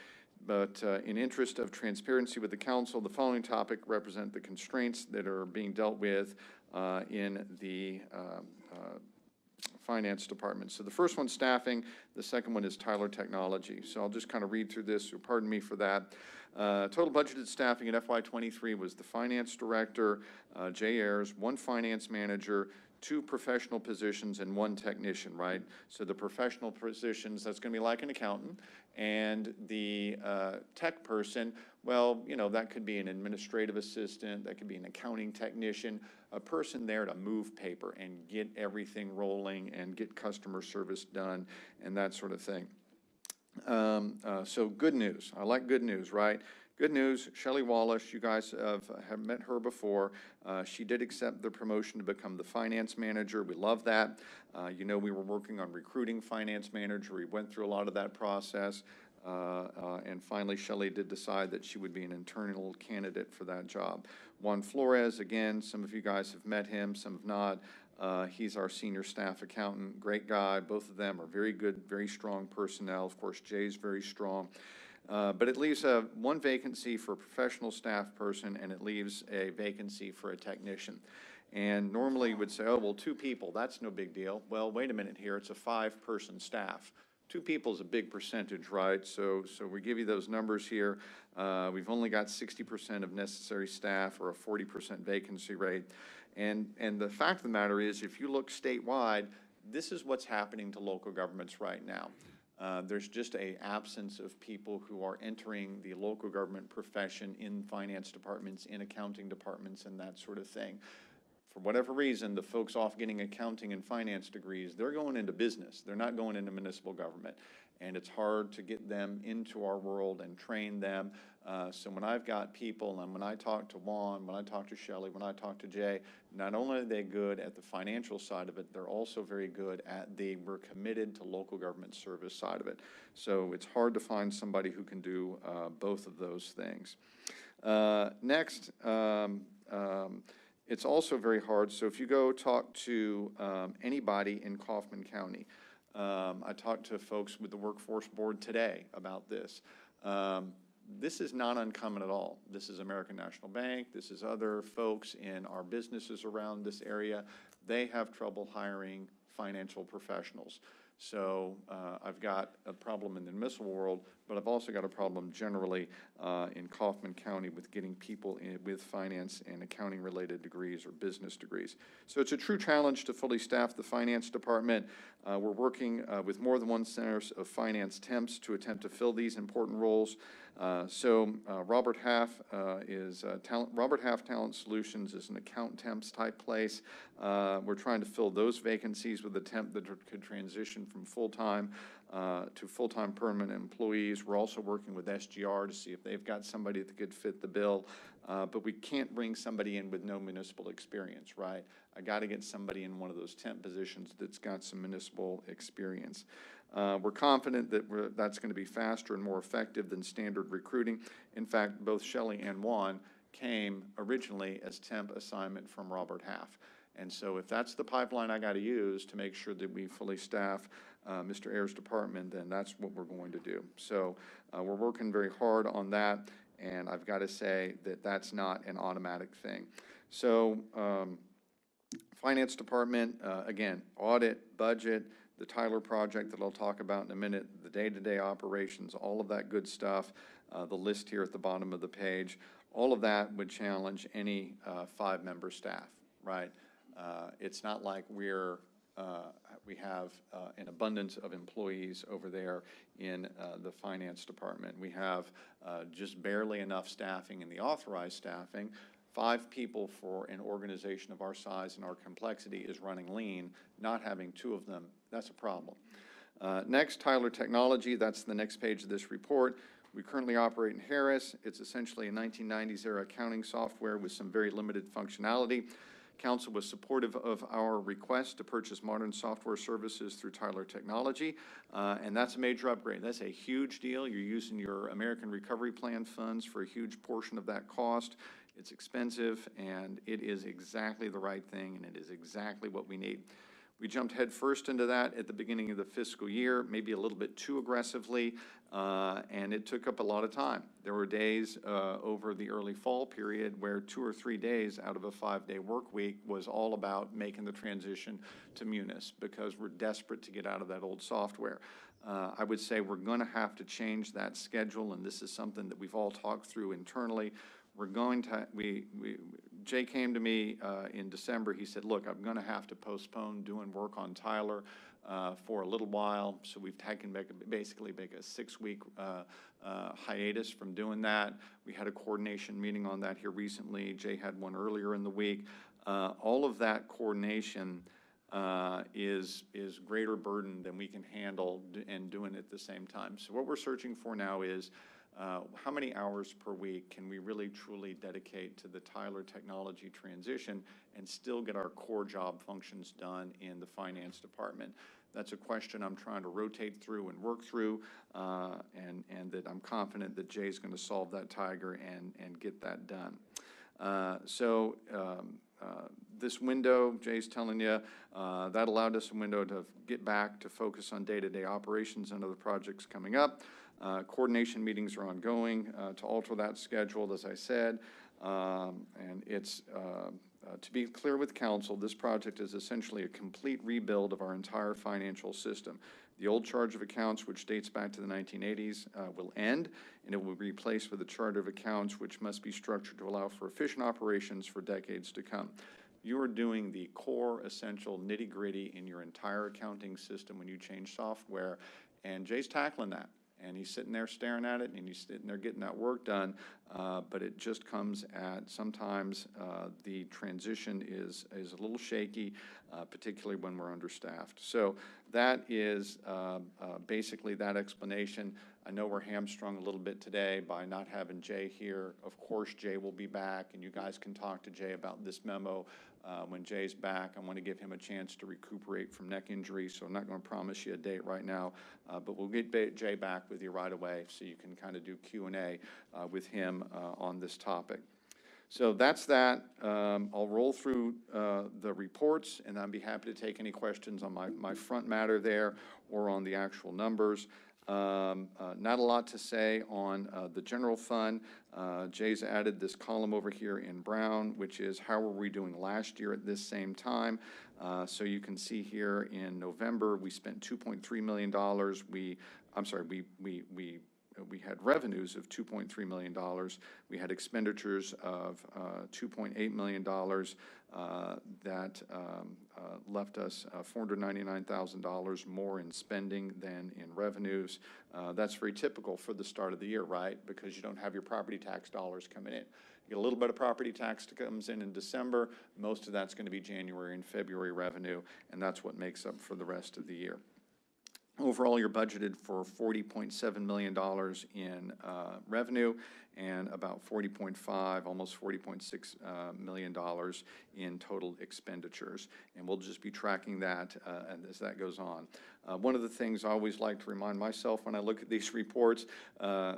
But in interest of transparency with the council, the following topic represent the constraints that are being dealt with in the Finance Department. So the first one's staffing, the second one is Tyler Technology. So I'll just kind of read through this, so pardon me for that. Total budgeted staffing at FY23 was the Finance Director, Jay Ayers, 1 Finance Manager, 2 professional positions, and 1 technician, right? So the professional positions, that's going to be like an accountant, and the tech person, well, you know, that could be an administrative assistant, that could be an accounting technician, a person there to move paper and get everything rolling and get customer service done and that sort of thing. So good news. I like good news, right? Good news, Shelley Wallace, you guys have met her before. She did accept the promotion to become the finance manager. We love that. You know, we were working on recruiting finance manager. We went through a lot of that process. And finally, Shelley did decide that she would be an internal candidate for that job. Juan Flores, again, some of you guys have met him, some have not. He's our senior staff accountant, great guy. Both of them are very good, very strong personnel. Of course, Jay's very strong. But it leaves 1 vacancy for a professional staff person, and it leaves a vacancy for a technician. And normally you would say, oh, well, 2 people, that's no big deal. Well, wait a minute here, it's a 5-person staff. 2 people is a big percentage, right? So we give you those numbers here. We've only got 60% of necessary staff, or a 40% vacancy rate. And the fact of the matter is, if you look statewide, this is what's happening to local governments right now. There's just an absence of people who are entering the local government profession in finance departments, in accounting departments, and that sort of thing. For whatever reason, the folks off getting accounting and finance degrees, they're going into business. They're not going into municipal government. And it's hard to get them into our world and train them. So when I've got people, and when I talk to Juan, when I talk to Shelley, when I talk to Jay, not only are they good at the financial side of it, they're also very good at we're committed to local government service side of it. So it's hard to find somebody who can do both of those things. Next, it's also very hard. So if you go talk to anybody in Kaufman County, I talked to folks with the Workforce Board today about this. This is not uncommon at all. This is American National Bank. This is other folks in our businesses around this area. They have trouble hiring financial professionals. So I've got a problem in the municipal world, but I've also got a problem generally in Kaufman County with getting people with finance and accounting related degrees or business degrees. So it's a true challenge to fully staff the finance department. We're working with more than 1 center of finance temps to attempt to fill these important roles. Robert Half Talent Solutions is an account temps type place. We're trying to fill those vacancies with a temp that could transition from full-time to full-time permanent employees. We're also working with SGR to see if they've got somebody that could fit the bill. But we can't bring somebody in with no municipal experience, right? I got to get somebody in one of those temp positions that's got some municipal experience. We're confident that that's going to be faster and more effective than standard recruiting. In fact, both Shelley and Juan came originally as temp assignment from Robert Half. And so if that's the pipeline I got to use to make sure that we fully staff Mr. Ayers' department, then that's what we're going to do. So we're working very hard on that, and I've got to say that that's not an automatic thing. So finance department, again, audit, budget, the Tyler project that I'll talk about in a minute, the day-to-day operations, all of that good stuff, the list here at the bottom of the page, all of that would challenge any 5-member staff, right? It's not like we have an abundance of employees over there in the finance department. We have just barely enough staffing in the authorized staffing. 5 people for an organization of our size and our complexity is running lean. Not having 2 of them, that's a problem. Next, Tyler Technology, that's the next page of this report. We currently operate in Harris. It's essentially a 1990s era accounting software with some very limited functionality. Council was supportive of our request to purchase modern software services through Tyler Technology, and that's a major upgrade. That's a huge deal. You're using your American Recovery Plan funds for a huge portion of that cost. It's expensive, and it is exactly the right thing, and it is exactly what we need. We jumped headfirst into that at the beginning of the fiscal year, maybe a little bit too aggressively, and it took up a lot of time. There were days over the early fall period where 2 or 3 days out of a 5-day work week was all about making the transition to Munis because we're desperate to get out of that old software. I would say we're going to have to change that schedule, and this is something that we've all talked through internally. We're going to, Jay came to me in December. He said, look, I'm going to have to postpone doing work on Tyler for a little while. So we've taken basically a 6-week hiatus from doing that. We had a coordination meeting on that here recently. Jay had one earlier in the week. All of that coordination is greater burden than we can handle and doing it at the same time. So what we're searching for now is how many hours per week can we really truly dedicate to the Tyler technology transition and still get our core job functions done in the finance department? That's a question I'm trying to rotate through and work through, and that I'm confident that Jay's going to solve that tiger and get that done. This window, Jay's telling you, that allowed us a window to get back to focus on day-to-day operations and other projects coming up. Coordination meetings are ongoing to alter that schedule, as I said, and it's, to be clear with council, this project is essentially a complete rebuild of our entire financial system. The old charge of accounts, which dates back to the 1980s, will end, and it will be replaced with a chart of accounts which must be structured to allow for efficient operations for decades to come. You are doing the core, essential, nitty-gritty in your entire accounting system when you change software, and Jay's tackling that. And he's sitting there staring at it, and he's sitting there getting that work done. But it just comes at sometimes the transition is a little shaky, particularly when we're understaffed. So that is basically that explanation. I know we're hamstrung a little bit today by not having Jay here. Of course, Jay will be back, and you guys can talk to Jay about this memo when Jay's back. I want to give him a chance to recuperate from neck injury, so I'm not going to promise you a date right now, but we'll get Jay back with you right away so you can kind of do Q&A with him on this topic. So that's that. I'll roll through the reports, and I'd be happy to take any questions on my front matter there or on the actual numbers. Not a lot to say on the general fund. Jay's added this column over here in brown, which is how were we doing last year at this same time. So you can see here in November, we spent $2.3 million. We had revenues of $2.3 million. We had expenditures of $2.8 million that left us $499,000 more in spending than in revenues. That's very typical for the start of the year, right? Because you don't have your property tax dollars coming in. You get a little bit of property tax that comes in December. Most of that's going to be January and February revenue, and that's what makes up for the rest of the year. Overall, you're budgeted for $40.7 million in revenue and about $40.5, almost $40.6 million in total expenditures. And we'll just be tracking that as that goes on. One of the things I always like to remind myself when I look at these reports,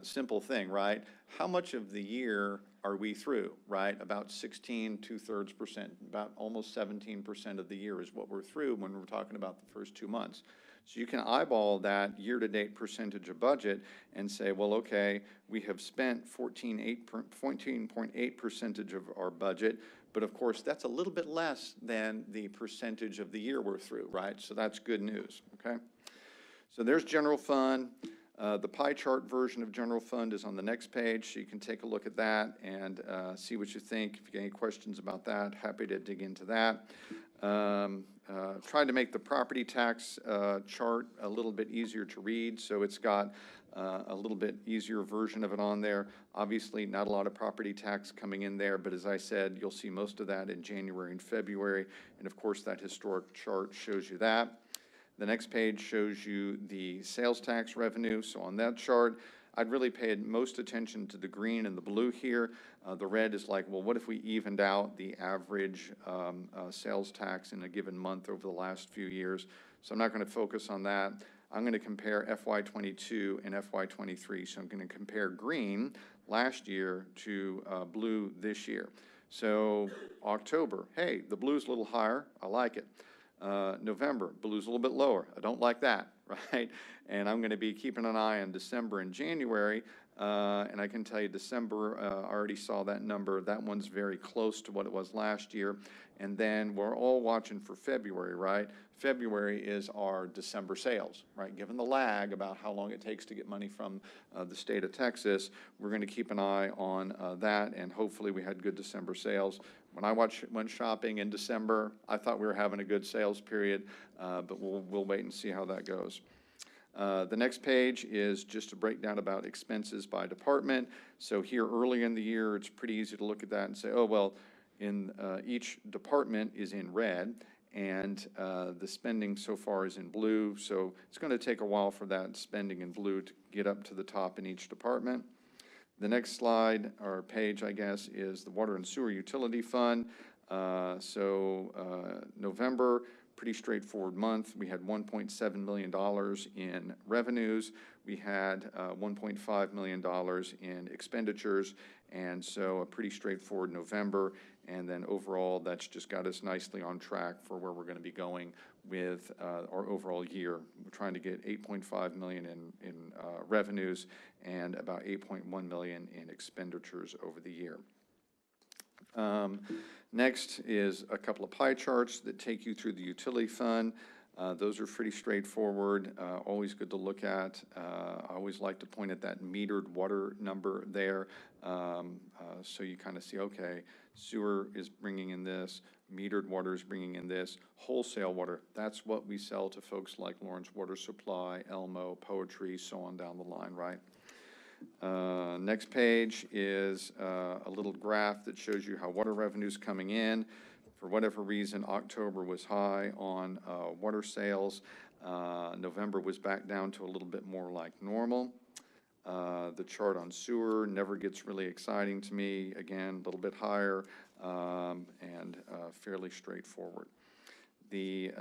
simple thing, right? How much of the year are we through, right? About 2/3%, about almost 17% of the year is what we're through when we're talking about the first 2 months. So you can eyeball that year-to-date percentage of budget and say, well, okay, we have spent 14.8% of our budget, but of course that's a little bit less than the percentage of the year we're through, right? So that's good news, okay? So there's general fund. The pie chart version of general fund is on the next page, so you can take a look at that and see what you think. If you get any questions about that, happy to dig into that. Tried to make the property tax chart a little bit easier to read, so it's got a little bit easier version of it on there. Obviously, not a lot of property tax coming in there, but as I said, you'll see most of that in January and February, and of course, that historic chart shows you that. The next page shows you the sales tax revenue, so on that chart, I'd really pay most attention to the green and the blue here. The red is like, well, what if we evened out the average sales tax in a given month over the last few years? So I'm not going to focus on that. I'm going to compare FY22 and FY23. So I'm going to compare green last year to blue this year. So October, hey, the blue's a little higher. I like it. November, blue's a little bit lower. I don't like that, right? And I'm going to be keeping an eye on December and January. And I can tell you December, I already saw that number. That one's very close to what it was last year. And then we're all watching for February, right? February is our December sales, right? Given the lag about how long it takes to get money from the state of Texas, we're going to keep an eye on that, and hopefully we had good December sales. When I went shopping in December, I thought we were having a good sales period, but we'll wait and see how that goes. The next page is just a breakdown about expenses by department. So here early in the year, it's pretty easy to look at that and say, oh, well, in each department is in red, and the spending so far is in blue. So it's going to take a while for that spending in blue to get up to the top in each department. The next slide, or page, I guess, is the Water and Sewer Utility Fund. November, pretty straightforward month. We had $1.7 million in revenues. We had $1.5 million in expenditures, and so a pretty straightforward November. And then overall, that's just got us nicely on track for where we're going to be going with our overall year. We're trying to get $8.5 million in revenues and about $8.1 million in expenditures over the year. Next is a couple of pie charts that take you through the utility fund. Those are pretty straightforward, always good to look at. I always like to point at that metered water number there, so you kind of see, okay, sewer is bringing in this, metered water is bringing in this, wholesale water, that's what we sell to folks like Lawrence Water Supply, Elmo, Poetry, so on down the line, right? Next page is a little graph that shows you how water revenue's coming in. For whatever reason, October was high on water sales. November was back down to a little bit more like normal. The chart on sewer never gets really exciting to me. Again, a little bit higher and fairly straightforward. The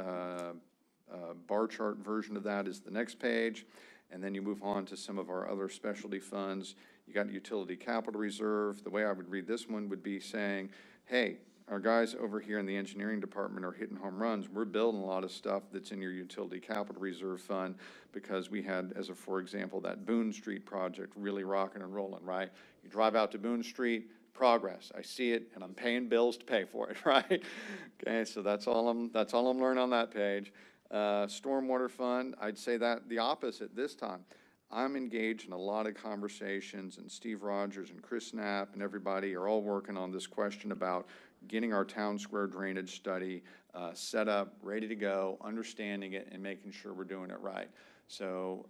bar chart version of that is the next page. And then you move on to some of our other specialty funds. You got utility capital reserve. The way I would read this one would be saying, hey, our guys over here in the engineering department are hitting home runs. We're building a lot of stuff that's in your utility capital reserve fund because we had, as a for example, that Boone Street project really rocking and rolling, right? You drive out to Boone Street, progress. I see it, and I'm paying bills to pay for it, right? Okay, so that's all I'm learning on that page. Stormwater fund, I'd say that the opposite this time. I'm engaged in a lot of conversations, and Steve Rogers and Chris Knapp and everybody are all working on this question about getting our town square drainage study set up, ready to go, understanding it, and making sure we're doing it right. So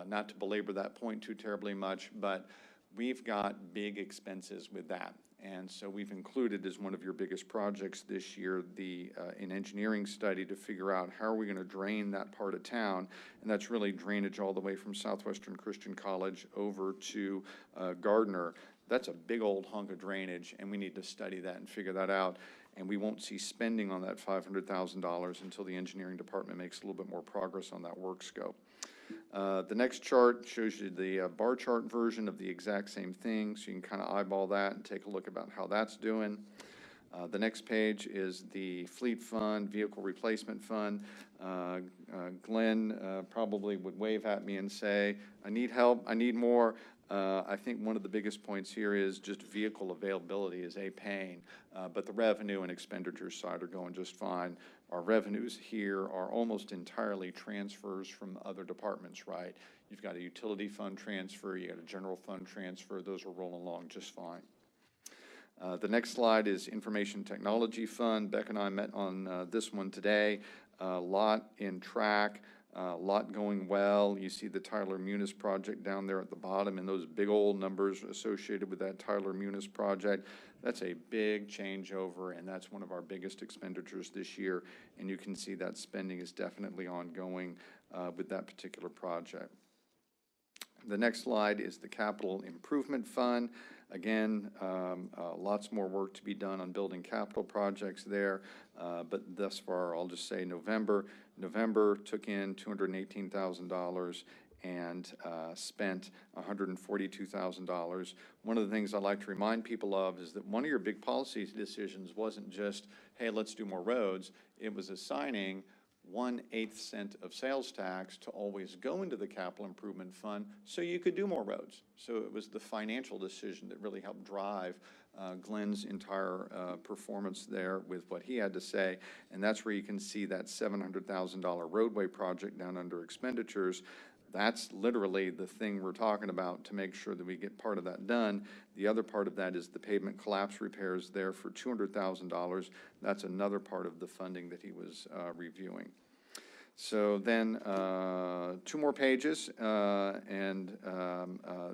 not to belabor that point too terribly much, but we've got big expenses with that. And so we've included as one of your biggest projects this year, an engineering study to figure out how are we going to drain that part of town. And that's really drainage all the way from Southwestern Christian College over to Gardner. That's a big old hunk of drainage, and we need to study that and figure that out. And we won't see spending on that $500,000 until the engineering department makes a little bit more progress on that work scope. The next chart shows you the bar chart version of the exact same thing, so you can kind of eyeball that and take a look about how that's doing. The next page is the fleet fund, vehicle replacement fund. Glenn probably would wave at me and say, I need help, I need more. I think one of the biggest points here is just vehicle availability is a pain, but the revenue and expenditure side are going just fine. Our revenues here are almost entirely transfers from other departments, right? You've got a utility fund transfer, you got a general fund transfer, those are rolling along just fine. The next slide is Information Technology Fund. Beck and I met on this one today. A lot in track. A lot going well. You see the Tyler Munis project down there at the bottom and those big old numbers associated with that Tyler Munis project. That's a big changeover, and that's one of our biggest expenditures this year. And you can see that spending is definitely ongoing with that particular project. The next slide is the Capital Improvement Fund. Again, lots more work to be done on building capital projects there, but thus far, I'll just say November took in $218,000, and spent $142,000. One of the things I'd like to remind people of is that one of your big policy decisions wasn't just, hey, let's do more roads. It was assigning 1/8 cent of sales tax to always go into the capital improvement fund so you could do more roads. So it was the financial decision that really helped drive Glenn's entire performance there with what he had to say. And that's where you can see that $700,000 roadway project down under expenditures. That's literally the thing we're talking about to make sure that we get part of that done. The other part of that is the pavement collapse repairs there for $200,000. That's another part of the funding that he was reviewing. So then 2 more pages, and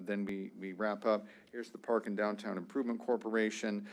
then we wrap up. Here's the Park and Downtown Improvement Corporation.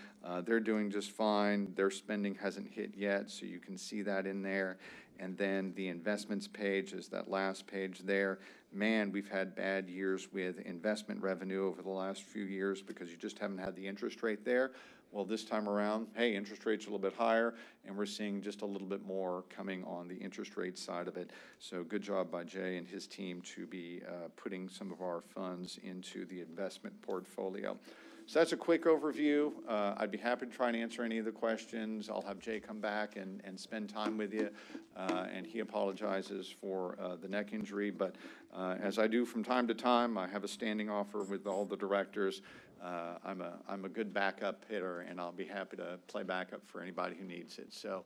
They're doing just fine. Their spending hasn't hit yet, so you can see that in there. And then the investments page is that last page there. Man, we've had bad years with investment revenue over the last few years because you just haven't had the interest rate there. Well, this time around, hey, interest rate's a little bit higher, and we're seeing just a little bit more coming on the interest rate side of it. So good job by Jay and his team to be putting some of our funds into the investment portfolio. So that's a quick overview. I'd be happy to try and answer any of the questions. I'll have Jay come back and spend time with you. And he apologizes for the neck injury. But as I do from time to time, I have a standing offer with all the directors. I'm a good backup hitter, and I'll be happy to play backup for anybody who needs it. So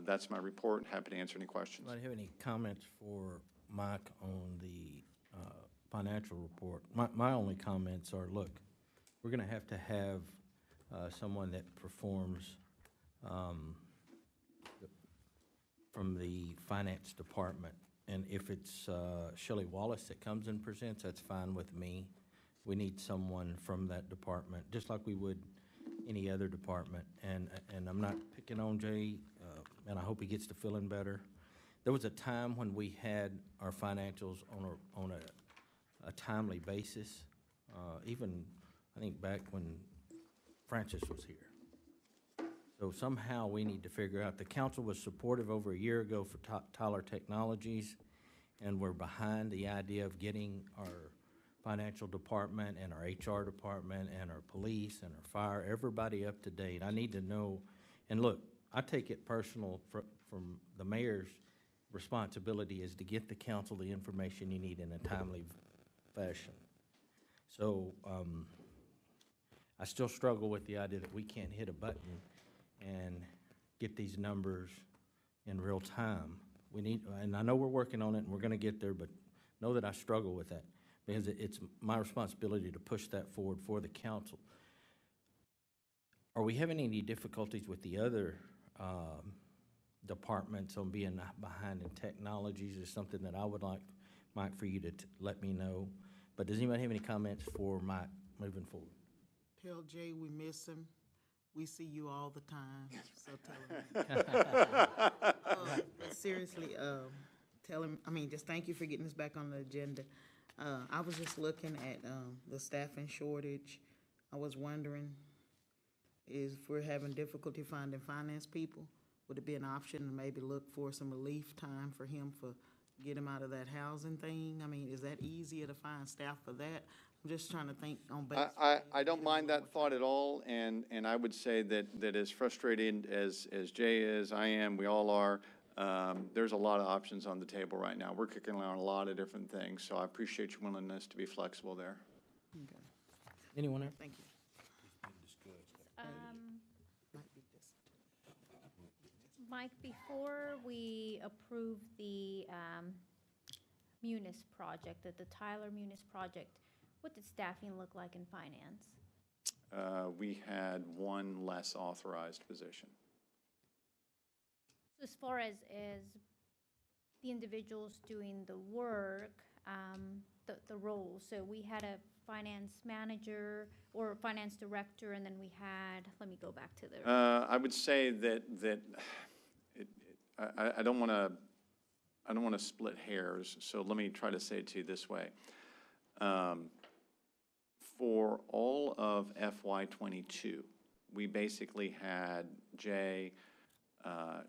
that's my report. Happy to answer any questions. Do you have any comments for Mike on the financial report? My only comments are, look, we're going to have someone that performs from the finance department. And if it's Shelley Wallace that comes and presents, that's fine with me. We need someone from that department, just like we would any other department. And I'm not picking on Jay, and I hope he gets to feeling better. There was a time when we had our financials on a timely basis, even I think back when Francis was here. So somehow we need to figure out, the council was supportive over a year ago for Tyler Technologies, and we're behind the idea of getting our financial department and our HR department and our police and our fire, everybody up to date. I need to know, and look, I take it personal from the mayor's responsibility is to get the council the information you need in a timely fashion. So I still struggle with the idea that we can't hit a button and get these numbers in real time. We need, and I know we're working on it and we're going to get there, but know that I struggle with that because it's my responsibility to push that forward for the council. Are we having any difficulties with the other departments on being behind in technologies? Is something that I would like, Mike, for you to let me know. But does anybody have any comments for Mike moving forward? Tell Jay we miss him. We see you all the time, so tell him. But seriously, tell him, just thank you for getting us back on the agenda. I was just looking at the staffing shortage. I was wondering, if we're having difficulty finding finance people, would it be an option to maybe look for some relief time for him get him out of that housing thing? Is that easier to find staff for that? I'm just trying to think on basis. I don't mind that thought at all, and I would say that as frustrated as Jay is, I am, we all are, there's a lot of options on the table right now. We're kicking around a lot of different things, so I appreciate your willingness to be flexible there. Okay. Anyone else? Thank you. Mike, before we approve the Munis project, the Tyler Munis project, what did staffing look like in finance? We had one less authorized position. As far as the individuals doing the work, the roles, so we had a finance manager or finance director, and then we had, let me go back to the. I would say that I don't want to split hairs, so let me try to say it to you this way. For all of FY22, we basically had Jay,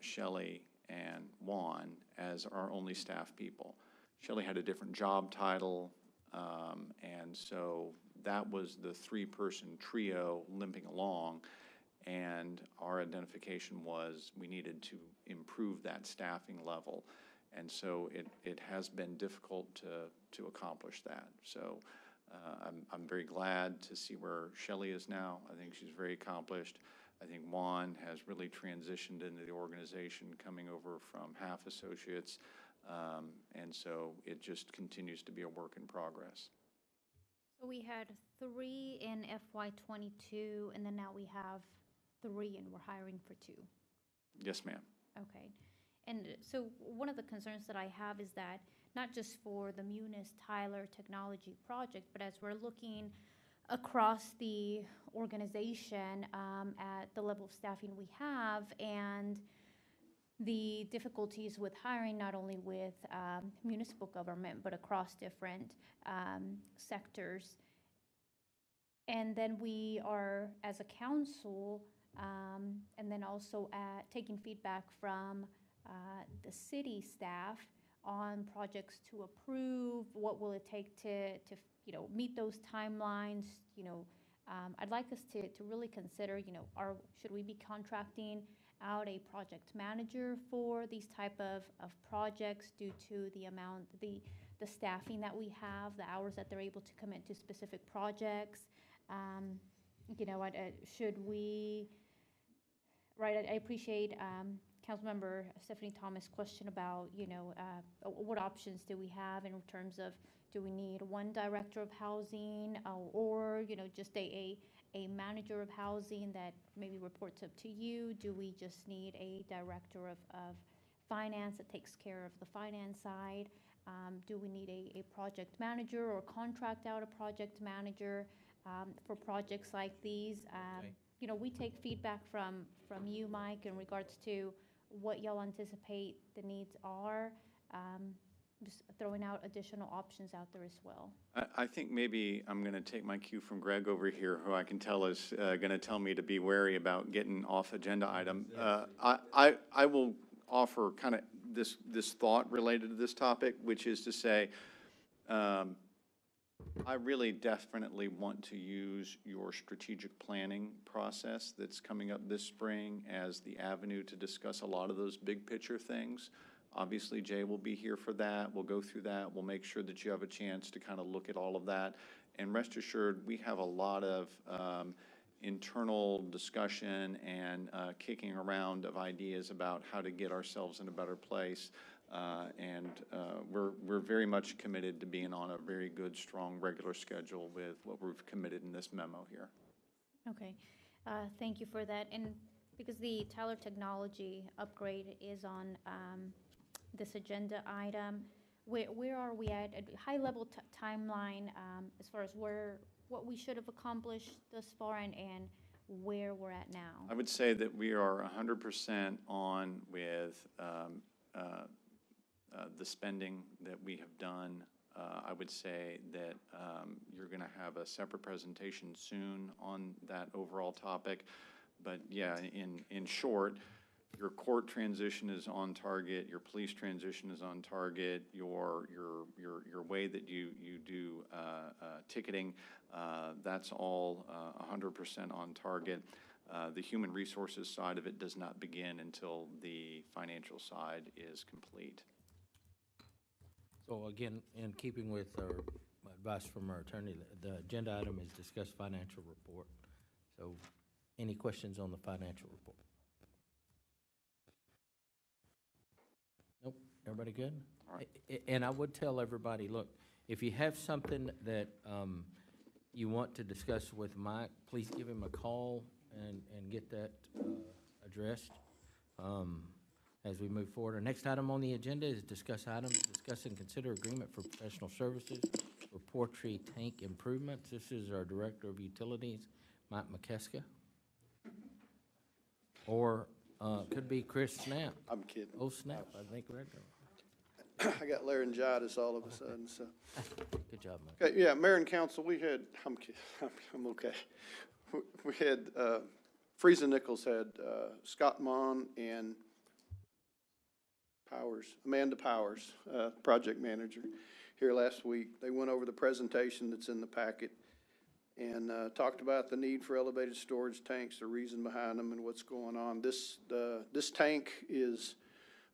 Shelley, and Juan as our only staff people. Shelley had a different job title, and so that was the three-person trio limping along. And our identification was we needed to improve that staffing level. And so it has been difficult to accomplish that. So I'm very glad to see where Shelley is now. I think she's very accomplished. I think Juan has really transitioned into the organization, coming over from half associates. And so it just continues to be a work in progress. So we had 3 in FY '22, and then now we have 3, and we're hiring for 2. Yes, ma'am. Okay. And so one of the concerns that I have is that not just for the Munis Tyler Technology Project, but as we're looking across the organization at the level of staffing we have and the difficulties with hiring, not only with municipal government, but across different sectors. And then we are, as a council, and then also taking feedback from the city staff on projects to approve, what will it take to meet those timelines, I'd like us to really consider, should we be contracting out a project manager for these type of projects due to the amount, the staffing that we have, the hours that they're able to commit to specific projects? Should we, right, I appreciate Councilmember Stephanie Thomas' question about, what options do we have in terms of, do we need one director of housing or, just a manager of housing that maybe reports up to you? Do we just need a director of finance that takes care of the finance side? Do we need a project manager or contract out a project manager for projects like these? Okay. We take feedback from you, Mike, in regards to what y'all anticipate the needs are. Just throwing out additional options out there as well. I think maybe I'm going to take my cue from Greg over here, who I can tell is going to tell me to be wary about getting off agenda item. I will offer kind of this thought related to this topic, which is to say, I really definitely want to use your strategic planning process that's coming up this spring as the avenue to discuss a lot of those big picture things. Obviously, Jay will be here for that. We'll go through that. We'll make sure that you have a chance to kind of look at all of that. And rest assured, we have a lot of internal discussion and kicking around of ideas about how to get ourselves in a better place. We're very much committed to being on a very good, strong, regular schedule with what we've committed in this memo here. Okay, thank you for that. And because the Tyler Technology upgrade is on this agenda item, where are we at a high-level timeline as far as what we should have accomplished thus far and where we're at now? I would say that we are 100% on with the spending that we have done. I would say that you're going to have a separate presentation soon on that overall topic. But yeah, in short, your court transition is on target, your police transition is on target, your way that you do ticketing, that's all 100% on target. The human resources side of it does not begin until the financial side is complete. So again, in keeping with our advice from our attorney, the agenda item is discuss financial report. So any questions on the financial report? Nope, everybody good? All right. And I would tell everybody, look, if you have something that you want to discuss with Mike, please give him a call and get that addressed as we move forward. Our next item on the agenda is discuss and consider agreement for professional services for Portree tank improvements. This is our Director of Utilities, Mike McKeska. Or could be Chris Snap. I'm kidding. Oh, Snap, I think right I got laryngitis all of a sudden, so. Good job, Mike. Okay, yeah, Mayor and Council, we had, I'm kidding, I'm okay. We had, Friesen Nichols had Scott Mon and Amanda Powers, project manager, here last week. They went over the presentation that's in the packet and talked about the need for elevated storage tanks, the reason behind them, and what's going on. This tank is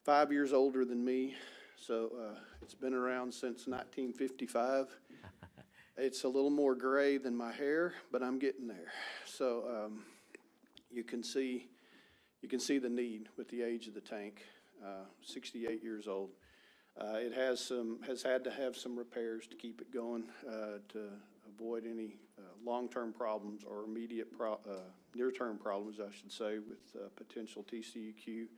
5 years older than me, so it's been around since 1955. It's a little more gray than my hair, but I'm getting there. So you can see the need with the age of the tank. 68 years old. It has had to have some repairs to keep it going, to avoid any long-term problems or immediate near-term problems, I should say, with potential TCEQ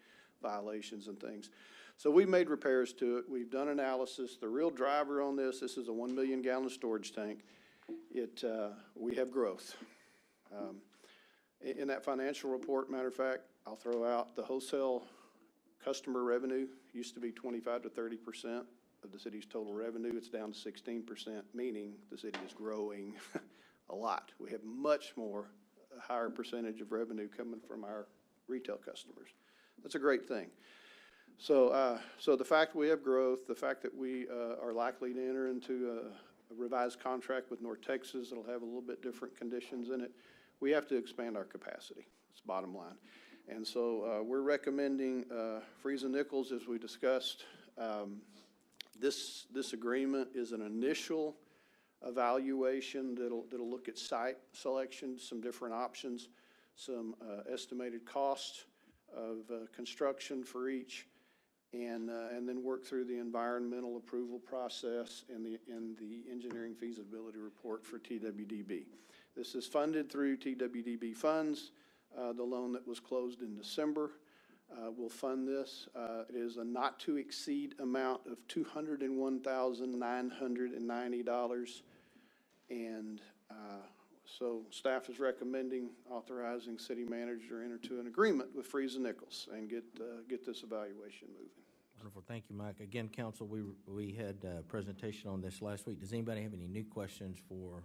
violations and things. So we made repairs to it. We've done analysis. The real driver on this is a 1 million gallon storage tank. We have growth. In that financial report, matter of fact, I'll throw out the wholesale customer revenue used to be 25 to 30% of the city's total revenue. It's down to 16%, meaning the city is growing a lot. We have much more, a higher percentage of revenue coming from our retail customers. That's a great thing. So the fact we have growth, the fact that we are likely to enter into a revised contract with North Texas that'll have a little bit different conditions in it, we have to expand our capacity. That's the bottom line. And so we're recommending Friesen Nichols, as we discussed. This agreement is an initial evaluation that'll look at site selection, some different options, some estimated cost of construction for each, and then work through the environmental approval process and the engineering feasibility report for TWDB. This is funded through TWDB funds. The loan that was closed in December will fund this. It is a not-to-exceed amount of $201,990. And so staff is recommending authorizing city manager to enter into an agreement with Friesen Nichols and get this evaluation moving. Wonderful. Thank you, Mike. Again, council, we had a presentation on this last week. Does anybody have any new questions for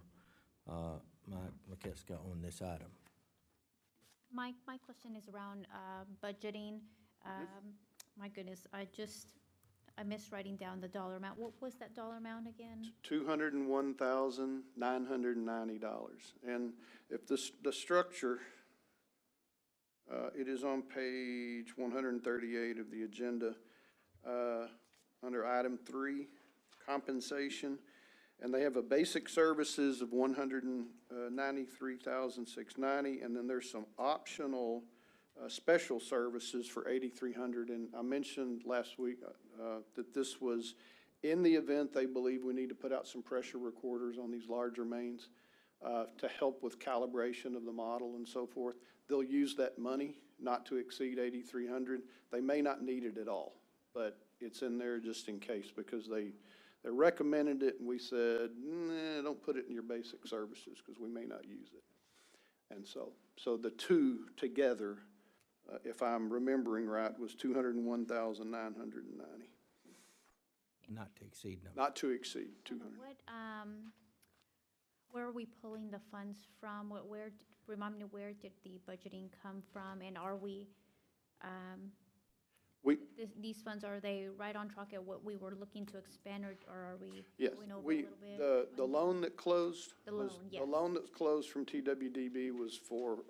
Mike McKeska on this item? My question is around budgeting. My goodness, I missed writing down the dollar amount. What was that dollar amount again? $201,990. And if the structure, it is on page 138 of the agenda, under item 3, compensation. And they have a basic services of $193,690, and then there's some optional special services for $8,300. And I mentioned last week that this was in the event they believe we need to put out some pressure recorders on these larger mains to help with calibration of the model and so forth. They'll use that money not to exceed $8,300. They may not need it at all, but it's in there just in case because they recommended it, and we said, nah, don't put it in your basic services because we may not use it. And so the two together, if I'm remembering right, was $201,990. Not to exceed number. Not to exceed 200. Where are we pulling the funds from? Remind me, where did the budgeting come from? And are we, these funds, are they right on track at what we were looking to expand, or are we yes, going over a little bit? The loan that closed, the loan, yes. The loan that closed from TWDB was for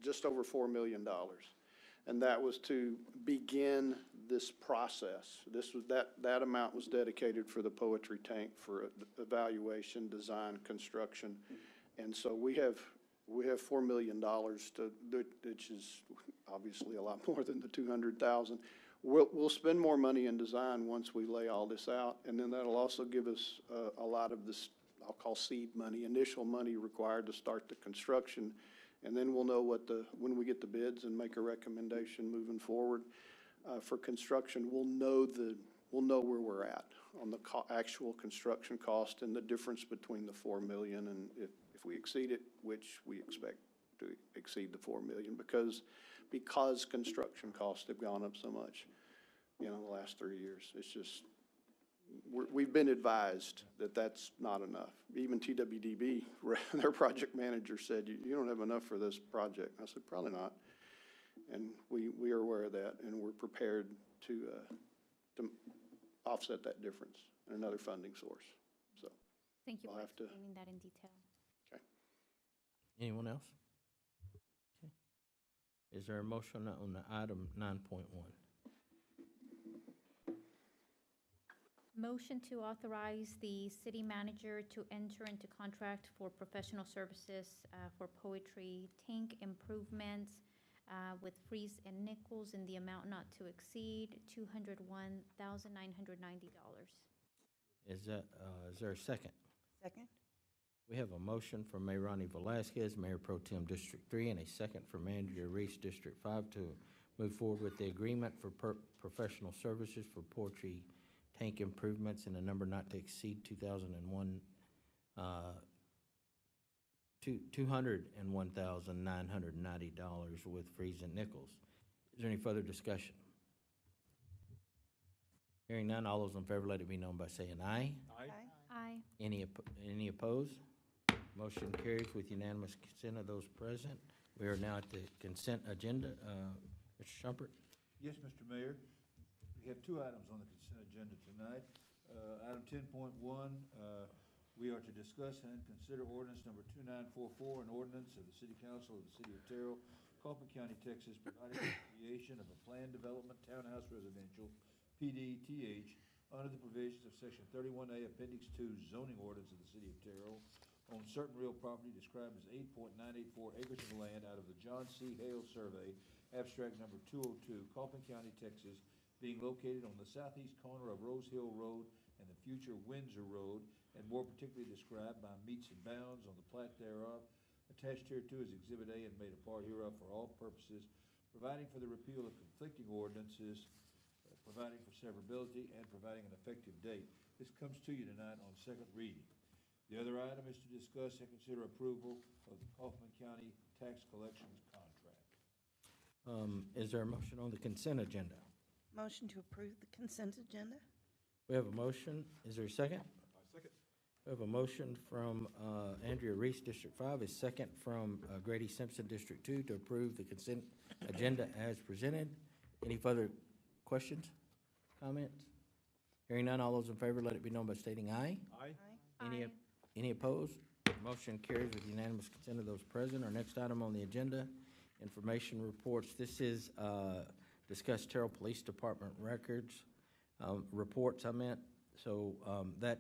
just over $4 million. And that was to begin this process. That amount was dedicated for the poetry tank for evaluation, design, construction. And so we have $4 million which is obviously a lot more than the $200,000. We'll spend more money in design once we lay all this out, and then that'll also give us a lot of this, I'll call seed money, initial money required to start the construction, and then we'll know when we get the bids and make a recommendation moving forward for construction. We'll know where we're at on the actual construction cost and the difference between the $4 million and if we exceed it, which we expect to exceed the $4 million because construction costs have gone up so much, in the last 3 years. It's just, we've been advised that that's not enough. Even TWDB, their project manager said, you don't have enough for this project. I said, probably not. And we are aware of that, and we're prepared to to offset that difference in another funding source, so. Thank you I'll for have to- explaining that in detail. Anyone else? Okay. Is there a motion on the item 9.1? Motion to authorize the city manager to enter into contract for professional services for poetry tank improvements with Freeze and Nichols in the amount not to exceed $201,990. Is there a second? Second? We have a motion from Mayor Ronnie Velazquez, Mayor Pro Tem District 3, and a second from Andrea Reese, District 5, to move forward with the agreement for professional services for poetry tank improvements in a number not to exceed $201,990 with Freeze and Nichols. Is there any further discussion? Hearing none, all those in favor, let it be known by saying aye. Aye. Any opposed? Motion carries with unanimous consent of those present. We are now at the consent agenda. Mr. Shumpert? Yes, Mr. Mayor. We have two items on the consent agenda tonight. Item 10.1, we are to discuss and consider ordinance number 2944, an ordinance of the City Council of the City of Terrell, Coffee County, Texas, providing for the creation of a planned development townhouse residential, PDTH, under the provisions of Section 31A, Appendix 2, zoning ordinance of the City of Terrell, on certain real property described as 8.984 acres of land out of the John C. Hale Survey, abstract number 202, Coffin County, Texas, being located on the southeast corner of Rose Hill Road and the future Windsor Road, and more particularly described by meets and bounds on the plat thereof, attached hereto as Exhibit A and made a part hereof for all purposes, providing for the repeal of conflicting ordinances, providing for severability, and providing an effective date. This comes to you tonight on second reading. The other item is to discuss and consider approval of the Kaufman County Tax Collections Contract. Is there a motion on the consent agenda? Motion to approve the consent agenda? We have a motion. Is there a second? Second. We have a motion from Andrea Reese, District 5, a second from Grady Simpson, District 2, to approve the consent agenda as presented. Any further questions, comments? Hearing none, all those in favor, let it be known by stating aye. Aye. Any opposed? Motion carries with unanimous consent of those present. Our next item on the agenda, information reports. This is discuss Terrell Police Department records, reports, I meant. So that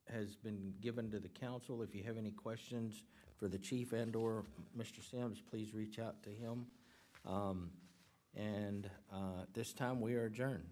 has been given to the council. If you have any questions for the chief and/or Mr. Sims, please reach out to him. This time we are adjourned.